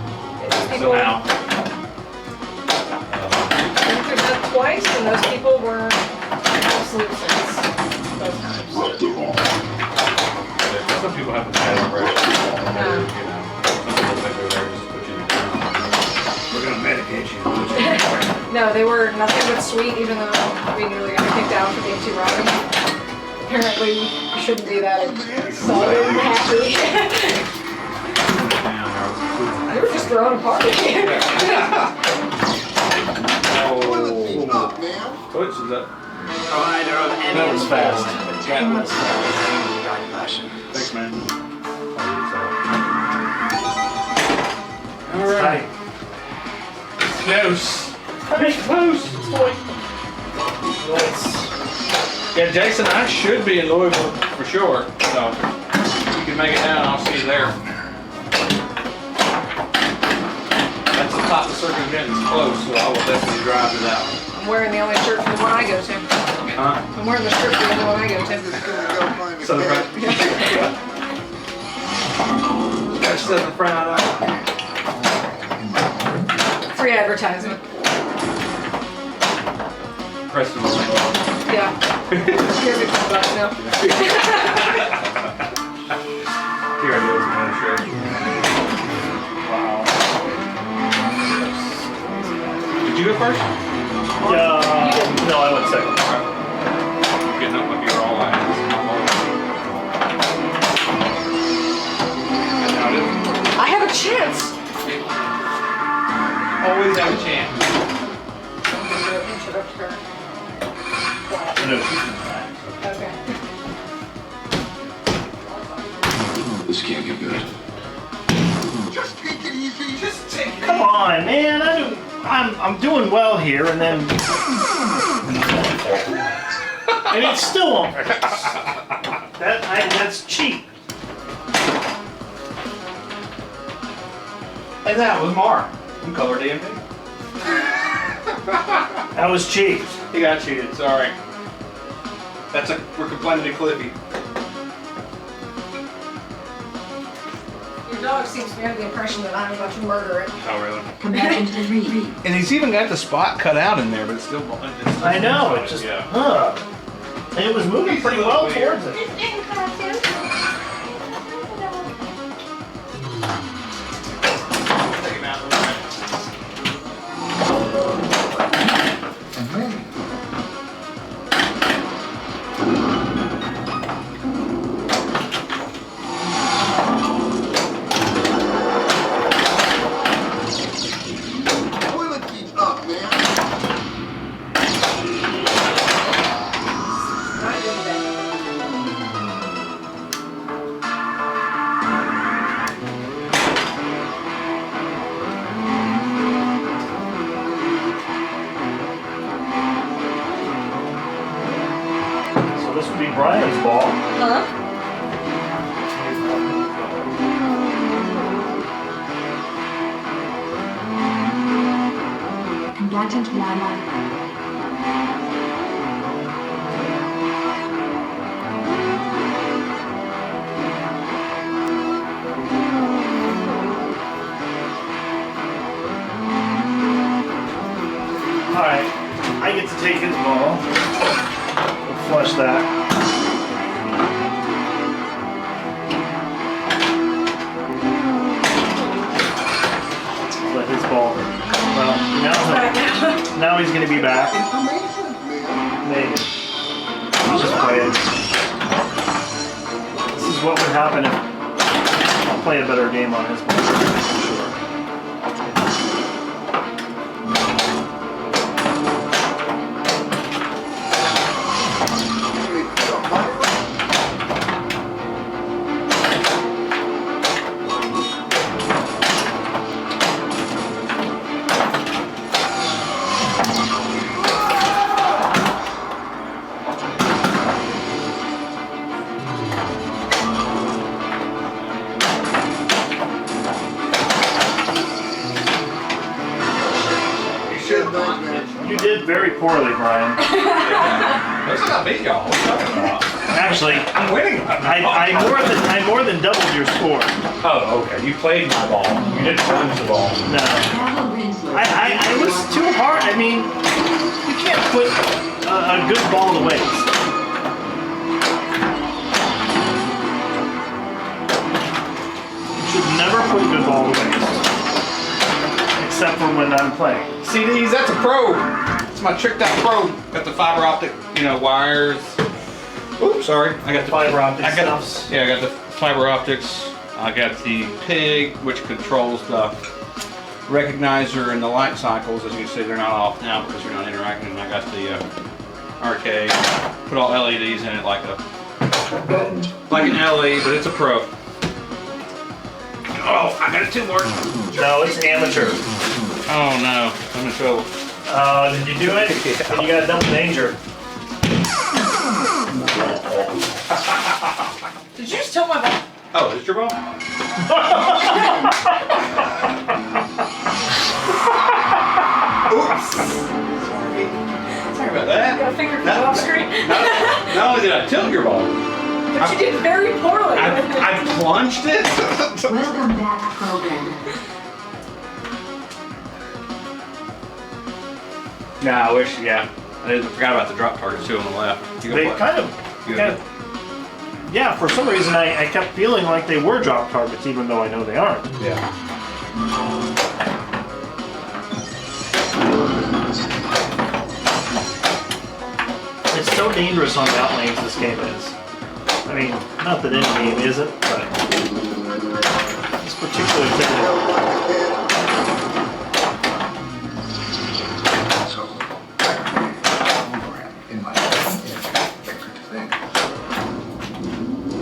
People went somehow, through that twice, and those people were absolute saints both times. some people have the bad impression. You know, some people think they're there just to put you in the ground. Look at No, they were nothing but sweet, even though we nearly got kicked out for being too rowdy. Apparently, you shouldn't do that. It's solid and happy. They were just throwing a party. Toilet seat's up, man. Twitch is up. Provider of any That was fast. entertainment service. Thanks, man. Alright. Close. Pretty close. Yeah, Jason, I should be in Louisville for sure. So if you can make it down, I'll see you there. That's the top of circumvent is close, so I will definitely drive it out. I'm wearing the only shirt for the one I go to. Huh? I'm wearing the shirt for the one I go to. Go find a Southern cat. Front. Got Southern Front out. Free advertisement. Preston was like, Yeah. Here's a $10 now. here it is, man, sure. Wow. Did you go first? No, I went second. Getting up like you were all I had. I have a chance. Always have a chance. Interrupt her. No. Okay. This can't be good. Just take it easy. Just take it. Come on, man. I'm doing well here, and then and it still won't. That's cheap. And that was Mark from ColorDMD. That was cheap. He got cheated, sorry. We're complaining to Cliffy. Your dog seems to be under the impression that I'm about to murder it. Oh, really? Combatant 3. And he's even got the spot cut out in there, but it's still. I know. It just and it was moving pretty well towards it. Take him out real quick. Toilet seat's up, man. Not doing that. So this would be Brian's ball. Huh? Combatant 1. All right, I get to take his ball. We'll flush that. Let his ball. Well, now he's gonna be back. Information, man. Maybe. I'll just play it. This is what would happen if I'll play a better game on his ball. For sure. You did very poorly, Brian. Looks like I beat y'all. What are you talking about? Actually, I'm winning. I more than doubled your score. Oh, okay. You played my ball. You didn't punch the ball. No. I was too hard. I mean, you can't put a good ball to waste. You should never put a good ball to waste. Except for when I'm playing. CDs, that's a probe. It's my tricked out probe. Got the fiber optic, wires. Oops, sorry. I got the Fiber optic I got, stuffs. Yeah, I got the fiber optics. I got the pig, which controls the recognizer and the light cycles. As you can see, they're not off now because you're not interacting. And I got the arcade. Put all LEDs in it like an LED, but it's a pro. Oh, I got two more. No, it's amateur. Oh no, I'm in trouble. Did you do it? You got double danger. Did you just tell my mom? Oh, is it your ball? Oops. Sorry about that. Got a finger from off screen. Not only did I tilt your ball, But you did very poorly. I plunged it. Welcome back, programmer. Nah, I wish, I forgot about the drop targets too on the left. You They go kind of, yeah, for some reason I kept feeling like they were drop targets even though I know they aren't. Yeah. It's so dangerous on the outlanes this game is. I mean, not that any game isn't, but this particular thing. So, in my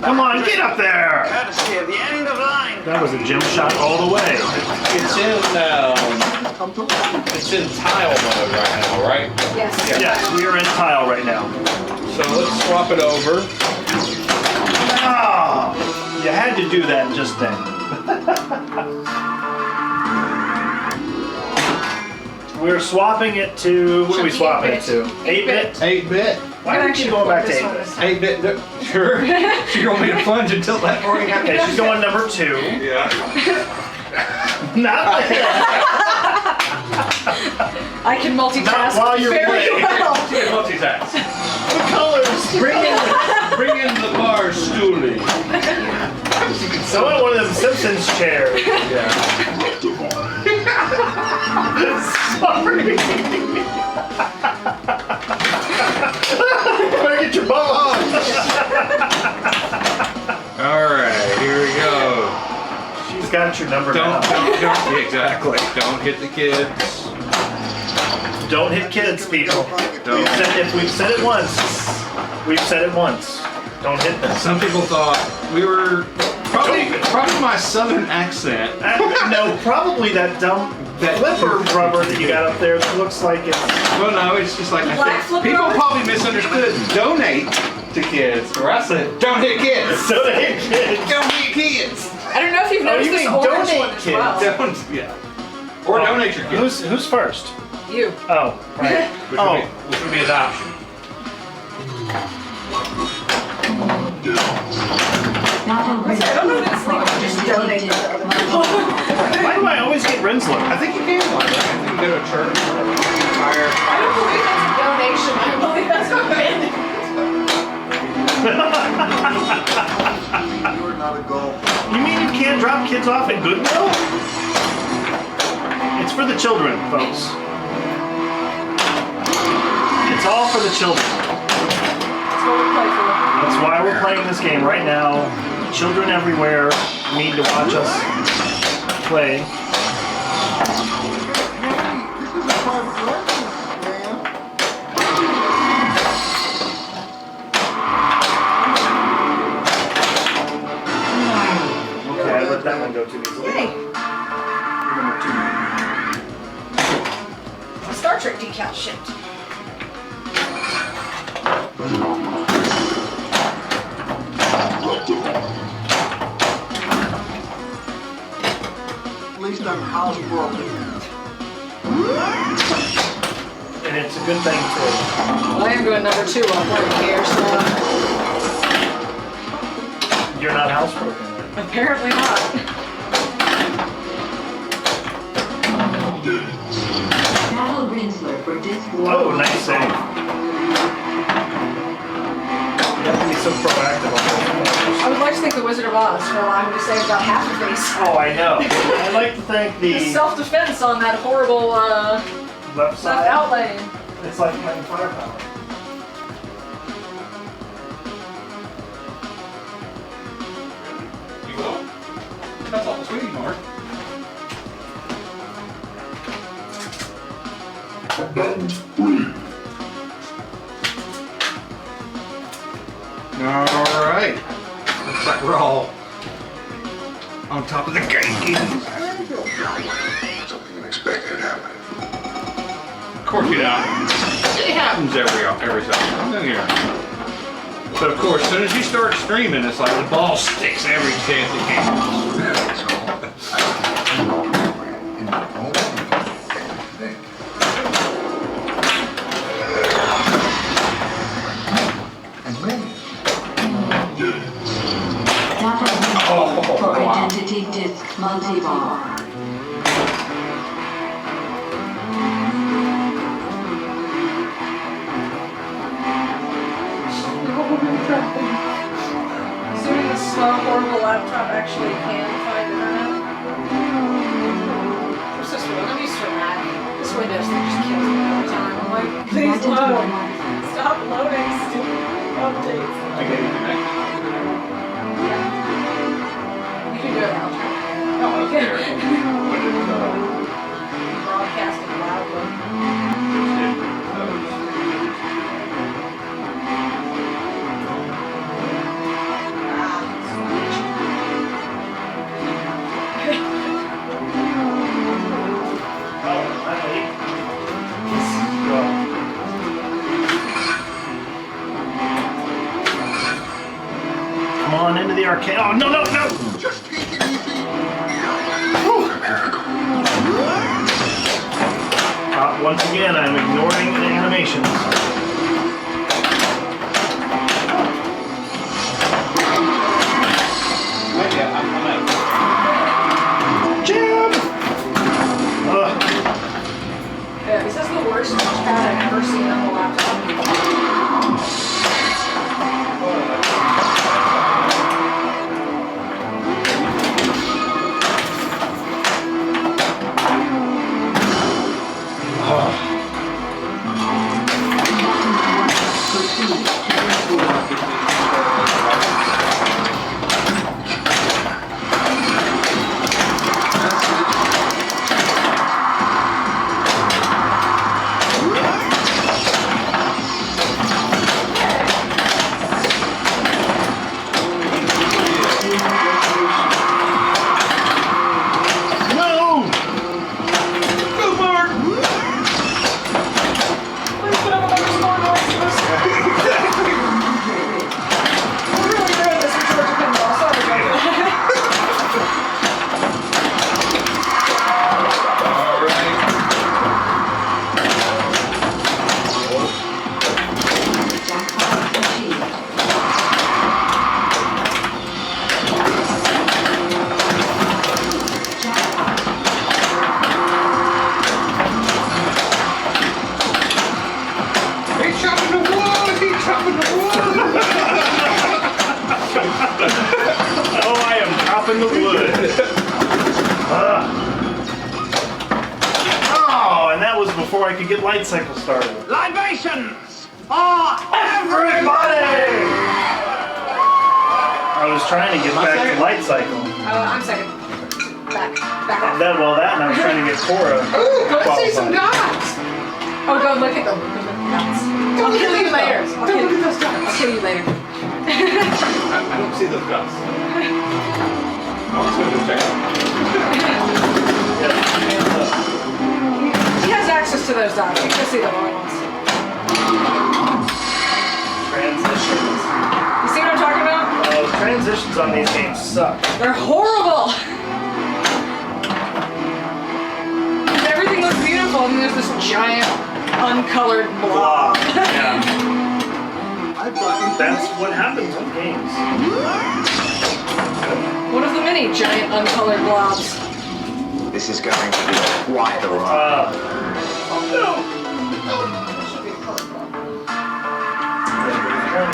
Come on, get up there! Courtesy of the end of line. That was a gym shot all the way. It's in tile mode right now, right? Yes. Yes, we are in tile right now. So let's swap it over. Ah, you had to do that just then. We're swapping it to, what are we swapping it to? 8-bit? 8-bit. Why aren't you going back to 8-bit? 8-bit. Sure. You want me to plunge and tilt that for you? Okay, she's going number 2. Yeah. Not I can multitask Not while you're very playing. well. Multitask. the colors. Bring in the bar stoolie. I want one of them Simpsons chairs. Yeah. Sorry. Better get your ball on. All right, here we go. She's got your number now. Don't. Exactly. Don't hit the kids. Don't hit kids, people. Don't. We've said it once. We've said it once. Don't hit them. Some people thought we were probably my southern accent. No, probably that dumb flipper rubber that you got up there that looks like it's... Well, no, it's just like Black flipper people rubber? probably misunderstood. Donate to kids, or I said don't hit kids. Don't hit kids. Don't hit kids. I don't know if you've Oh, noticed you this mean orange donate one as kids. well. Don't, or donate your kids. Who's first? You. Oh, right. Which would be adoption. Battle I don't know if it's legal to just donate to other people. Why do I always get Rinsler? I think you can. I think you can go to a church. Fire. I don't believe that's a donation. I believe that's a mandate. You're not a goal. You mean you can't drop kids off at Goodwill? It's for the children, folks. It's all for the children. That's what we play for. That's why we're playing this game right now. Children everywhere need to watch us play. This is a private residence, man. Okay, I let that one go too easily. Hey, Number 2. Star Trek decal shipped. At least I'm housebroken. And it's a good thing too. Well, I am going number 2 on work here, so You're not housebroken. apparently not. Battle Rinsler for disc Oh, nice save. You have to be so proactive on this. I would like to thank the Wizard of Oz for allowing me to save about half of these. Oh, I know. I'd like to thank The the self-defense on that horrible left left side. outlane. It's like playing firepower. You will? That's all the sweetie mark. Round 3. Alright. Looks like we're all on top of the game. Something unexpected happened. Of course, you know, it happens every so often, you know. But of course, as soon as you start streaming, it's like the ball sticks every chance it can. That's all. In my own thing. And maybe. For identity disk multi-bar. Assuming this slow, horrible laptop actually can find internet. I'm so slow. I'm used to a Mac. This Windows thing just kills me every time. I'm like, please load. Stop loading stupid updates. I get you connected. Yeah. You can do it now. Oh, that's fair. When it's, Broadcasting loudly. Oh, I'm late. Come on into the arcade. Oh, no, no, no! Just take it easy. Once again, I'm ignoring the animations. Jim! Yeah, this is the worst touchpad I've ever seen on the laptop. in the wood. Oh, and that was before I could get Light Cycle started. Libations for Everybody! I was trying to get back to Light Cycle. I'm second. Back up. That and I was trying to get Cora. Ooh, go see some qualified. dots! Oh, go look at them. Go look at the dots. I'll kill you later. I'll kill you later. I don't see those guns. I was going to check it. He has access to those dots. You can see the wrong ones. Transitions. You see what I'm talking about? Transitions on these games suck. They're horrible! Everything looks beautiful, and there's this giant, uncolored blob. Yeah. That's what happens with games. One of the many giant, uncolored blobs. This is going to be quite a ride.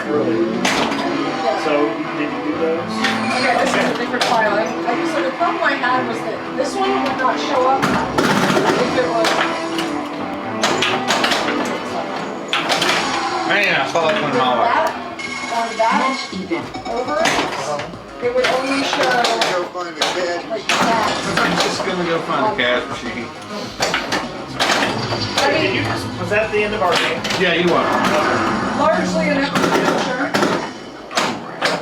Early. So, did you do those? problem I had was that this one would not show up if it was. Man, I saw that one all That, on that, Match even. over it, it would only show Go find the cash like that. I'm just gonna go find the cash machine. I Did mean, you, was that the end of our game? Yeah, you are. largely an picture.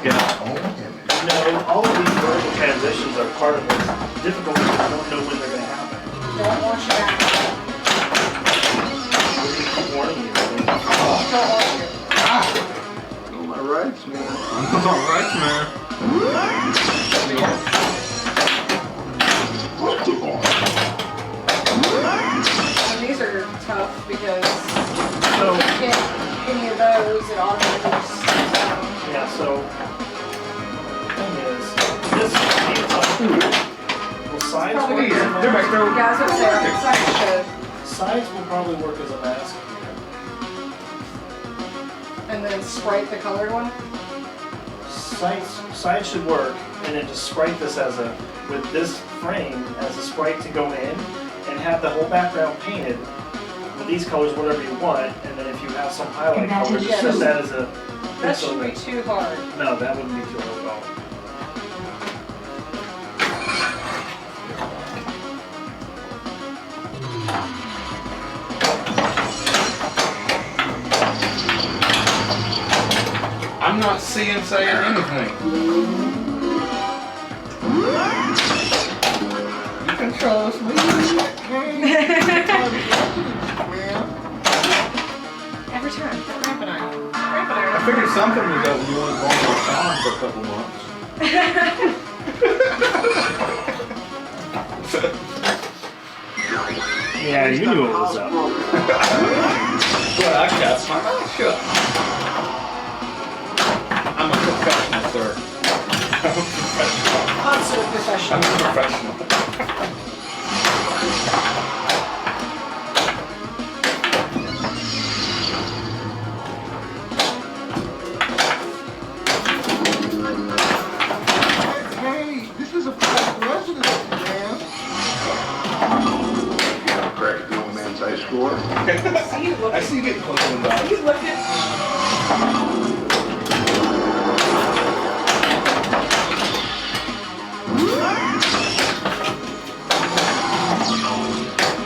Yeah. No, all of these vertical transitions are part of what's difficult because I don't know when they're going to happen. Don't want you back. We need to keep warning you. Don't want you. Know my rights, man. All right, man. Rectify. And these are tough because So, if you get any of those, it automatically just yeah, so, the thing is, this needs up. Will sides work as a They're back mask? there. guys would say our side should, Sides will probably work as a mask. and then sprite the colored one. Sides should work, and then just sprite this as a, with this frame as a sprite to go in, and have the whole background painted with these colors, whatever you want, and then if you have some highlight color, just set that as a. That shouldn't be too hard. No, that wouldn't be too hard at all. I'm not seeing saying anything. You can trust me. Every time, that rapid iron. Rapid I iron. figured something was up when you weren't going on time for a couple months. Yeah, you knew it was up. But I kept my mouth shut. I'm a professional, sir. Consummate professional. I'm a professional. Hey, this is a private residence, man. Crack at the old man's high score. See you I looking. see you getting close to the dog. He's looking.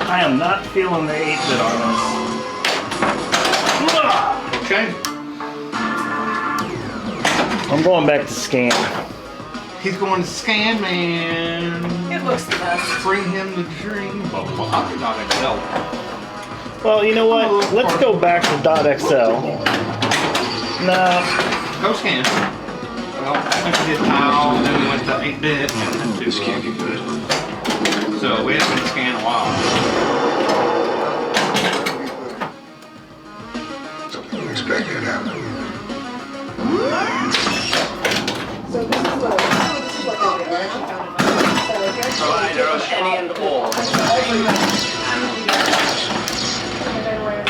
I am not feeling the 8-bit on this. Okay. I'm going back to scan. He's going to scan, man. It looks the best. Bring him the dream. Well, I did not excel. Well, you know what? Let's go back to .xl. No, Go scan. Well, I think we did tile, and then we went to 8-bit. This can't be good. So we haven't been scanning a while. Something unexpected happened. So this is what I did. I actually found it. So if you actually take a shot, and then ran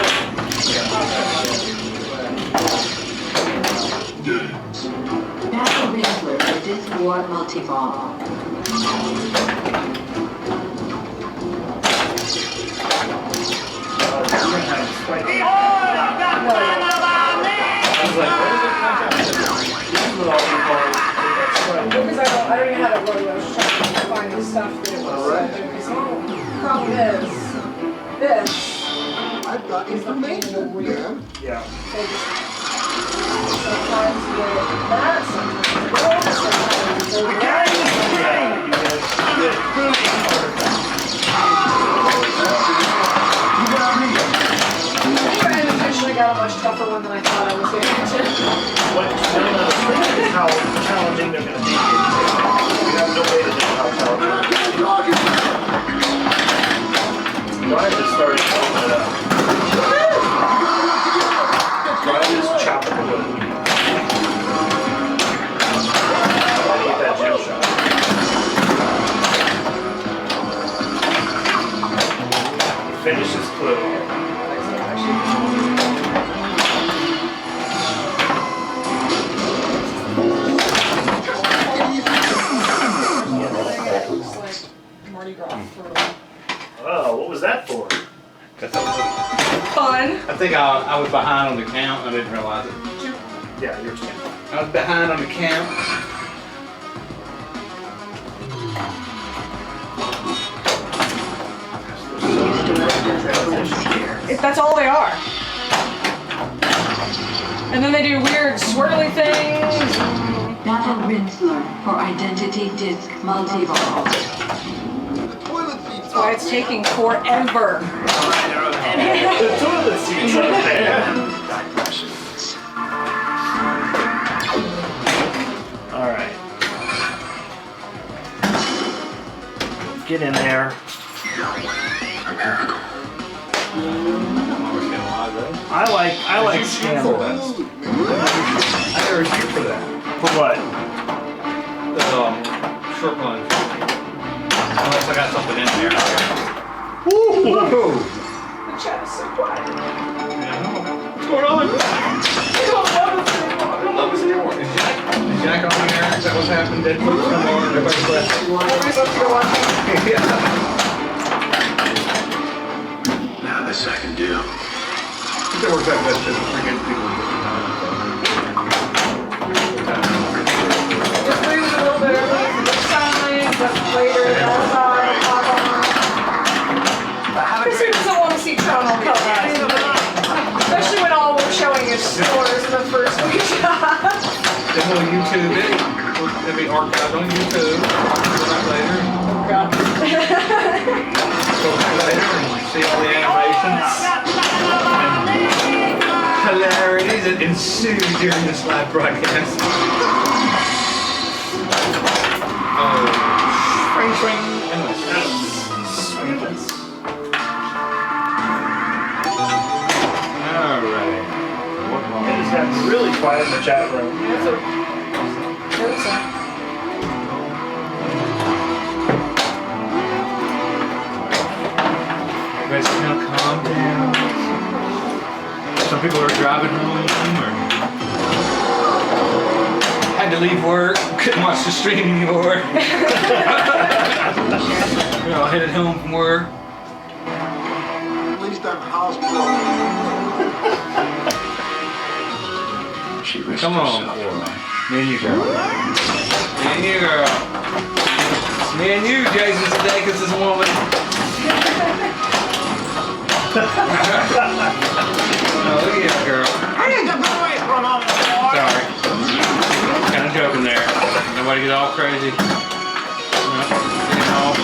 Battle Wrestler for this war multi-ball. because I don't even have it loaded. I was just trying to find the stuff that it was. Because the problem is, this I've got information, man. yeah. they just sometimes get that, sometimes they don't, sometimes they don't. I eventually got a much tougher one than I thought I was going to. What is how challenging they're going to be. You have no way to know how challenging. Brian just started chopping it up. Brian just chopping it up. I need that gym shot. Finish his clue. Oh, what was that for? 'Cause I Fun. think I was behind on the count. I didn't realize it. Yeah, yours too. I was behind on the count. That's all they are. And then they do weird swirly things. Battle Rinsler for Identity Disc Multi-Ball. The toilet seat's That's why it's taking forever. The toilet seat's up there. Alright. Get in there. I like scandals. I never shoot for that. For what? The short plunge. Unless I got something in there. Woo! The chat is so quiet. What's going on? I don't love this anymore. Is Jack on here? Is that what's happened? Dead folks come on and everybody's left. Everybody's up here watching. Yeah. Now this I can do. It works out best just freaking people with the time. Just leave it a little bit early for this time, but later that's pop on. Because who doesn't want to see Tron all colorized? Especially when all we're showing is scores in the first week. Then we'll YouTube it. It'll be archived on YouTube. Right later. Oh god. Go back later and see all the animations. Hilarities that ensue during this live broadcast. Oh, swing, swing, and a Alright. It just got really quiet in the chat room. That's okay. Everybody's now calm down. Some people are driving home or had to leave work, couldn't watch the stream anymore. They're all headed home from work. At least I'm housebroken. She risked Come on, herself for me. Me and you, girl. Me and you, girl. It's me and you, Jason Sudeikis, this woman. Oh, look at you, girl. I need to get away from all this. Sorry. Kind of joking there. Nobody get all crazy. No, getting all.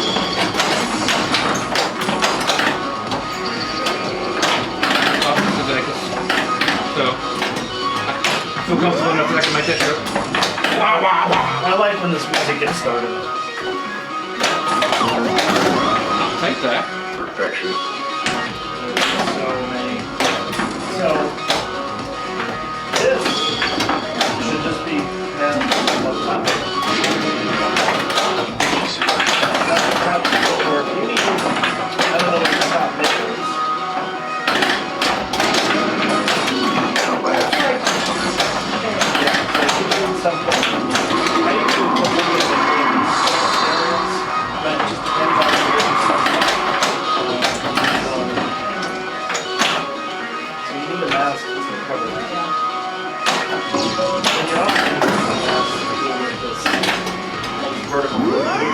So, I feel comfortable enough that I can make that joke. Wow, wow, wow. I like when this music gets started. I'll take that. Perfection. So many. So, this should just be down on the top. Or if you need, I don't know what the top bit is. Now laugh. Yeah, so if you do something, I usually put videos in games, but it just depends on the game. So you need a mask to cover that. And you also need a mask to deal with this vertical movement.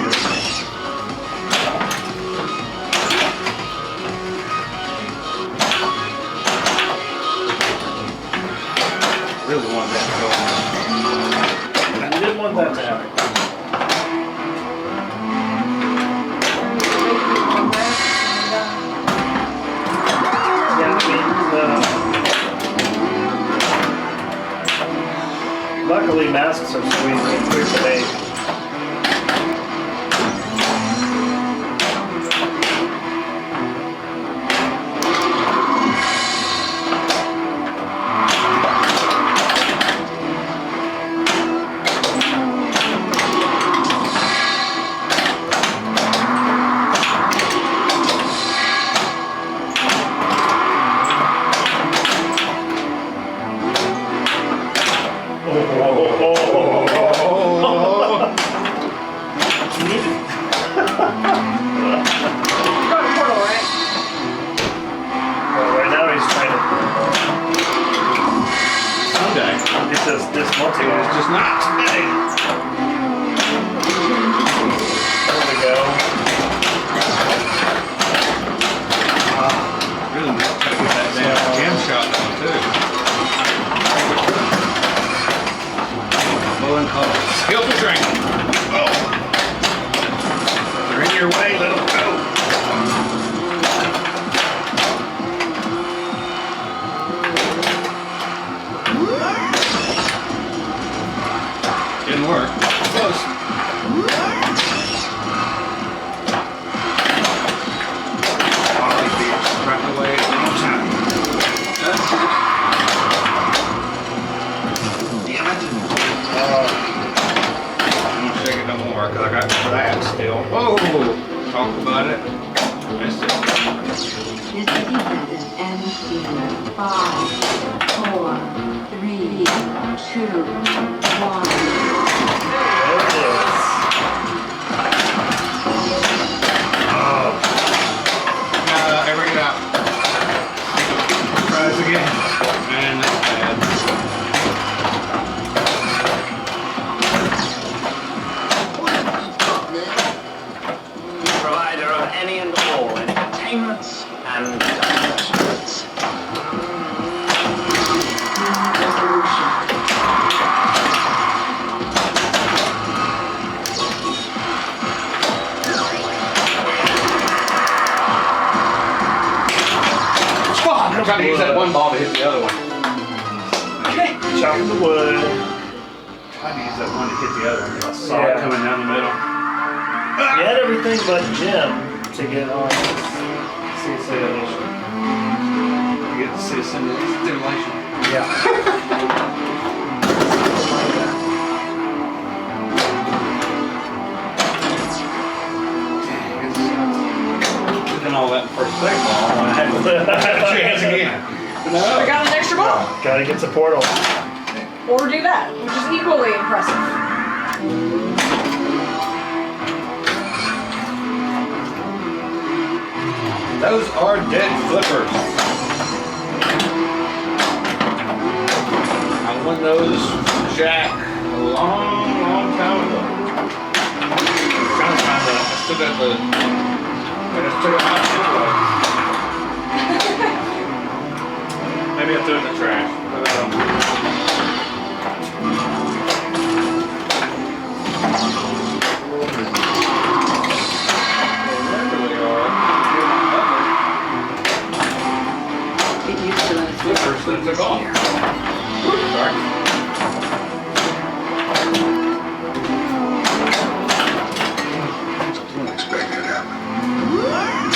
Really want that to go on. You didn't want that to happen. Yeah, I mean, luckily masks are so easy and quick to make. this multi It's one. just not today. There we go. Really gotta get that damn jam shot done too. Blowing colors. Skillful drinking. Oh! If they're in your way, let them go. Didn't work. Close. Ollie beats right away on time. Damn it. I don't shake it no more because I got that still. Whoa! Talk about it. Missed it. And in 5, 4, 3, 2, 1. There it is. Ever get out. Try this again. Man, that's bad. Provider of any and all entertainments and diversions. Resolution. I'm trying to use that one ball to hit the other one. Chopping the wood. Trying to use that one to hit the other one. I saw it Yeah. coming down the middle. You had everything but Jim to get on simulation. You get to see a stimulation. Yeah. Did all that first thing ball. I had a chance again. I got an extra ball. Gotta get the portal. Or do that, which is equally impressive. Those are dead flippers. I won those Jack a long time ago. I'm trying to find I still got the. I just took it out anyway. Maybe I threw it in the trash. It utilizes Flippers that took off. Sorry. Something unexpected happened.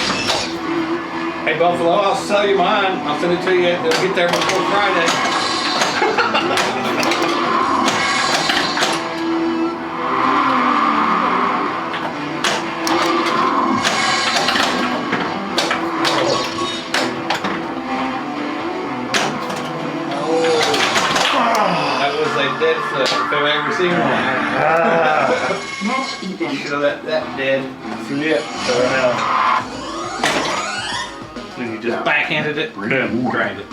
Hey Buffalo, I'll sell you mine. I'll send it to you. It'll get there before Friday. That was a dead flip if I've ever seen one. match event. So that dead flip. So now, Then you just backhanded it, boom, drained it.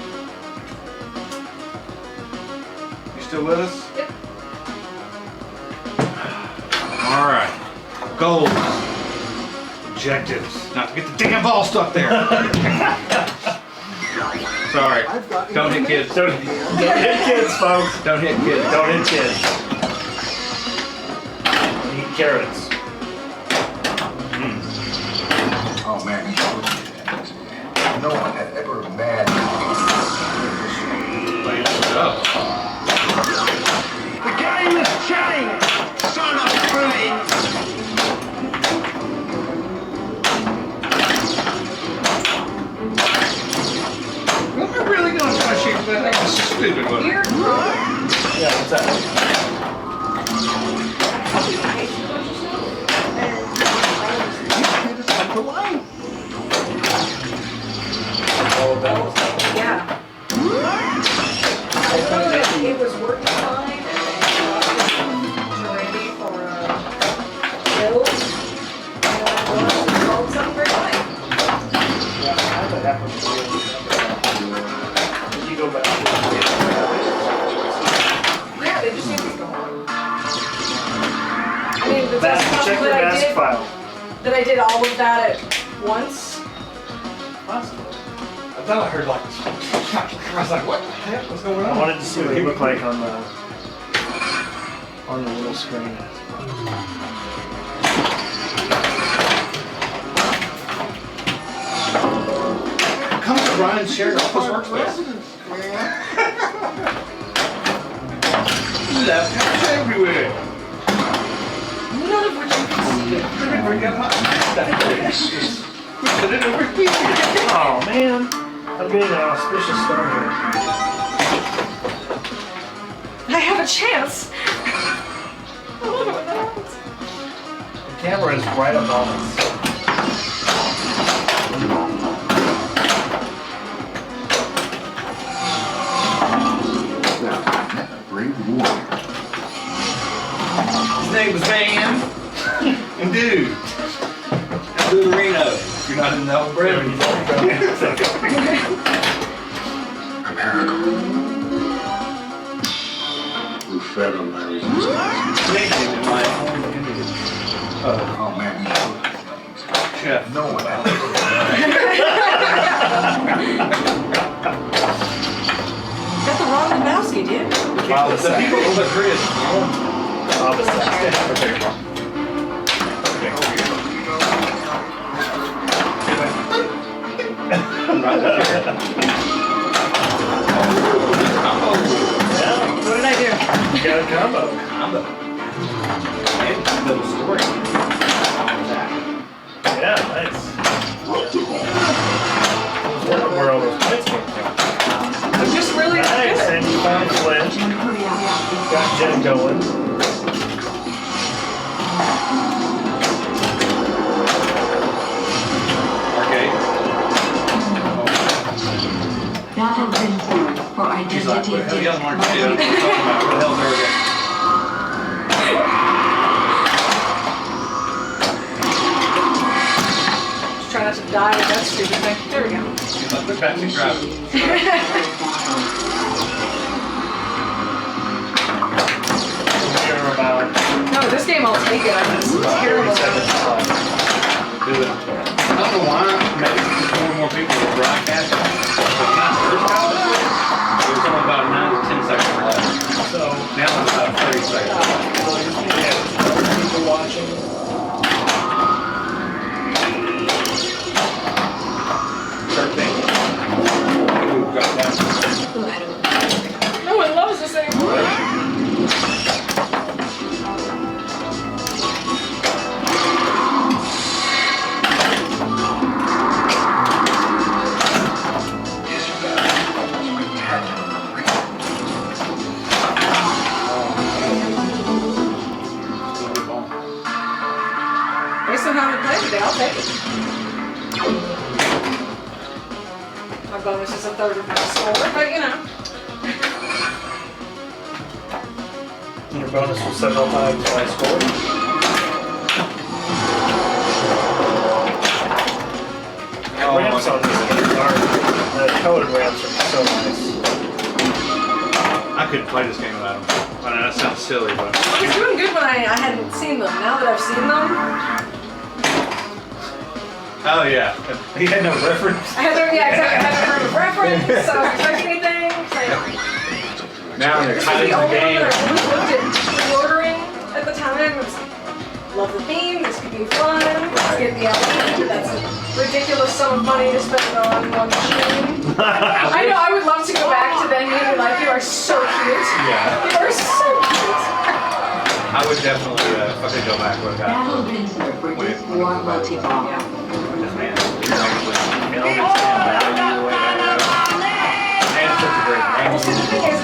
You still with us? Yep. Alright. Goals. Objectives. Not to get the damn ball stuck there. Sorry. Don't hit kids. don't hit kids, folks. Don't hit kids. Don't hit kids. Eat carrots. Oh man, no one had ever imagined. Playing it up. The game has changed! Son of brilliant! What am I really gonna try to shoot that? That was stupid, wasn't it? Here, Yeah, what's that? yeah. It was working fine, and then I lost it to Randy for bills, and then I called something very fine. Yeah, how did that happen? Did you go back? But that's Check possible your that I mask did, file. that I did all of that at once. Possibly. I thought I heard like, I was like, what the heck? What's going I on? wanted to see what it looked like on the little screen. Come to Ryan's shared office workspace. Residents, man. Laptops everywhere. None of which you can see. Let me bring out my stuff. Put it over here. Oh man, that'll be an auspicious start here. I have a chance. I love it when that happens. The camera is right up on us. Now, brave warrior. His name was Van. And dude. And Luderino. If you're not in the old bread. America. Who fed on my resistance. Nickname in my own Indian. Oh man. Chef. No one else. Got the wrong Lebowski, dude. The people on the grid. What did I do? You got a combo. Little story. Yeah, nice. Where all those points came from. I'm just really Nice, good. and you found Flint. Got Jen going. Arcade. Battle been formed for She's like, identity what the hell y'all theft. aren't talking about? What the hell's there again? Just try not to die with that stupid thing. There we go. She's like, quit passing driving. We're about No, this game I'll take it. I'm just terrible. 37 slots. Do it. I don't know why, maybe just more and more people are broadcasting. But when I first got this, it was only about 9 to 10 seconds left. So, Now it's about 30 seconds. people watching. Start thinking. Ooh, got that. No one loves this anymore. Based on how we played today, I'll take it. My bonus is a third of my score, but you know. Your bonus was several times my score. Oh, Ramps on this game are, the colored ramps are so nice. I couldn't play this game without him. I know that sounds silly, but I was doing good when I hadn't seen them. Now that I've seen them, oh yeah, he had no reference. I had to, yeah, exactly. I had to remember reference, so I don't expect anything. Now they're This was hiding the the only one game. that I really looked at pre-ordering at the time. It was like, love the theme, this could be fun, let's get the LED, that's a ridiculous sum of money to spend on one machine. I know, I would love to go back to then and be like, you are so cute. Yeah, You are so cute. I would definitely, if I could go back, would have Battle got Windsor for Wait, Disk War Multi-Ball. Yeah. this man. He's actually, you know, understand value the way that and such a great game. Well, see, the thing is,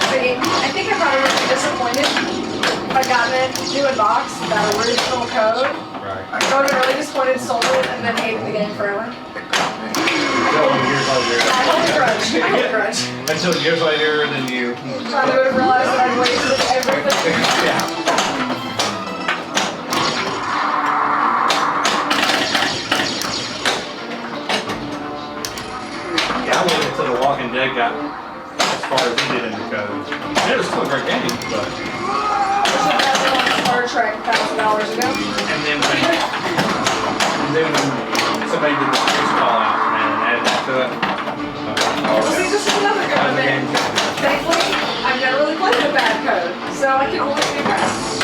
I think I probably would be disappointed if I'd gotten it new in box, that original code. Right. I would have been really disappointed, sold it, and then hated the game forever. Years later. I hold a grudge. I hold a grudge. Until years later, then you. Probably would have realized that I'd wasted everything. Yeah. Yeah, I waited until The Walking Dead got as far as he did in the code. And it was still a great game, but. I should have Star Trek $1,000 ago. And then when somebody did the first call out and added that to it. Well, see, this is another good one. And thankfully, I've never really played with a bad code, so I can only be impressed.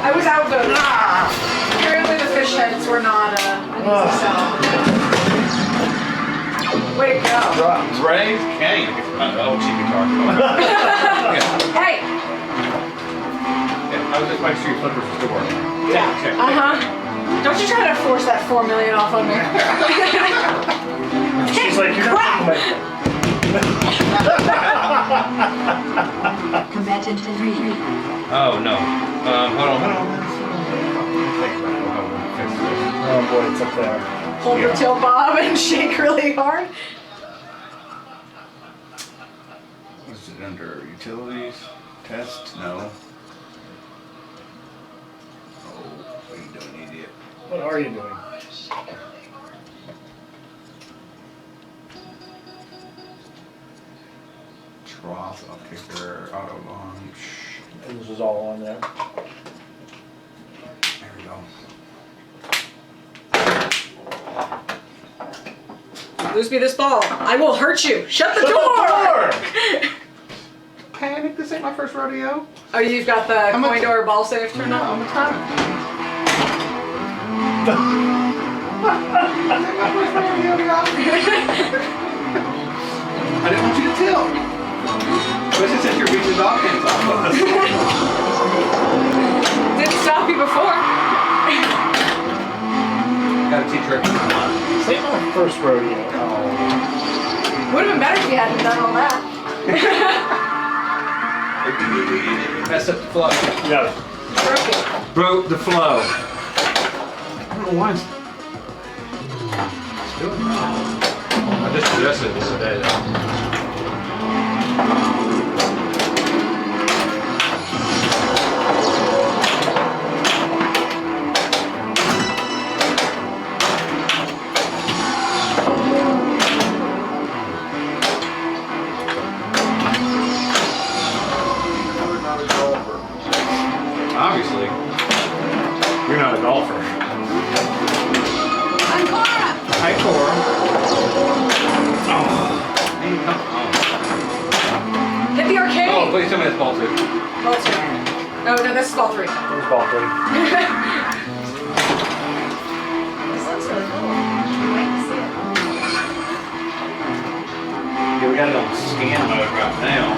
I was outvoted. Apparently the fish heads were not an easy sell. Way to go. Ray Kane. Oh, cheap guitar. Hey! Yeah, I was just making sure your flippers were still working. Yeah. Check. Don't you try to force that $4 million off on me. She's like, you're not making Combatant 3. Oh, no. Hold on. Oh boy, it's up there. Hold the tilt bob and shake really hard. Is it under utilities? Test? No. Oh, what are you doing, idiot? What are you doing? Trough, up kicker, auto launch. And this is all on there. There we go. Lose me this ball. I will hurt you. Shut the door! Panic, this ain't my first rodeo. Oh, you've got the coin door ball safe turned on? I'm a top. I didn't want you to tilt. Especially since you're beating the dog pants off of us. Didn't stop you before. Gotta teach her. This ain't my first rodeo. Would have been better if you hadn't done all that. Messed up the flow. Yeah. Broke it. Broke the flow. I don't know why. I just adjusted this today though. Obviously, you're not a golfer. I'm Cora. Hi, Cora. Oh, man, come on. Hit the arcade. Oh, please tell me that's ball two. Ball two. Oh, no, this is ball three. There's ball three. This looks really cool. I like to see it. Yeah, we got it on scan mode right now.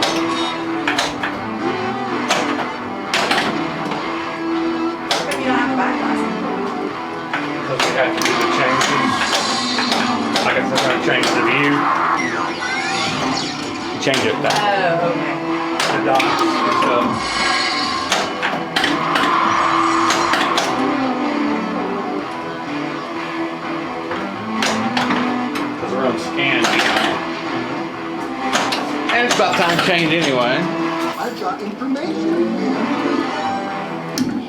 But you don't have a back glass. Because we have to do the changes. Like if we're going to change the view, you change it back. Oh, okay. The dots. So, because we're on scan. And it's about time to change anyway. I've got information.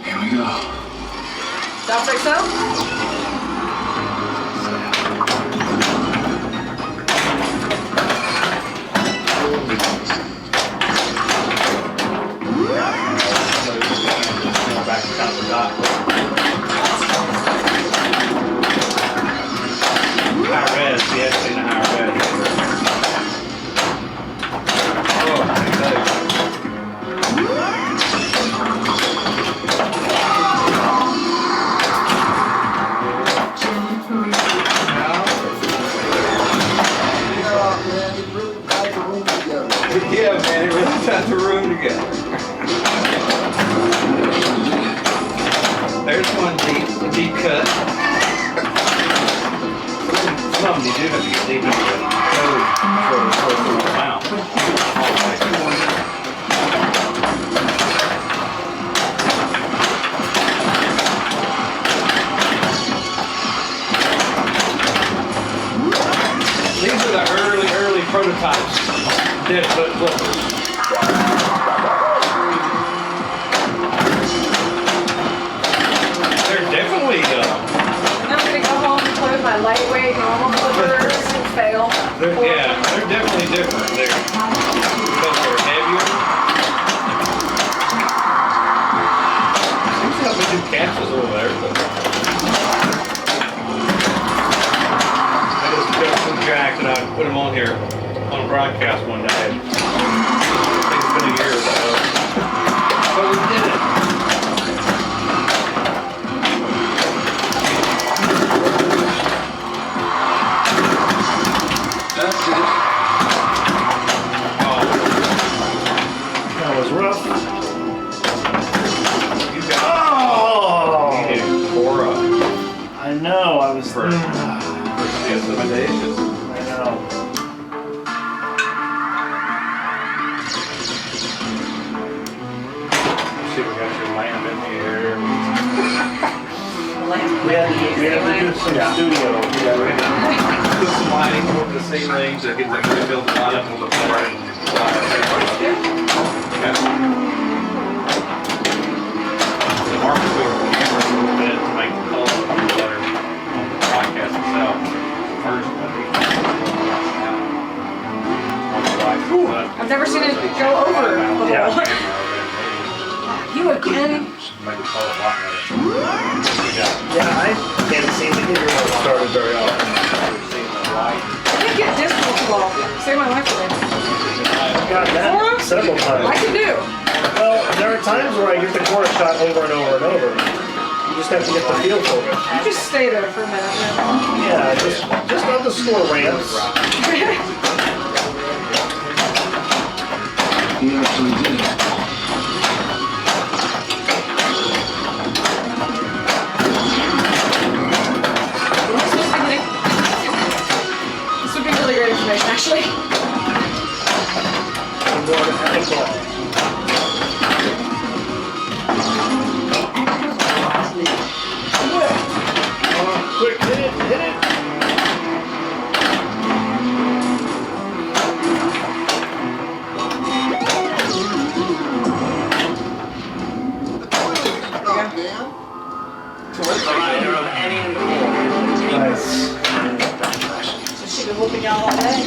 Here we go. Don't think so? Back to kind of the dot. High res, yes, in the high res. Oh, yeah, man, it really ties the room together. There's one deep cut. Some you do have to get deep into the code for the amount. These are the early prototypes. Dead foot flippers. They're definitely I'm gonna go home and play with my lightweight normal flippers and fail. they're definitely different. They're because they're heavier. here on a broadcast one day. It's been a year or so. But we did it. That's it. Oh, That was rough. you got Oh! it. For I know, I was. For- I intimidation. know. See, we got your lamp in here. We had to do some studio. Put some lighting over the ceiling to get the build the light up a little bit more. The market over the camera a little bit to make the color a little better on the broadcast itself. First, I think I've never seen it go over the whole. Yeah. You again? Make the color a lot better. Yeah, I can't seem to get your started very often. I did get disc ball. Saved my life today. I've got that several I times. can do. Well, there are times where I get the quarter shot over and over and over. You just have to get the feel for it. You just stay there for a minute. Yeah, just on the score ramps. He actually did it. This would be really great information, actually. I'm going to Pinball. Quick, hit it, hit it. Stop, man. Provider of any form. Nice. So she's been whooping y'all all day.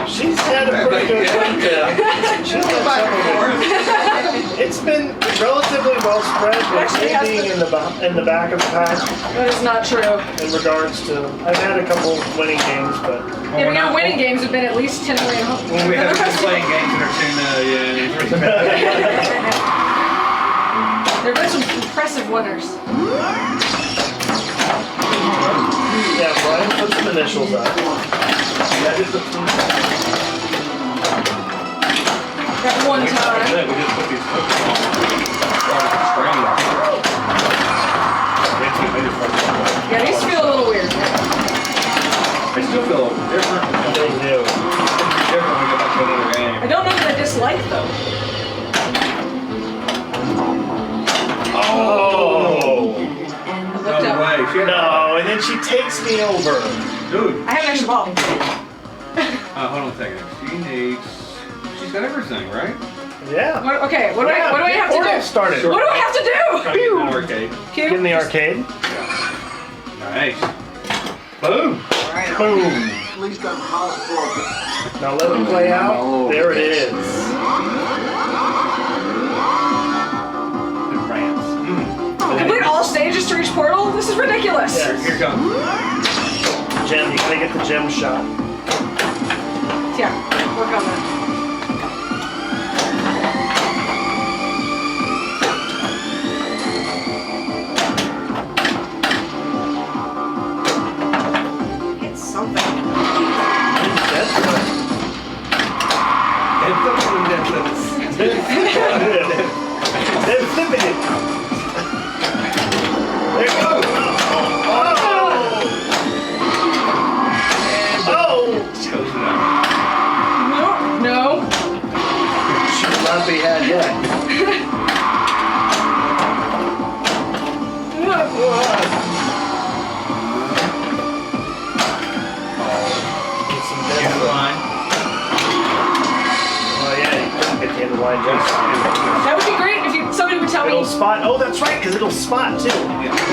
She's had a pretty good week. She's had several. It's been relatively well spread, with me being in the back of the pack That is not true. in regards to. I've had a couple winning games, but Yeah, but your winning games have been at least 10 million home. When we haven't been playing games that are There have been some impressive winners. yeah, Brian put some initials up. That one We time. just put these hooks on. Started to strain. Yeah, these feel a little weird. They still feel different. They do. Different when we go back to another game. I don't know that I dislike them. Oh! I looked No up. way. She had No, and then she takes me over. Dude, I have an extra ball. hold on a second. She needs. She's got everything, right? Yeah. Okay, what do I have to Portal do? started. What do I have to Try to get in do? the arcade. Get in the arcade. Nice. Boom. Boom. At least I'm housebroken. Now let it play out. There it is. The ramps. Complete all stages to reach portal? This is ridiculous. Yeah. Here comes. Gem, you gotta get the gem shot. Yeah, work on that. It's something. That's Then flip it. There you go. No. Should not be had yet. Get some dead line. Oh yeah, you couldn't get the end of the line just. That would be great if somebody would tell me. It'll spot. Oh, that's right, because it'll spot too.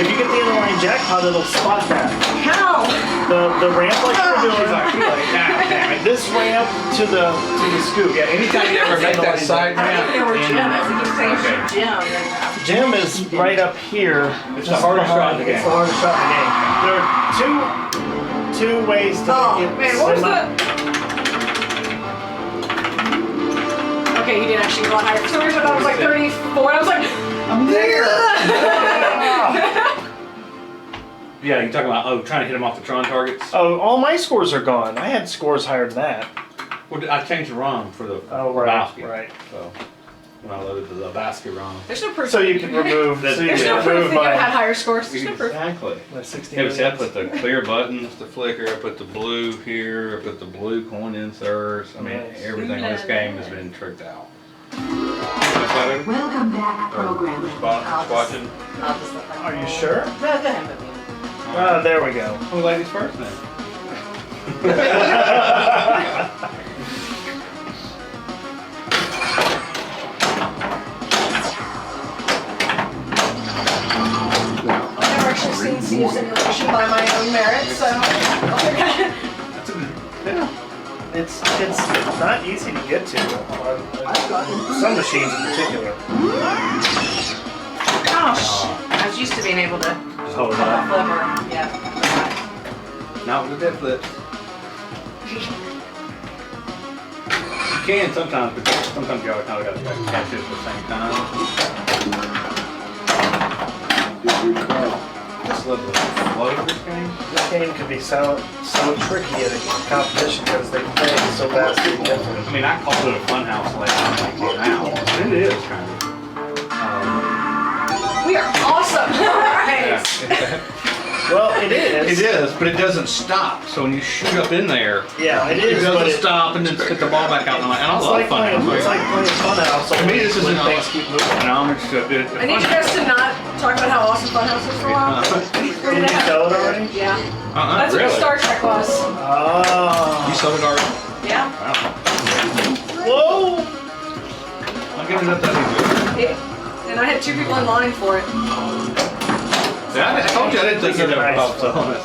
If you get the end of the line jackpot, it'll spot that. How? The ramp like you're doing. Damn it. This ramp to the scoop. Yeah, anytime you ever make that side ramp. Jim is right up here. It's the hardest shot in the game. It's the hardest shot in the game. There are two ways to Oh get man, what was the machine a lot higher. For some reason, I was like 34, and I was like, I'm there. Yeah, you're talking about trying to hit them off the Tron targets. Oh, all my scores are gone. I had scores higher than that. Well, I changed the ROM for the Oh, right, basket. right. So when I loaded the basket ROM. there's no proof. So you can remove. There's So you There's can no proof remove that you ever had my higher scores. There's no proof. Exactly. 60 Yeah, but see, I millions. put the clear buttons to flicker, I put the blue here, I put the blue coin inserts. I mean, Nice. everything on this game has been tricked out. Welcome back, programming. Watching. I'll just let Are you sure? No, go ahead, but me. There we go. Oh, ladies first then. I've never actually seen Sea of Simulation by my own merit, so. That's a good. Yeah. It's not easy to get to on some machines in particular. Gosh, I was used to being able to Just hold it up. flip her. Yeah. Not with the dead flips. You can sometimes, but sometimes you kind of got to catch it at the same time. Just love the flow of this game. This game can be so tricky at a competition because they play so vastly different. I mean, I called it a funhouse last night when it came out. It is kind of. We are awesome. Alright. Yeah. Well, it is. It is, but it doesn't stop. So when you shoot up in there, Yeah, it it is. But doesn't stop and then spit the ball back out. And I It's love like playing. It's funhouse. like playing Funhouse. To me, this is when an things keep moving. an homage to it. I need you guys to not talk about how awesome Funhouse is for a while. Did you sell it already? Yeah. That's really? what Star Trek was. Oh. You sold it already? Yeah. Wow. Whoa. I'll give it up that easy. And I had 2 people in line for it. I told you I didn't think These you'd are ever nice. pop selling it.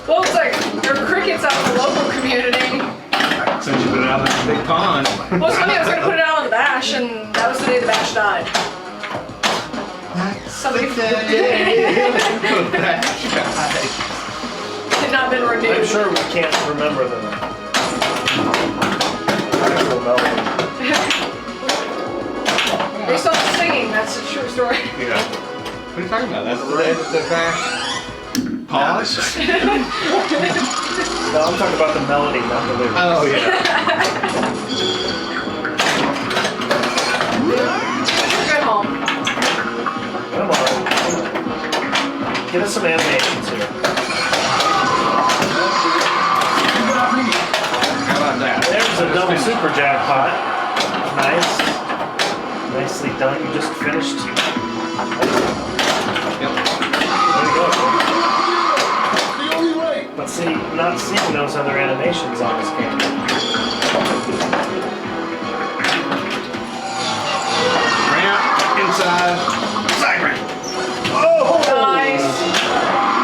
Well, it's like, there are crickets out in the local community. Since you've been out in this big pond. Well, it's funny, I was going to put it out on the bash, and that was the day the bash died. Somebody did not been renewed. I'm sure we can't remember the actual melody. Based on the singing, that's a true story. Yeah. What are you talking about? That's the day that the crash paused? No, I'm talking about the melody, not the lyrics. Oh, yeah. Good home. Come on. Get us some animations here. How about that? There's a double super jackpot. Nice. Nicely done. You just finished. Yep. There you go. The only way. But see, not seeing those other animations on this game. Ramp, inside, side ramp. Oh! Nice.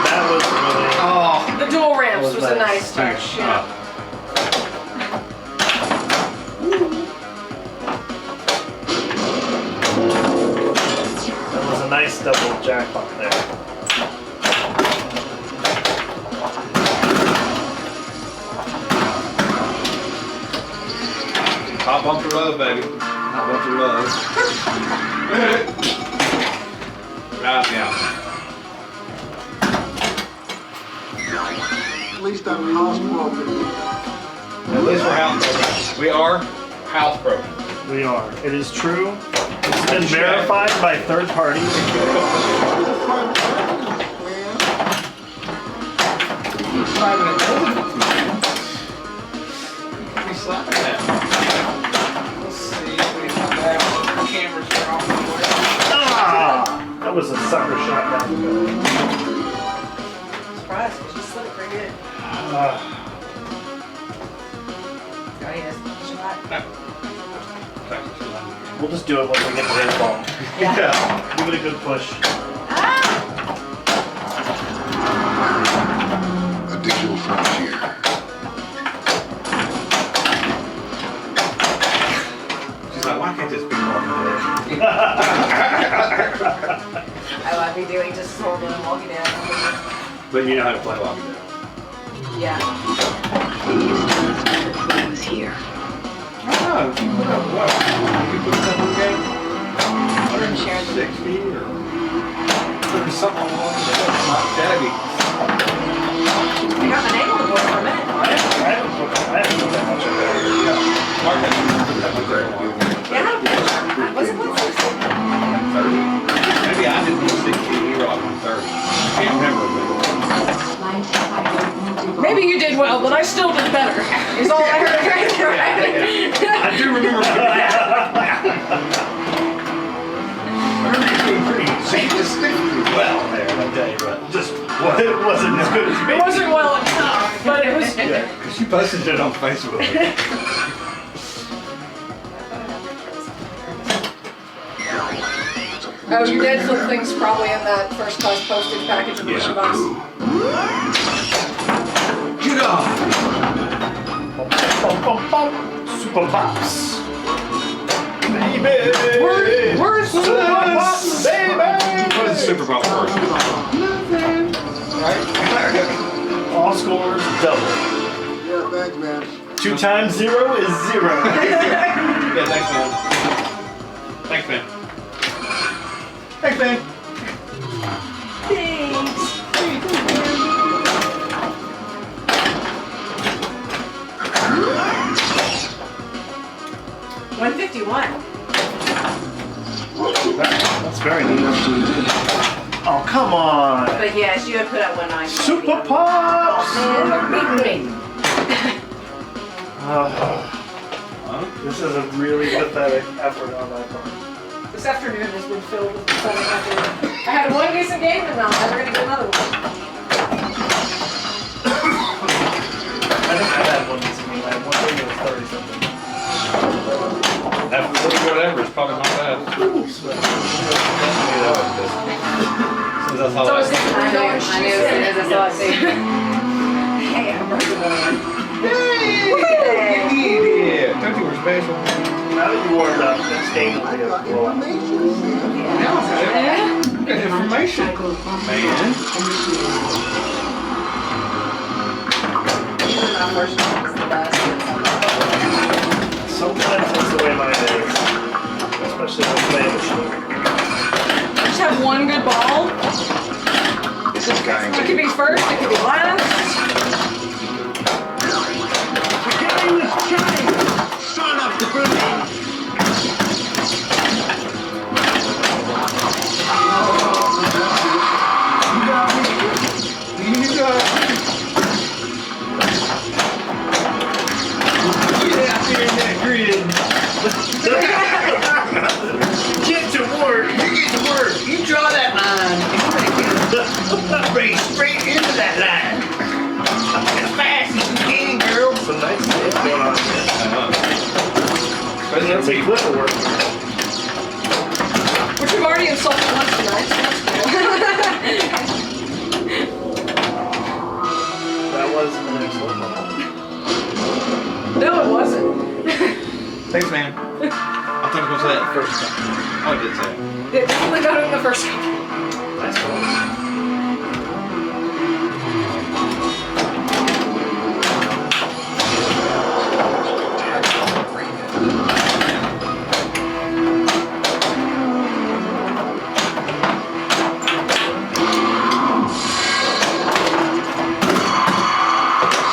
That was really. Oh. The dual ramps That was was a nice. nice touch. Yeah. That was a nice double jackpot there. Top bumper road, baby. Top bumper road. Right, yeah. At least I'm housebroken. At least we're house broken. We are house broken. We are. It is true. It's been verified by third parties. We slapping that. Let's see if we come back. The cameras are off the way. Ah! That was a sucker shot down the middle. Surprised, because you slid it pretty good. Oh, yes. Shot. We'll just do it when we get to his ball. Yeah. Give it a good push. Ah! A digital frontier. She's like, why can't this be more I might be doing just as horrible in Walking Dead. But you know how to play Walking Dead. Yeah. Who's here? Oh, you put up what? You put up one game? didn't share the 160 or something along those lines. That's not shabby. I got my name on the board for a minute. I haven't put that much in there. Mark hasn't put that much there in a while. Yeah, was it 160? 30? Maybe I did 160 you're on 30. I can't remember. Light fiber multi-ball. Maybe you did well, but I still did better. Is all I heard right there. I do remember that. I remember you doing pretty distinctly well there that day, but just It wasn't as good as me. It wasn't well enough, but it was. Yeah. because you posted it on Facebook. Oh, you did flip things probably in that first class postage package of the mission box. Get off! Bum, bum, bum. Super Pops. Baby! Where's Super Pops, baby! What is Super Bowl first? Right? All scores double. Yeah, thanks, man. 2 times 0 is 0. Yeah, thanks, man. Thanks, man. Thanks, man. Thanks. 151. That's very nice. Oh, come on. But yes, you had put up 190. Super Pops! This is a really pathetic effort on my part. This afternoon has been filled with pathetic effort. I had one decent game and now I'm never gonna get another one. I think I had one decent game. I had one game that was 30 something. That whatever is probably not bad. That's all So I is it I knew as soon as I saw it too. Hey, I broke the one. Yeah, don't you were special? Now that you warmed up, this game will I be a got blowout. information, man. Now it's good information. Cycle Man. initiated. Usually my first one is the best. Sometimes that's the way mine is. Especially when playing machine. I just have one good ball. This is going It could be first, it could be last. Son of the bully! Get to work! You draw that line. Race straight into that line. As fast as you can, girl. Some nice stuff going on here. Let's see Cliff will work. Which we've already insulted once tonight, so that's cool. That was an excellent ball. No, it wasn't. Thanks, man. I thought I was going to say that the first time. Oh, I did say it. It definitely got it in the first couple. Nice ball.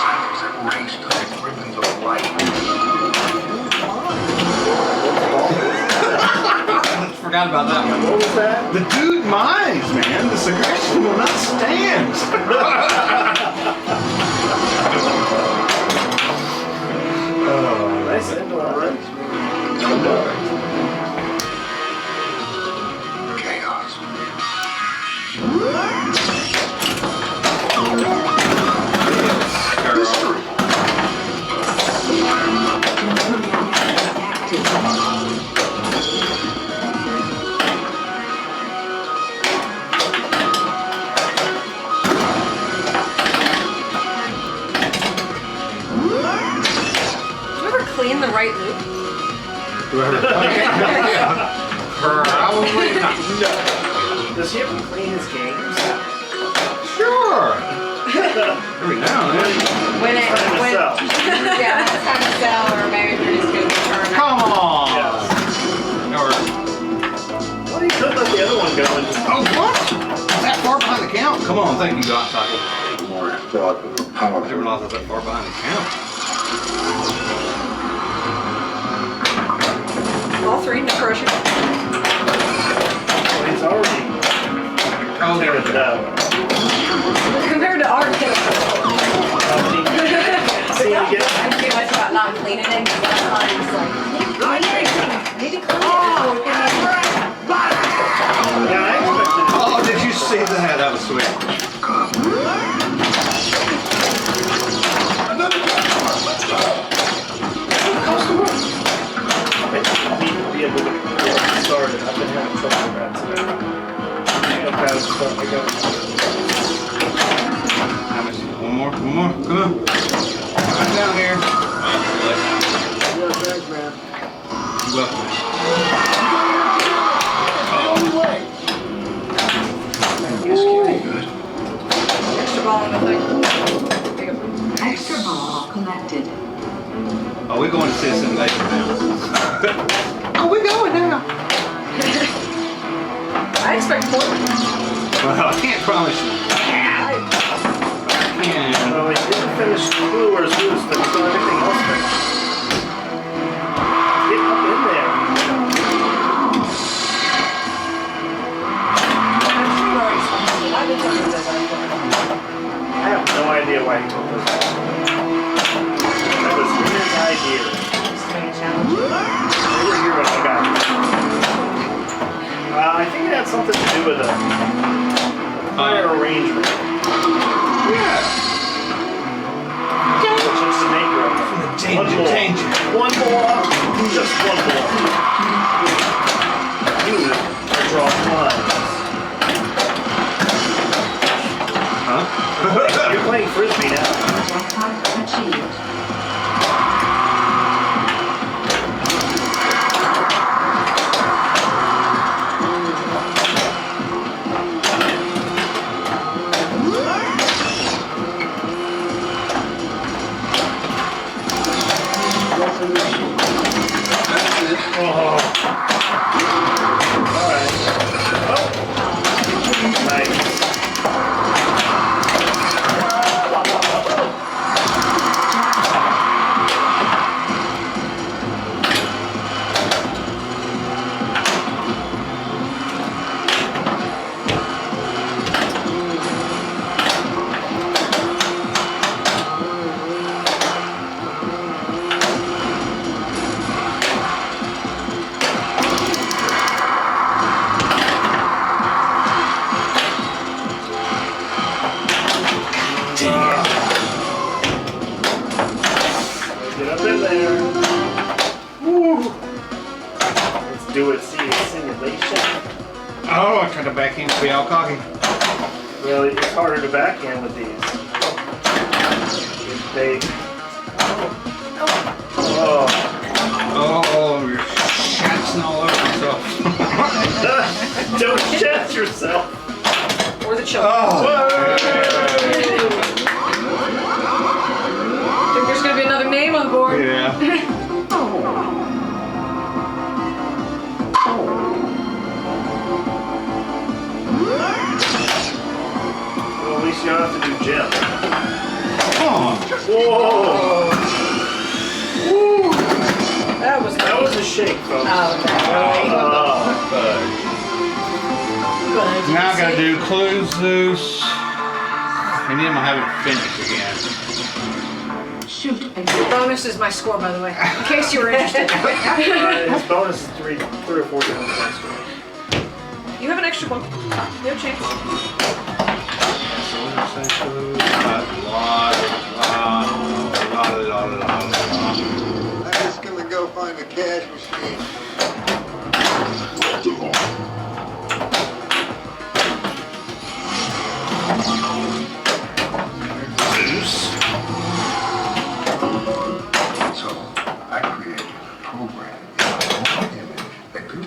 Silence and raced like ribbons of light. Forgot about that one. What was that? The dude minds, man. This aggression will not stand. Oh, nice indoor race. chaos. Mystery. Did you ever clean the right loop? Probably not. Does he ever clean his games? Sure. Every now and then. When Time to sell. yeah, it's time to sell, or maybe if you're just good. think you got cycle. More thought of the I power. didn't realize I was that far behind the camera. All three, no pressure. Well, he's already tearing it up. Compared to our kid. See, you get I'm too much about not cleaning it, because last time it's like, maybe clean it. Yeah, I expected it. Oh, did you see that? That was sweet. I need to be able to get started. I've been having trouble with that today. Okay, stuff I got. One more, come on. Right down here. Yeah, thanks, man. You're welcome. Extra ball in the thing. Extra ball collected. Oh, we're going to Citizen later now. Oh, we going now. I expect more. Well, I can't promise you. Yeah. Well, he didn't finish Clue or Zeus, but he's got everything else finished. Get up in there. I have no idea why he took this. That was his idea. They were here when I got it. I think it had something to do with the fire arrangement. Yeah. Just to make room. Danger. One more. Just one more. You draw lines. Huh? You're playing frisbee now. Jackpot achieved. Oh. Alright. Oh. Nice. Get up in there. Woo. Let's do it. See a simulation. Oh, I tried to back in to be all cocky. Well, it's harder to backhand with these. If they. Oh. Oh, you're shatzing all over yourself. Don't shat yourself. Or the children. Oh. Think there's gonna be another name on the board. Yeah. Well, at least you don't have to do Jim. Come on. Whoa! Woo. That was That was a shake, folks. Oh, Now I gotta do Clue, Zeus, and then I'll have it finished again. Shoot Your again. bonus is my score, by the way, in case you were interested. His bonus is three or four times my score. You have an extra one. No chance. I'm just gonna go find the cash machine. So I created a program in my own image that could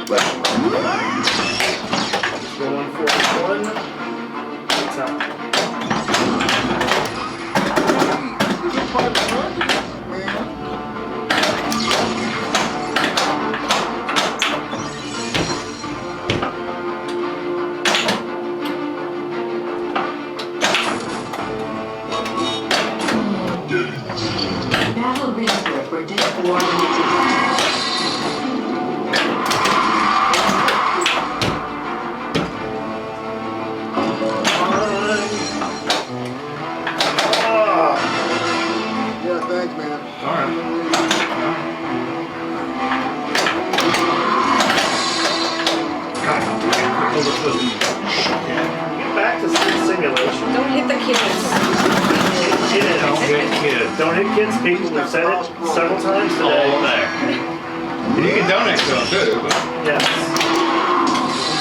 let's run. Rolling for one. What's up? war multi-bomb. Yeah, thanks, man. Alright. Get back to simulation. Don't hit the kids. Don't hit kids. Don't hit kids, people. We've said it several times All today. day. And you can donate to them too, but Yes.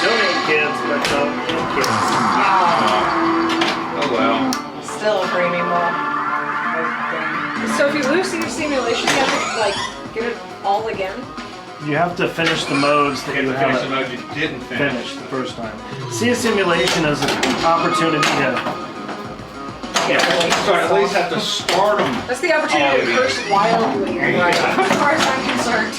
Donate kids, but don't hit kids. Yeah, oh well. still a premium ball. So if you lose your simulation, you have to like get it all again. You have to finish the modes that You you have to finish the haven't mode you didn't finish. finished the first time. See a simulation as an opportunity to. So at least have to start them. That's the opportunity to curse wildly. Right. As far as I'm concerned.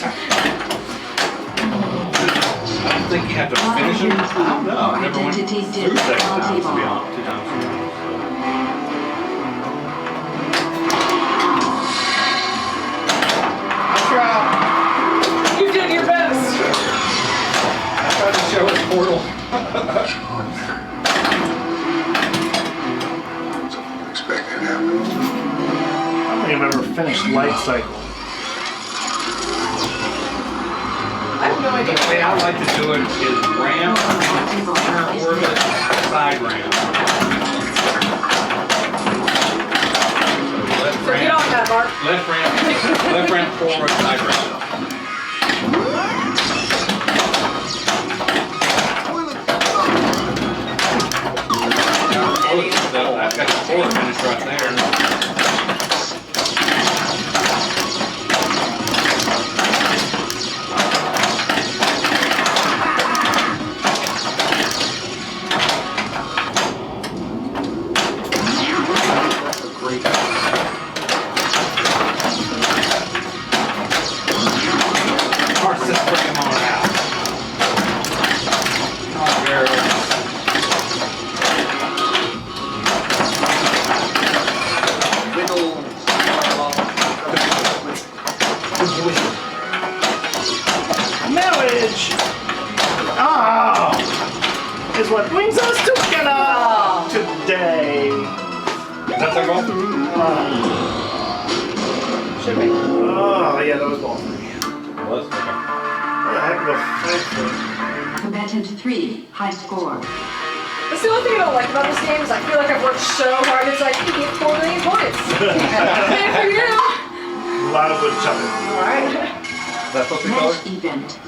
I don't think you have to finish them. I don't know. I never went Identity through did second time, to be multi-bomb. honest. 2 times. I tried. You did your best. I tried to show us Portal. Something unexpected happened. I don't think I've ever finished Light Cycle. I have no idea. The way I like to do it is ram or the side ram. Left So get ram, on that, Mark. left ram, forward, side ram. I've got the forward finish right there. Mark, just bring him on out. Oh, there. Marriage! Oh! Is what brings us together today. Is that their goal? Should be. Oh, yeah, that was ball. Was? Okay. What a heck of a fight for. Combatant 3, high score. That's the only thing I don't like about this game is I feel like I've worked so hard. It's like you get 4 million points. Good for you. A lot of wood chopping. All right. Is that supposed to be Match colored? event.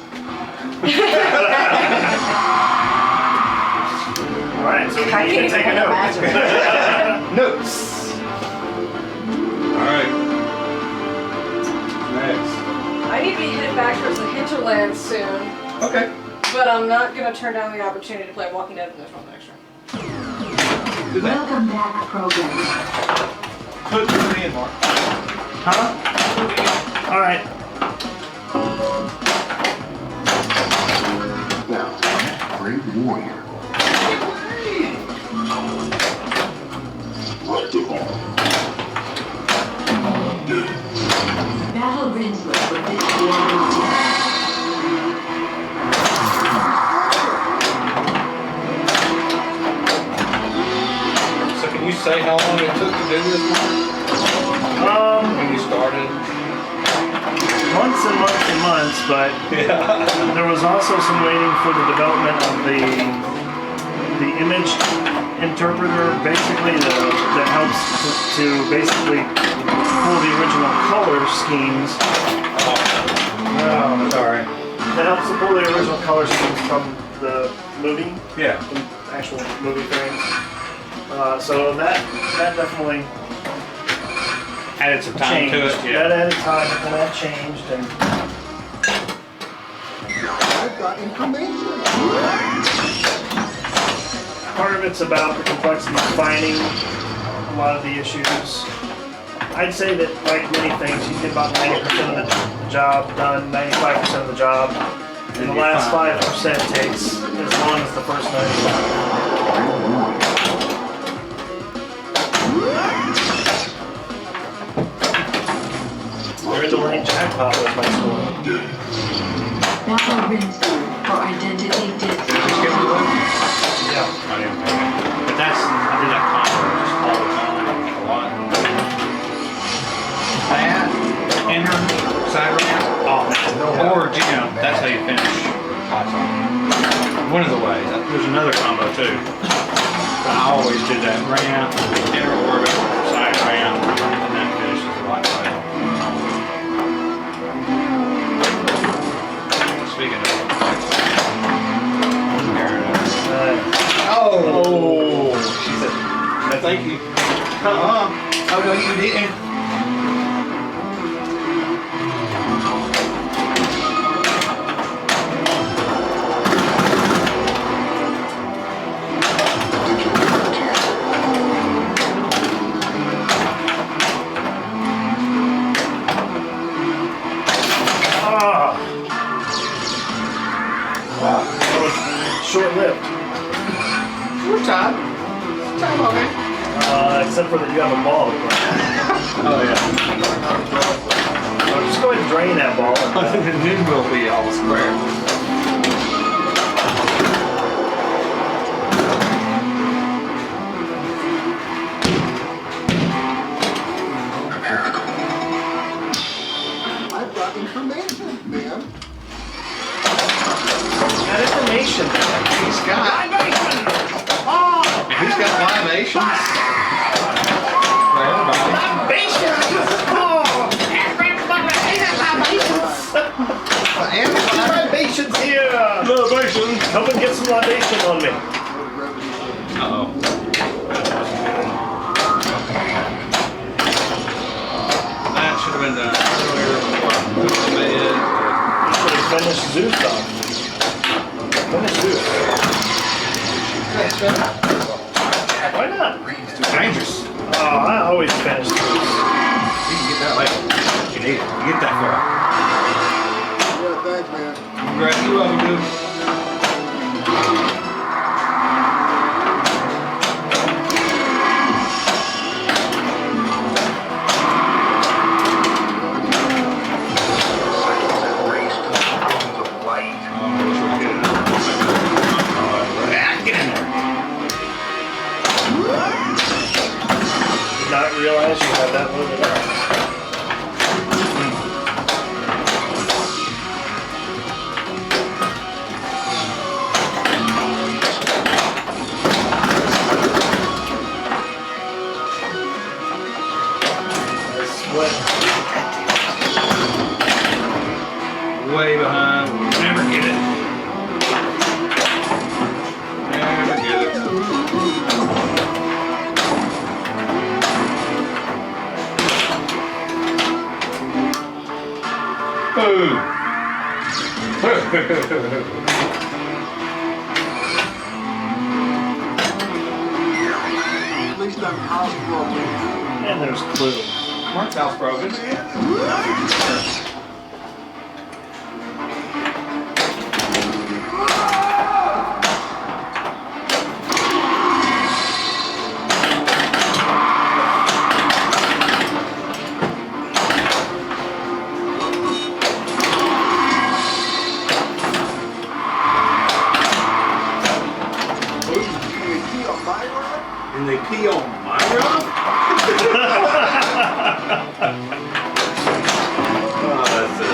Alright, so we I need to can't take a even note. imagine. Notes. Alright. Next. I need to be headed back towards the hinterlands soon, Okay. but I'm not going to turn down the opportunity to play Walking Dead in this one extra. Do that. Welcome back, program. Put the in, Mark. Huh? Alright. Now, Great Warrior. Right the ball. Battle Rinsler with this war multi-bomb. So can you say how long it took to do this, Mark? When you started? Months and months and months, but Yeah. there was also some waiting for the development of the image interpreter, basically that helps to basically pull the original color schemes. Oh, sorry. That helps to pull the original color schemes from the movie, Yeah. from actual movie frames. So that definitely Added some time changed. to it. That Yeah. added time, and that changed, and I've got information. part of it's about the complexity of finding a lot of the issues. I'd say that, like many things, you get about 90% of the job done, 95% of the job, and the last 5% takes as long as the first 95%. You're in the right jackpot with my score. Battle ring third for identity disc. Yeah. I didn't pay it. But that's, I did that combo just all the time, a lot. That, enter, side round, or jam, that's how you finish pots on. One of the ways. There's another combo too. But I always did that round, enter, or side round, and that finishes the light cycle. Speaking of Oh! she said, no, thank you. Oh no, you didn't. That was short-lived. We're tied. Time on it. Except for that you have a ball to play. Oh yeah. Just go ahead and drain that ball. And then we'll be all square. I've got information, man. Got information. He's got. He's got libations. For everybody. Libations here! Libation. Come and get some libation on me. Uh-oh. That should have been done earlier before I moved to bed. You should have finished Zeus off. Finish Zeus. Why not? It's too dangerous. Oh, I always finish Zeus. You can get that later. You need it. You get that far. Yeah, thanks, man. Grab you up, dude. Did not realize you had that loaded up. Way behind. We'll never get it. Never get it. Boom. At least I'm housebroken. And there's Clue. Mark's house broken. And they pee on my roof? Oh, that's it.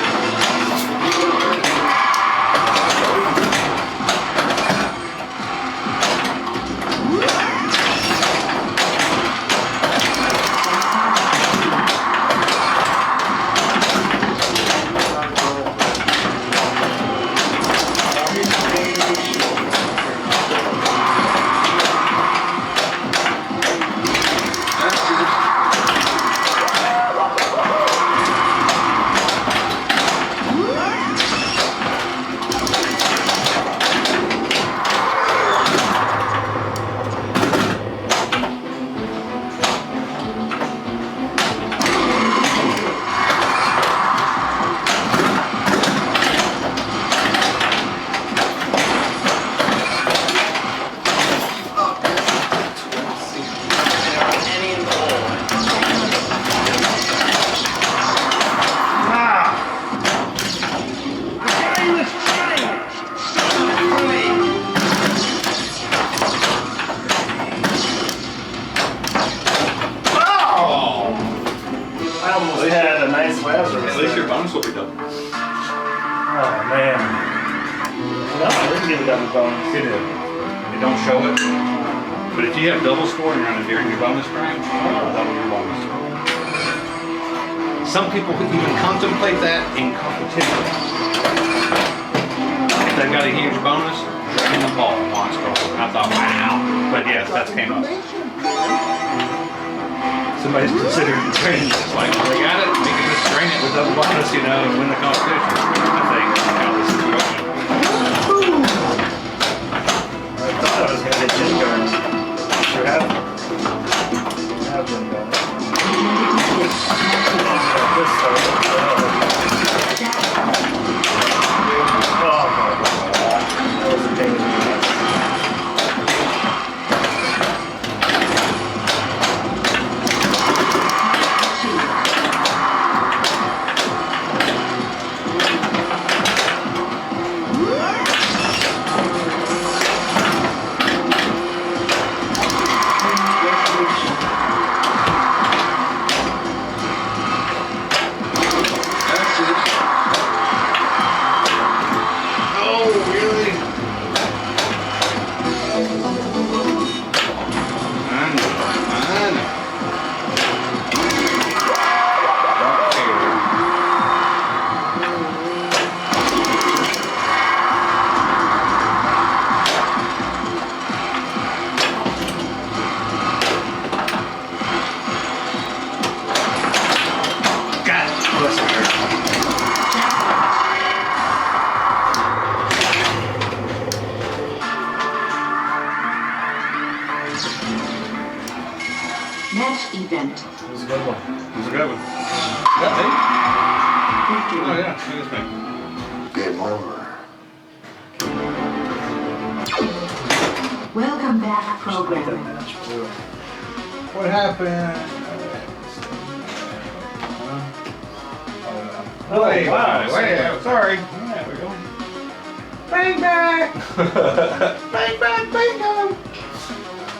bonus will be double. Oh man. No, I didn't get a double bonus. It is. It don't show it. But if you have double score and you're on during your bonus range, it'll double your bonus. Some people even contemplate that in competition. If they've got a huge bonus, drain the ball once goes. I thought, wow. But yes, that came up. Somebody's considering training. It's like, well, they got it. They can just train it with double bonus, you know, and win the competition. I think that's how this situation. I thought I was gonna get Jim Gun. You have Jim Gun. This stuff. Oh my god. That was a pain in the ass. Match event. It was a good one. It was a good one. That me? Oh yeah, it is me. Game over. Welcome back, That programmer. match blew. What happened? Oh, Wait, wow. wait, sorry. Yeah, we're going. Bang back! Bang back, bingo!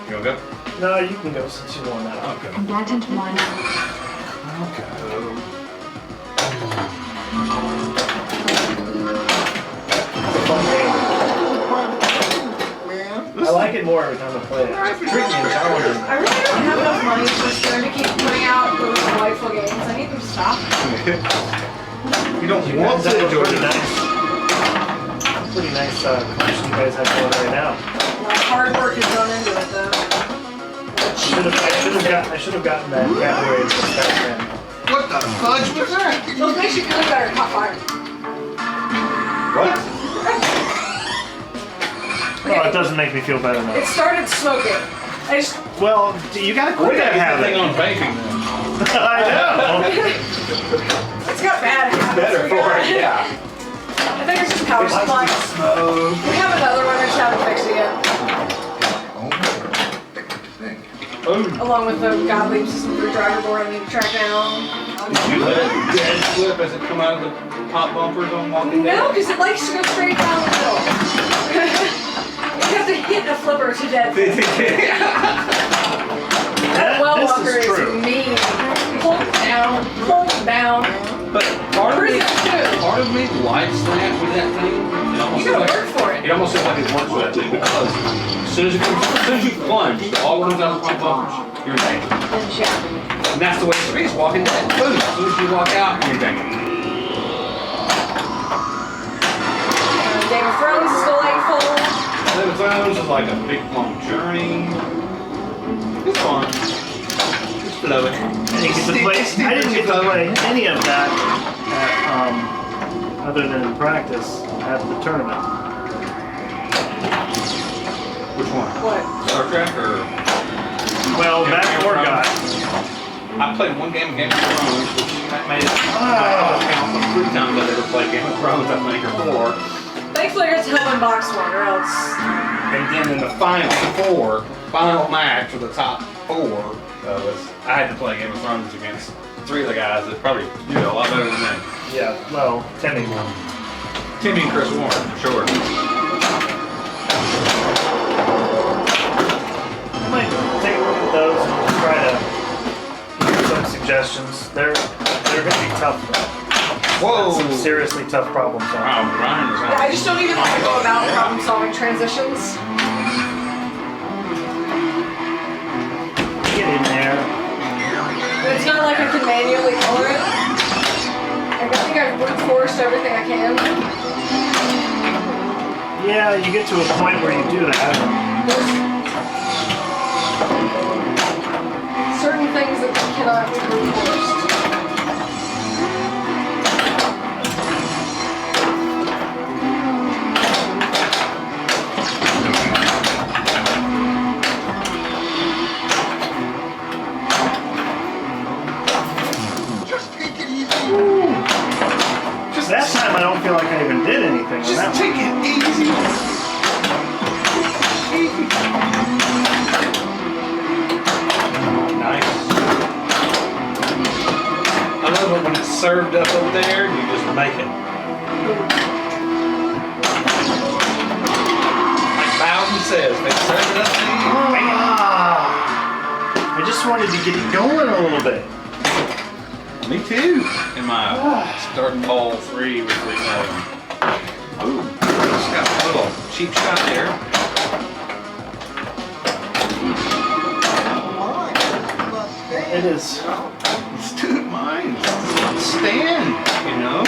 You wanna go? No, you can go since you won that. Okay. Combatant 1. Okay. It's a fun game. I like it more every time I play it. It's tricky and challenging. I really don't have enough money for Stern to keep putting out those delightful games. I need them to stop. You don't You want guys to have a enjoy pretty it. nice collection you guys have going right now. My hard work has gone into it though. I should have gotten that category as a stats man. What the fudge was that? Those makes you feel better, hot fire. What? Well, it doesn't make me feel better now. It started smoking. I just, Well, you gotta quit that habit. on vaping then. I know. it's got bad habits. Better for it, yeah. I think it's just power supply. We have another one, I just haven't fixed it yet. Along with the gottlieb system for driver board I need to track down. Did you let it dead flip as it come out of the top bumpers on Walking Dead? No, because it likes to go straight down the middle. You have to hit a flipper to dead. That well This walker is is true. mean. Pull it down, pull it down. But part of Where's me, that too? part of me likes that with that thing. It almost You gotta like- work for it. It almost looks like it works with that thing because as soon as you plunge, the ball comes out of the front bumpers, you're in danger. And that's the way it is, Walking Dead. Boom! As soon as you walk out, you're in danger. Game of Thrones is delightful. Game of Thrones is like a big long journey. It's fun. It's flowing. I didn't get to play any of that at, other than in practice at the tournament. Which one? What? Star Trek or? Well, Game that of or Thrones? got. I played one game of Game of Thrones, which made it count the 3 times I ever played Game of Thrones, I think, or 4. Thankfully I got to help in box one or else. And then in the final match for the top 4, I had to play Game of Thrones against 3 of the guys that probably, a lot better than me. Yeah, well, Timmy won. Timmy and Chris Warren, for sure. I might take a look at those and try to give some suggestions. They're gonna be tough though. Whoa. some seriously tough problems on. Wow, Ryan is Yeah, I on. just don't even know how to go about problem solving transitions. Get in there. But it's not like I can manually color it. I think I've brute forced everything I can. Yeah, you get to a point where you do that. There's certain things that cannot be brute forced. Just take it easy. That time I don't feel like I even did anything. on that Just take it easy. Nice. I love it when it's served up over there and you just make it. Like Bowden says, they serve it up to you. I just wanted to get it going a little bit. Me too. In my starting ball 3 with the, ooh, just got a little cheap shot there. It is. It's too mine. Stand, you know.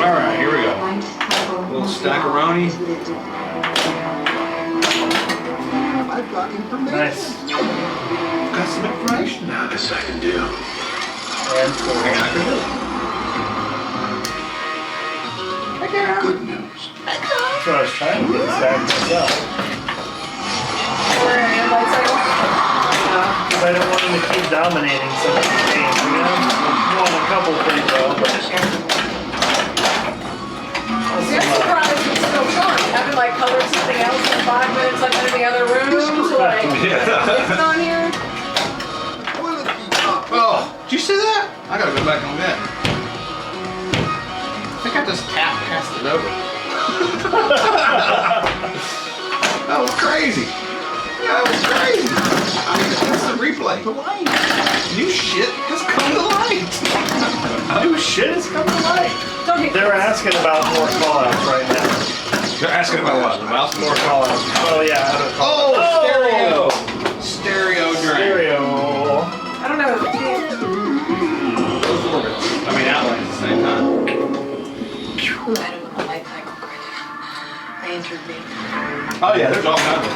All right, here we go. Little stack-a-roni. I've got information. Nice. Got some information. Now this I can do. And Good news. that's what I was trying to get stacked myself. We're in a light cycle. Because I don't want him to keep dominating some of these games. We won a couple pretty well, but See, I'm surprised it's still showing. I haven't like colored something else in 5 minutes, like in the other room to like it's on here. Will it be up? Oh, did you see that? I gotta go back on that. I think I just passed it over. That was crazy. That was crazy. I mean, that's the replay. New shit has come to light. new shit is coming to light. Don't hit They're asking about more callouts right now. You're asking about what? Mouse More callouts. Oh yeah, how to call Oh, stereo. Stereo drain. stereo. I don't know. Those orbits. I mean, outlines at the same time. Ooh, I don't know light cycle credit. I intervened. Oh yeah, there's all kinds of.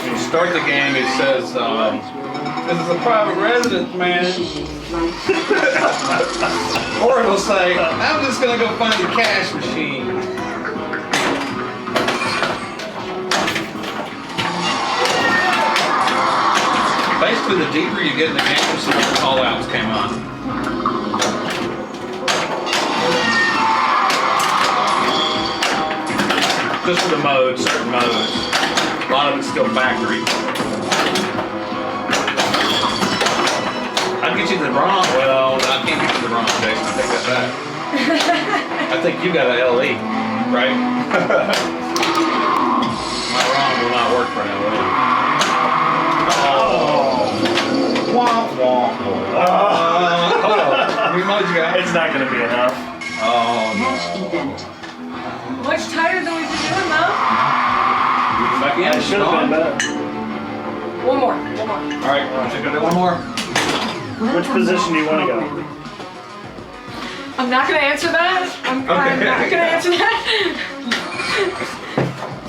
When you start the game, it says, this is a private residence, man. Or it'll say, I'm just gonna go find the cash machine. Basically, the deeper you get in the game, the more the call outs came on. Just for the modes, certain modes. A lot of it's still factory. I'd get you the ROM. Well, I can't get you the ROM, Jason. I take that back. I think you got an LE, right? My ROM will not work for an LE. Oh. Wah, wah, wah. Hold on. How many modes you got? It's not going to be enough. Oh, Match no. event. Much tighter than we've been doing though. Back in. It should have been better. One more. All right, I'm just gonna do one more. Which position do you want to go? I'm not gonna answer that. I'm not gonna answer that.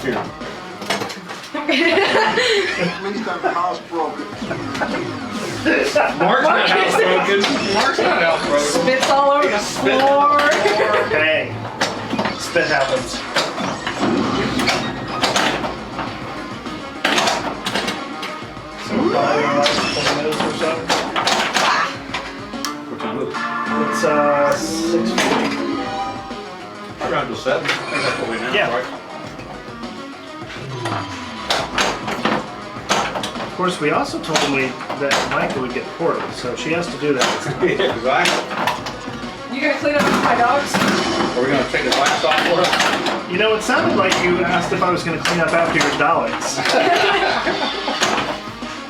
Here. At least I'm housebroken. Mark's not housebroken. Mark's not housebroken. Spits all over the Spit. floor. Hey, spit happens. So probably in like 20 minutes or so. What time is it? It's 6:40. Around to 7. I think that's what we announced, Yeah. right? Of course, we also told Lee that Micah would get portal, so she has to do that. Yeah, exactly. You gonna clean up my dogs? Are we gonna take the lights off for us? You know, it sounded like you asked if I was going to clean up after your Daleks.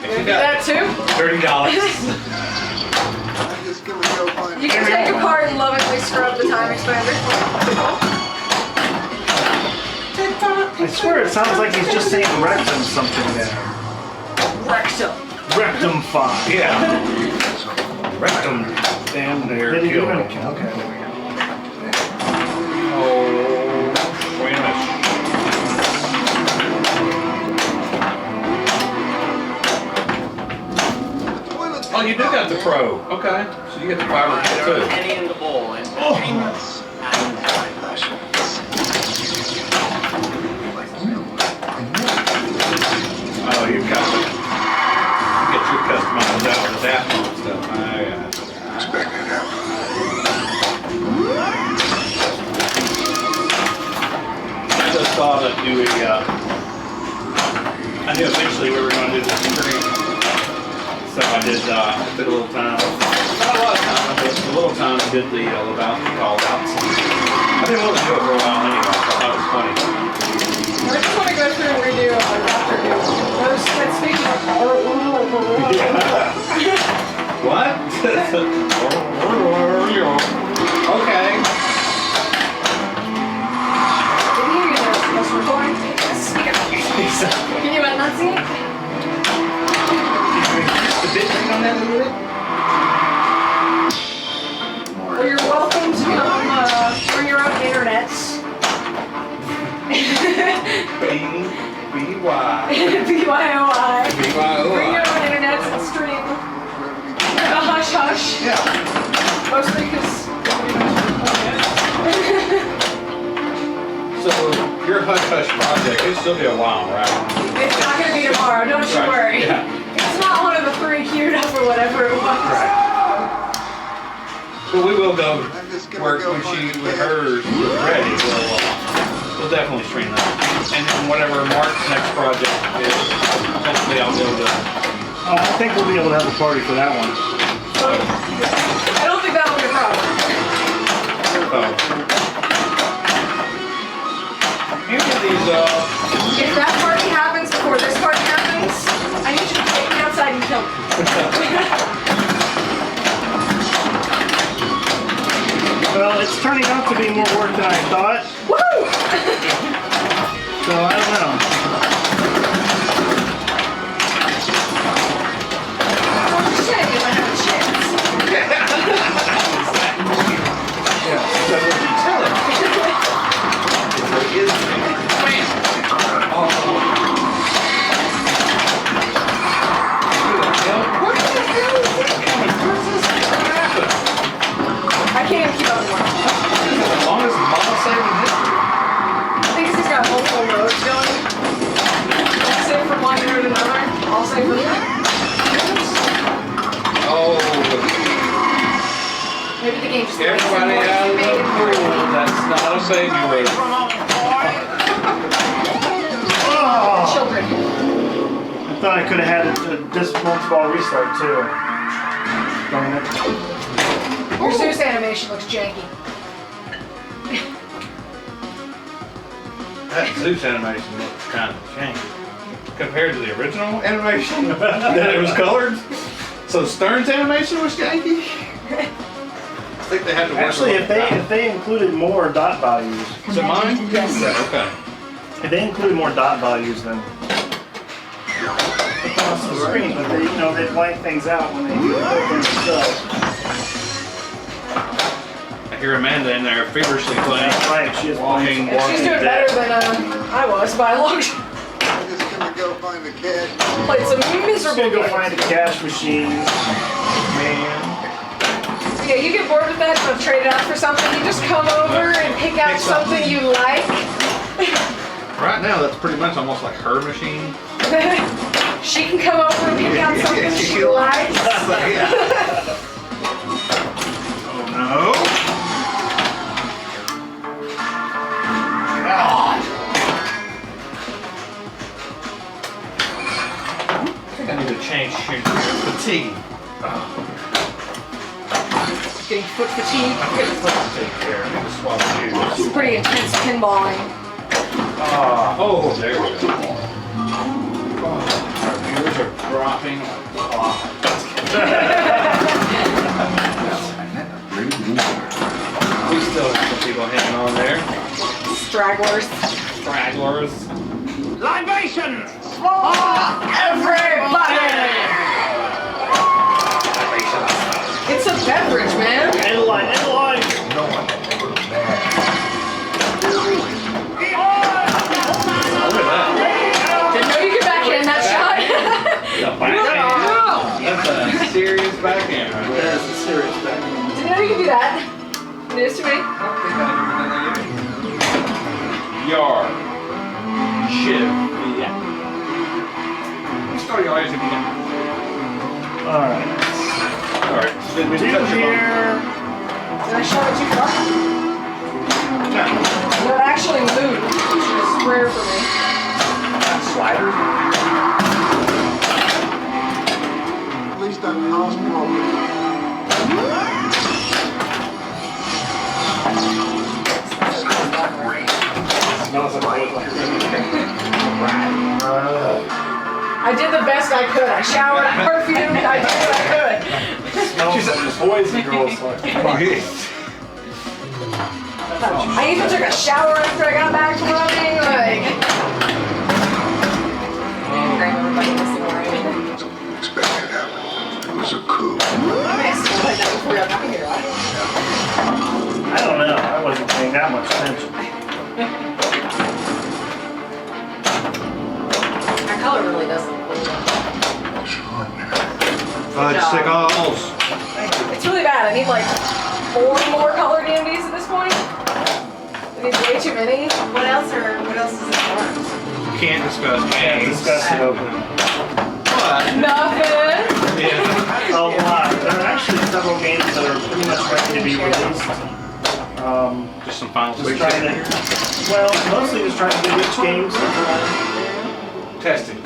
If do that too? $30. I'm just gonna go find You can take apart and lovingly scrub the time expander. I swear it sounds like he's just saying rectum something there. Rectum. Rectum 5. Yeah. Rectum. Damn near Did he killed even? me. Okay, there we go. Oh, wait a minute. Oh, you do got the Pro. Okay. So you get the fiber kit too. Penny in the bowl. Entertainments and diversions. Oh, you got it. You get your customized out with that and stuff. Oh, yeah. expect it out. I just thought I'd do a, I knew eventually we were going to do this stream. So I did, took a little time, not a lot of time, but a little time and did the Lebowski call outs. I didn't want to do it for a while anyway, so I thought it was funny. I just want to go through and redo Doctor Who. Those that speaking of. What? Okay. Can you hear this recording? Can you enunciate? The bit thing on that a little bit? Well, you're welcome to come bring your own internets. B-Y. BYOI. Bring your B-Y-O-I. own internets and stream. A hush hush. Yeah. Mostly because. So your hush hush project, it'll still be a while, right? It's not going to be tomorrow, don't you Right, worry. yeah. It's not one of the 3 queued up or whatever it was. Right. But we will go I'm just gonna work go when find she, the with cat. hers is ready. We'll definitely stream that. And then whatever Mark's next project is, hopefully I'll be able to. I think we'll be able to have a party for that one. I don't think that'll be a problem. Any of these, If that party happens before this party happens, I need you to take me outside and kill me. Well, it's turning out to be more work than I thought, Woo! so I don't know. Don't you say if I have a chance. yeah, so what you tell him? It is oh. What the hell is this coming? Where's this gonna happen? I can't even keep up with it. The longest model saving history. I think he's got multiple roads going. I'll save from one year to another. I'll save from that. Oh, Maybe the game just everybody out of the pool. That's not a baby race. Oh, Children. I thought I could have had this multi-ball restart too. Darn it. Your Zeus animation looks janky. That Zeus animation looks kind of janky compared to the original animation that it was colored. So Stern's animation was janky. I think they had to work. Actually, on if they included more dot values, is it mine? Yes. Okay. if they included more dot values, then across the screen, but they, they blank things out when they do the whole thing themselves. I hear Amanda in there feverishly playing. That's right, she is Walking, playing. And she's doing better than I was by a long shot. I'm just gonna go find the cat. Played some Just miserable gonna go games. find a cash machine. Man. Yeah, you get bored with that, so trade it out for something. You just come over and pick out Pick something you like. Right now, that's pretty much almost like her machine. She can come over and pick out something she likes. Oh no. God. I think I need to change fatigue. Getting foot fatigue. Take care. I need to swap shoes. It's pretty intense pinballing. Oh, there we go. Oh, our viewers are dropping like flies. We still have some people hanging on there. Stragglers. Stragglers. Libation! Everybody! It's a beverage, man. End line, end line. No one had ever mad. Look at that. Didn't know you could backhand that shot. The backhand. That's a serious backhand right there. That's a serious backhand. Didn't know you could do that. News to me. Yard. Shiv. Yeah. Let's start your eyes again. Alright. Alright. So then we Two touch your here. Did I show it too far? No, it actually moved, which is rare for me. slider. At least that house broken. I did the best I could. I showered, I perfumed, I did what I could. Smells like boys and girls. I even took a shower after I got back from running, like. Everybody was worried. Something unexpected happened. It was a coup. I may have still played that before you got here, right? I don't know. I wasn't paying that much attention. Our color really doesn't look good. Fudge sickles. It's really bad. I need like 4 more ColorDMDs at this point. I need way too many. What else is in the works? Can't discuss Can't games. discuss it open. What? Nothing. Yeah. A lot. There are actually several games that are pretty much ready to be released. Just some final Just tweaks. trying to, well, mostly just trying to get which games. Testing.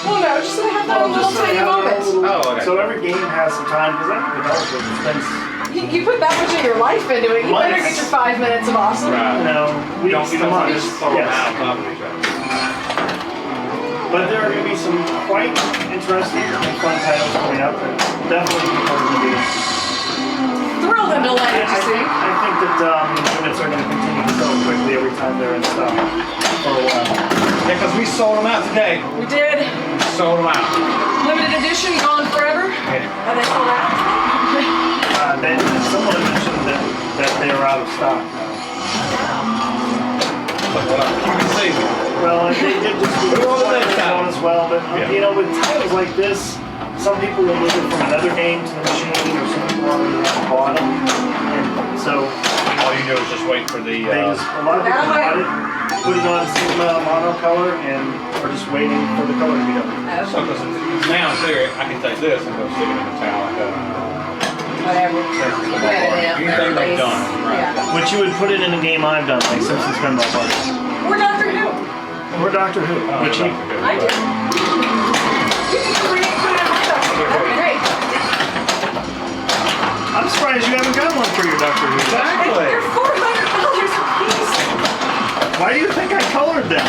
Well, no, just so they have that Well, little just so they tiny have a moment. little- Oh, okay. So every game has some time, because every developer spends, You put that much of your life into it. You better get your 5 minutes of awesome. Right. you know, You don't, weeks you to don't want to months. just throw them Yes. out on top of each other. But there are going to be some quite interesting and fun titles coming up that definitely people are going to be. Thrilled and delighted to see. I think that units are going to continue to sell quickly every time they're in stock for a while. Yeah, because we sold them out today. We did. Sold them out. Limited edition, gone forever. Yeah. Are they sold out? Someone mentioned that they are out of stock now. But you can save them. Well, they did just do Well, that's that one as well, but Yeah. you know, with titles like this, some people will move it from another game to the machine, or some people already have bought them, and so All you do is just wait for the. they just, a lot of people bought it, put it on Sigma monocolor, and are just waiting for the color to be done. So, because now in theory, I can take this and go stick it in metallic. Whatever. Anything they've done, right? Yeah. Which you would put it in a game I've done, like Simpsons Pinball Party, We're Doctor Who. or Doctor Who, which he, I did. You can create whatever stuff. That'd be great. I'm surprised you haven't got one for your Doctor Who. They're $400 a piece. Why do you think I colored them?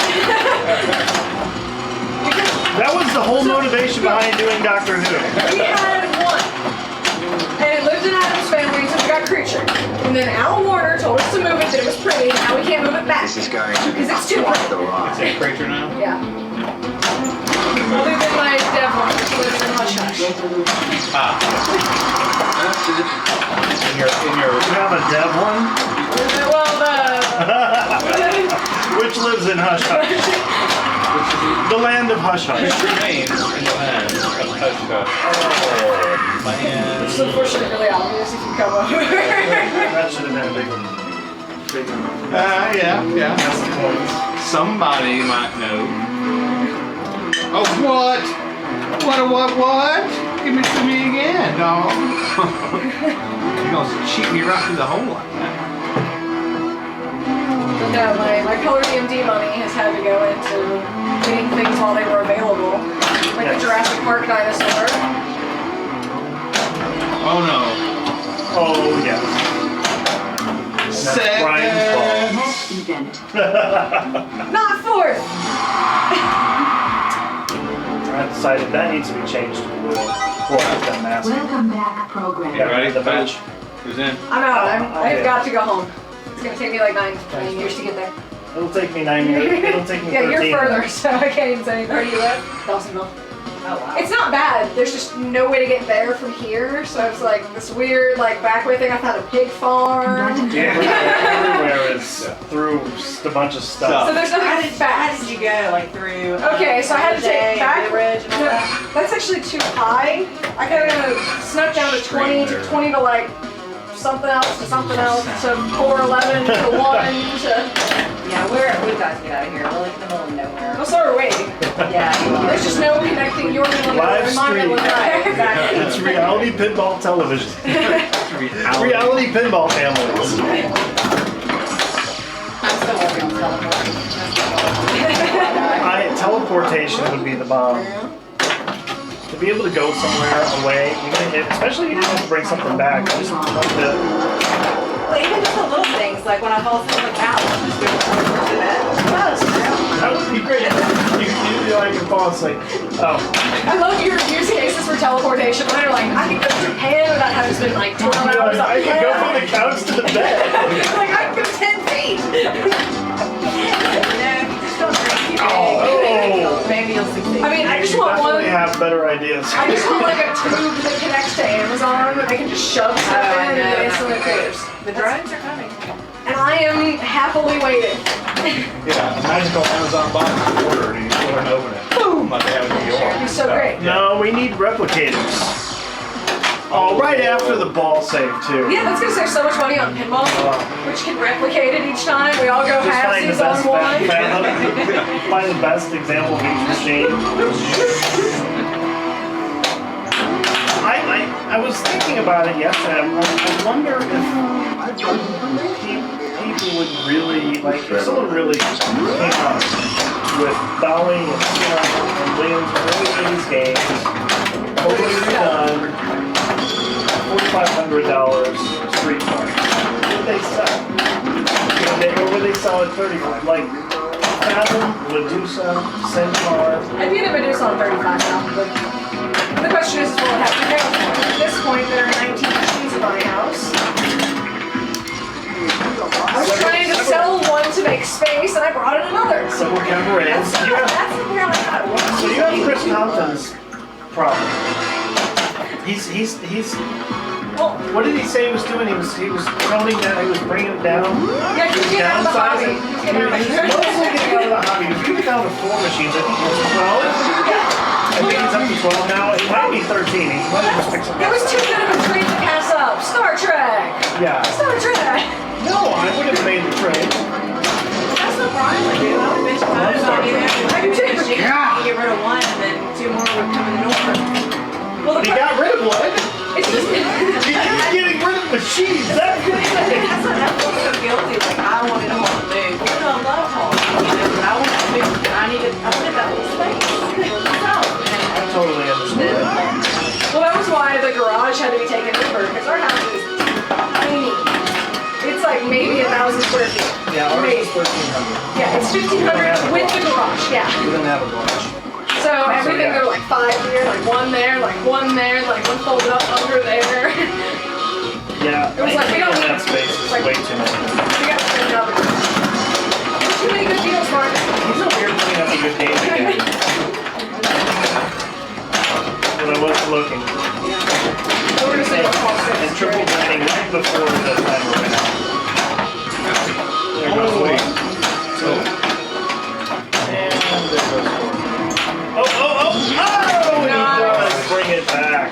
That was the whole motivation behind doing Doctor Who. We had one. And it lived in Adam's family until we got Creature. And then Al Warner told us to move it, that it was pretty, now we can't move it back. This is going to be Because it's too quite pretty. the ride. It's a creature now? Yeah. Other than my dev one, which lives in Hush Hush. Ah. That's it. In your. You have a dev one? Well, Which lives in Hush Hush. The land of Hush Hush. Remains in the land of Hush Hush. Oh, man. it's unfortunately really obvious if you come over. That should have been a big one. Big one. Yeah. That's the point. Somebody might know. Oh, what? What? Give it to me again, dog. You're gonna cheat me right through the hole like that. But no, my ColorDMD money has had to go into getting things while they were available. Like the Jurassic Park dinosaur. Oh no. Oh, yes. That's Brian's Test event. Not fourth! I decided that needs to be changed to blue. Pull out that mask. Welcome back, program. Yeah, ready? The bench. Who's in? I'm out. I've Okay. got to go home. It's gonna take me like 9 years to get there. It'll take me 9 years. It'll take me 13. Yeah, you're further, so I can't even say. Where do you live? Dawsonville. Oh, wow. It's not bad. There's just no way to get there from here, so it's like this weird like back way thing. I found a pig farm. Everywhere is through just a bunch of stuff. So there's How nothing did fast. you go? Like through? Okay, so I had to take back. Ridge and all No, that? that's actually too high. I kind of snuck down to 20 to 20 to like something else to something else to 411 to 1 to. Yeah, we've got to get out of here. We're like in the middle of nowhere. Oh, so are we. Yeah, you are. There's just no connecting your middle Live and my middle. stream. Right, exactly. It's reality pinball television. Reality pinball families. I'm still working on teleporting. Teleportation would be the bomb. To be able to go somewhere away, especially if you have to bring something back, just like Well, even just the little things, like when I fall asleep on the couch, just do it. that would be great. You'd be like, fall asleep. Oh, I love your use cases for teleportation. Mine are like, I can go to Japan without having to spend like 12 hours on I could go from the couch to the bed. Like, I can go 10 feet. No, if you just don't drink it, Oh. maybe you'll succeed. I mean, I just You want one. definitely have better ideas. I just want like a tube that connects to Amazon where they can just shove stuff I in and know. it instantly appears. The drones are coming. And I am happily waiting. Yeah, magical Amazon box order, and you go and open it. Boom! Like they have in New York. It'd be so great. No, we need replicators. Oh, right after the ball save too. Yeah, that's gonna save so much money on pinball, which can replicate it each time. We all go Just find the halfsies best on one. find the best example of each machine. I was thinking about it yesterday. I wonder if people would really, like, if someone really came up with Dolly and Williams' early 80s games, totally redone, $4,500 street card. What would they sell? Or would they sell at 35? Like, Fathom, Medusa, Centaur. I'd be in a Medusa on 35 now, but the question is what would have to pay for it. At this point, there are 19 machines in my house. I was trying to sell one to make space, and I brought in another. Several cabarets. That's apparently how it works. So you have Chris Compton's problem. He's Well, what did he say he was doing? He was counting down. He was bringing it down. yeah, he's getting out of the hobby. Downsizing. He's getting out of He's the mostly getting out of the hobby. If you get down to 4 machines, I think it's 12. I think it's up to 12 now. It might be 13. He might just pick something It was else too good of a trade to pass up. Star Trek! up. Yeah. Star Trek! No, I would have made the trade. That's the problem with you. I would bitch about it. About you get rid of one, and then 2 more would come in the door. Well, He got rid of one. it's just... He's getting rid of machines. That's good. That's what I feel so guilty. Like I wanted a home move. You know, I love home. You know, but I wanted to move. And I wanted that little space. I totally understand. Well, that was why the garage had to be taken over, because our house is tiny. It's like maybe 1,000 square feet. Yeah, ours Maybe. is 1,300. Yeah, it's 1,500 with the garage, yeah. We don't have a garage. So everything, there were like 5 here, like 1 there, like 1 there, like 1 folded up under there. Yeah, It was like, we don't need- that space is like- way too much. We got to clean it up. Too many good deals, Mark. He's over here putting up a good game again. When I wasn't looking. So we're gonna say what Paul said. And triple grinding right before the timer ran out. There goes the weight. So. And there goes the weight. Oh, oh, oh! Oh! He does bring it back.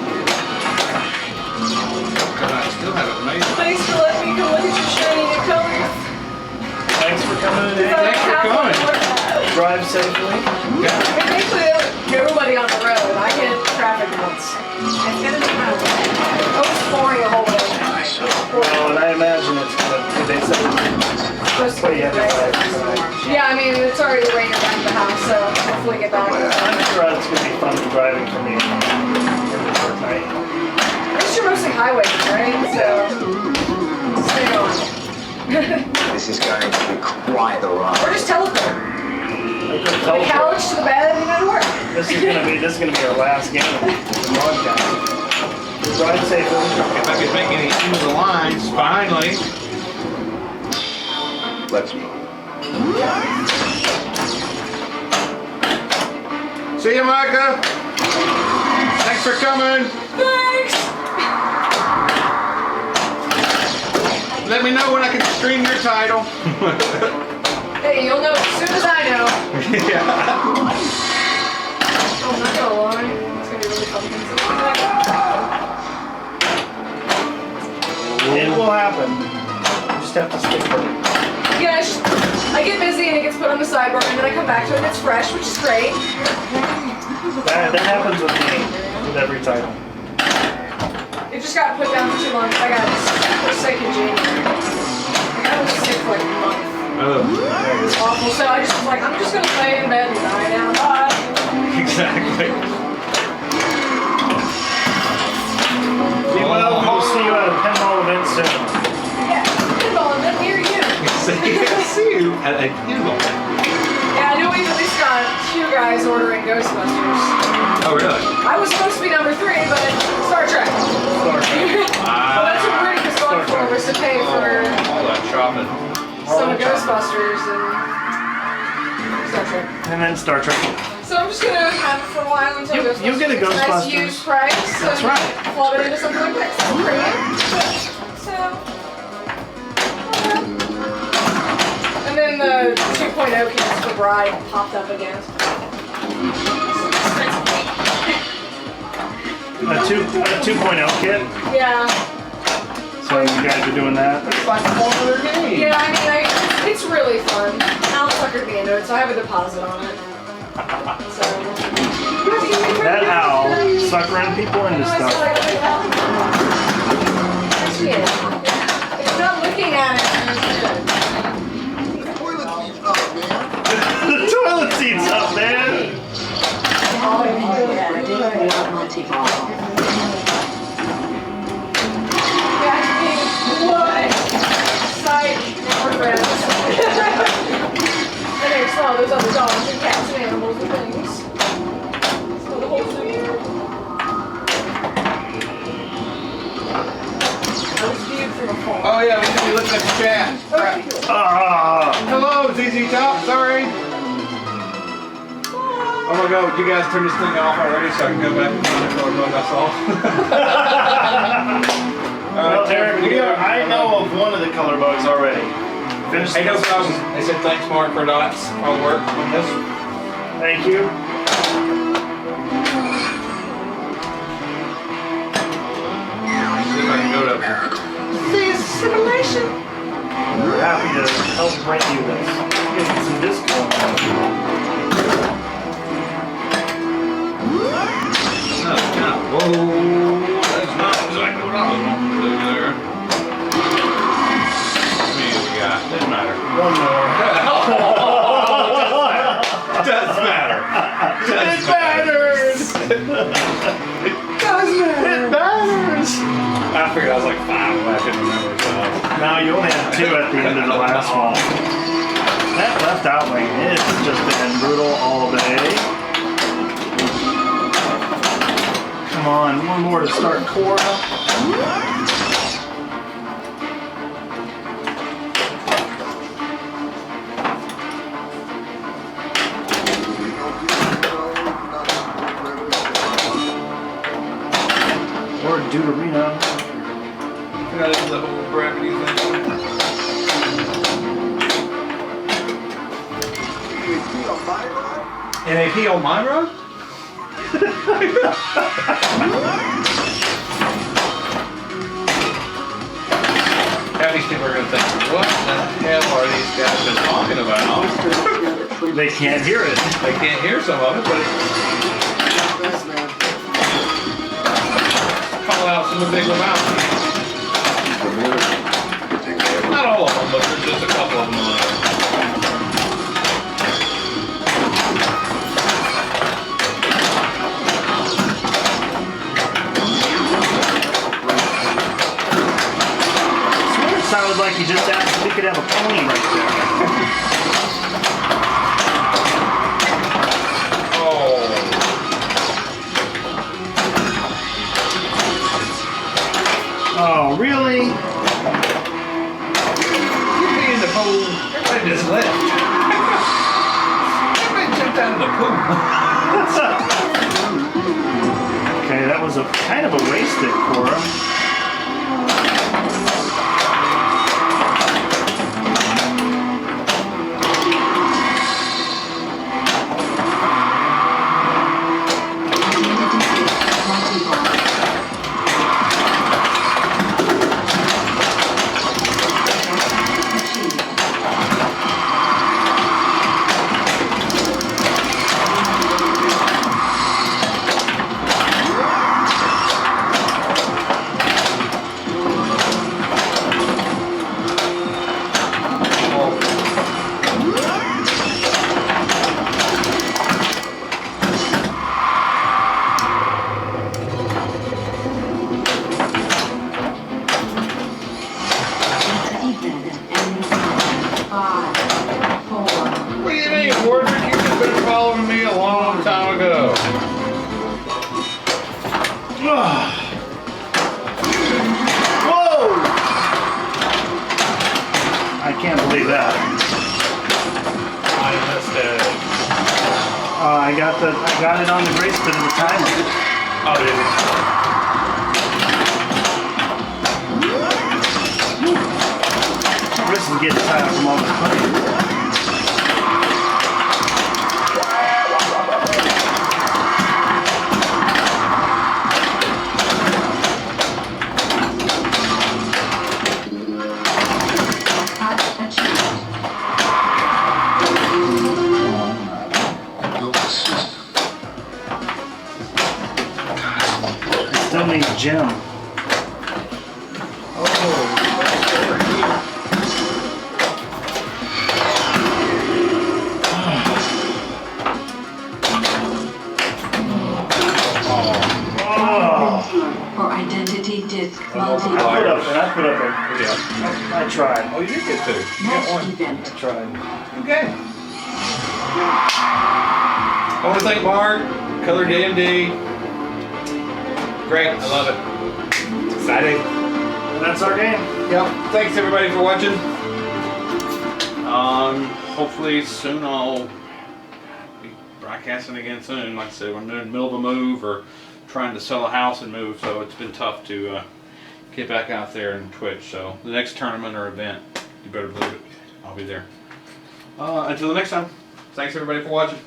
I still have it amazing. Thanks for letting me come look at your shiny new colors. Thanks for coming in. Thanks for coming. Drive safely. And thankfully, nobody on the road. I hit traffic once. It's gonna be kind of I was flooring the whole way. Well, and I imagine it's gonna, they said Supposed to way be heavy right. drive. Yeah, I mean, it's already raining around the house, so hopefully get back. I'm sure it's gonna be fun driving for me in the short night. It's your mostly highways, right? So, stay on. This is going to be quite the ride. Or just teleport. I could The teleport. couch to the bed and go to work. This is gonna be our last game of the broadcast. Ride safely. If I could make any ends of the lines, finally. Let's go. See you, Micah. Thanks for coming. Thanks! Let me know when I can stream your title. Hey, you'll know as soon as I know. Yeah. Oh, I'm not gonna lie. It's gonna be really fun. It will happen. You just have to stick with it. Yeah, I get busy and it gets put on the sidebar, and then I come back to it and it's fresh, which is great. That happens with me, with every title. It just got put down for too long. I got sick in January. Like, I was sick for like a month. It was awful. So I just was like, I'm just gonna lay in bed and die now. Bye. Exactly. Well, we'll see you at a pinball event soon. Yeah, pinball event near you. See you at a pinball. Yeah, I know we've at least got 2 guys ordering Ghostbusters. Oh, really? I was supposed to be number 3, but Star Trek. Star Trek. Well, that's what Rudy was going for, was to pay for All that shopping. some of Ghostbusters and Star Trek. And then Star Trek. So I'm just gonna have it for a while until Ghostbusters. You get a gets nice Ghostbusters. used price. That's and right. Flub it into something like that. So premium. So. And then the 2.0 cans for Bride popped up again. A 2.0 kit. Yeah. So you guys are doing that. It's like a whole other game. Yeah, I mean, it's really fun. Alan suckered me into it, so I have a deposit on it. So. That owl suckering people into stuff. Shit. If you're not looking at it, The toilet seat's up, man. Oh, yeah, I did want multi-ball. what? Psych. We're friends. And there's all those other dogs and cats and animals and things. So the whole zoo. I was viewed from afar. Oh, yeah, we should be looking at the chat. Crap. Hello, ZZ Top, sorry. Oh my god, you guys turn this thing off already so I can go back and find the color book I saw. Well, Eric, I know of one of the color bugs already. Finish Hey, no problem. They said thanks, Mark, for dots. All the work on this. Thank you. See if I can go to simulation. We're happy to help bring you this. Get some discount. No, whoa, that's not exactly what I was wanting to do there. How many we got? Doesn't matter. One more. Does matter. It matters. It matters. I figured I was like 5, but I couldn't remember. So. No, you only had 2 at the end of the last one. That left out lane, it's just been brutal all day. Come on, one more to start Cora. Or Deuterino. You know, this is the whole gravity thing. NAP on my rod? Now these people are going to think, what the hell are these guys been talking about? They can't hear it. They can't hear some of it, but call out some of the big amounts. Not all of them, but there's just a couple of them. Sounded like you just asked if we could have a pony right there. Oh. Oh, really? Get me in the pool. Everybody just left. Everybody jumped out of the pool. Okay, that was a kind of a wasted, Cora. What do you mean, Mordred? You've just been following me a long time ago. Whoa! I can't believe that. I missed it. I got it on the grace bit of the timer. Oh, did it? Chris is getting tired from all the playing. Still need Jim. For identity disk I multi-ball. put up a. I tried. Oh, you did get two. You got Match one. event. I tried. Okay. I want to thank Mark, ColorDMD. Great, I love it. It's exciting. And that's our game. Yep. Thanks everybody for watching. Hopefully soon I'll be broadcasting again soon. Like I said, we're in the middle of a move or trying to sell a house and move, so it's been tough to get back out there and Twitch. So the next tournament or event, you better believe it, I'll be there. Until the next time, thanks everybody for watching.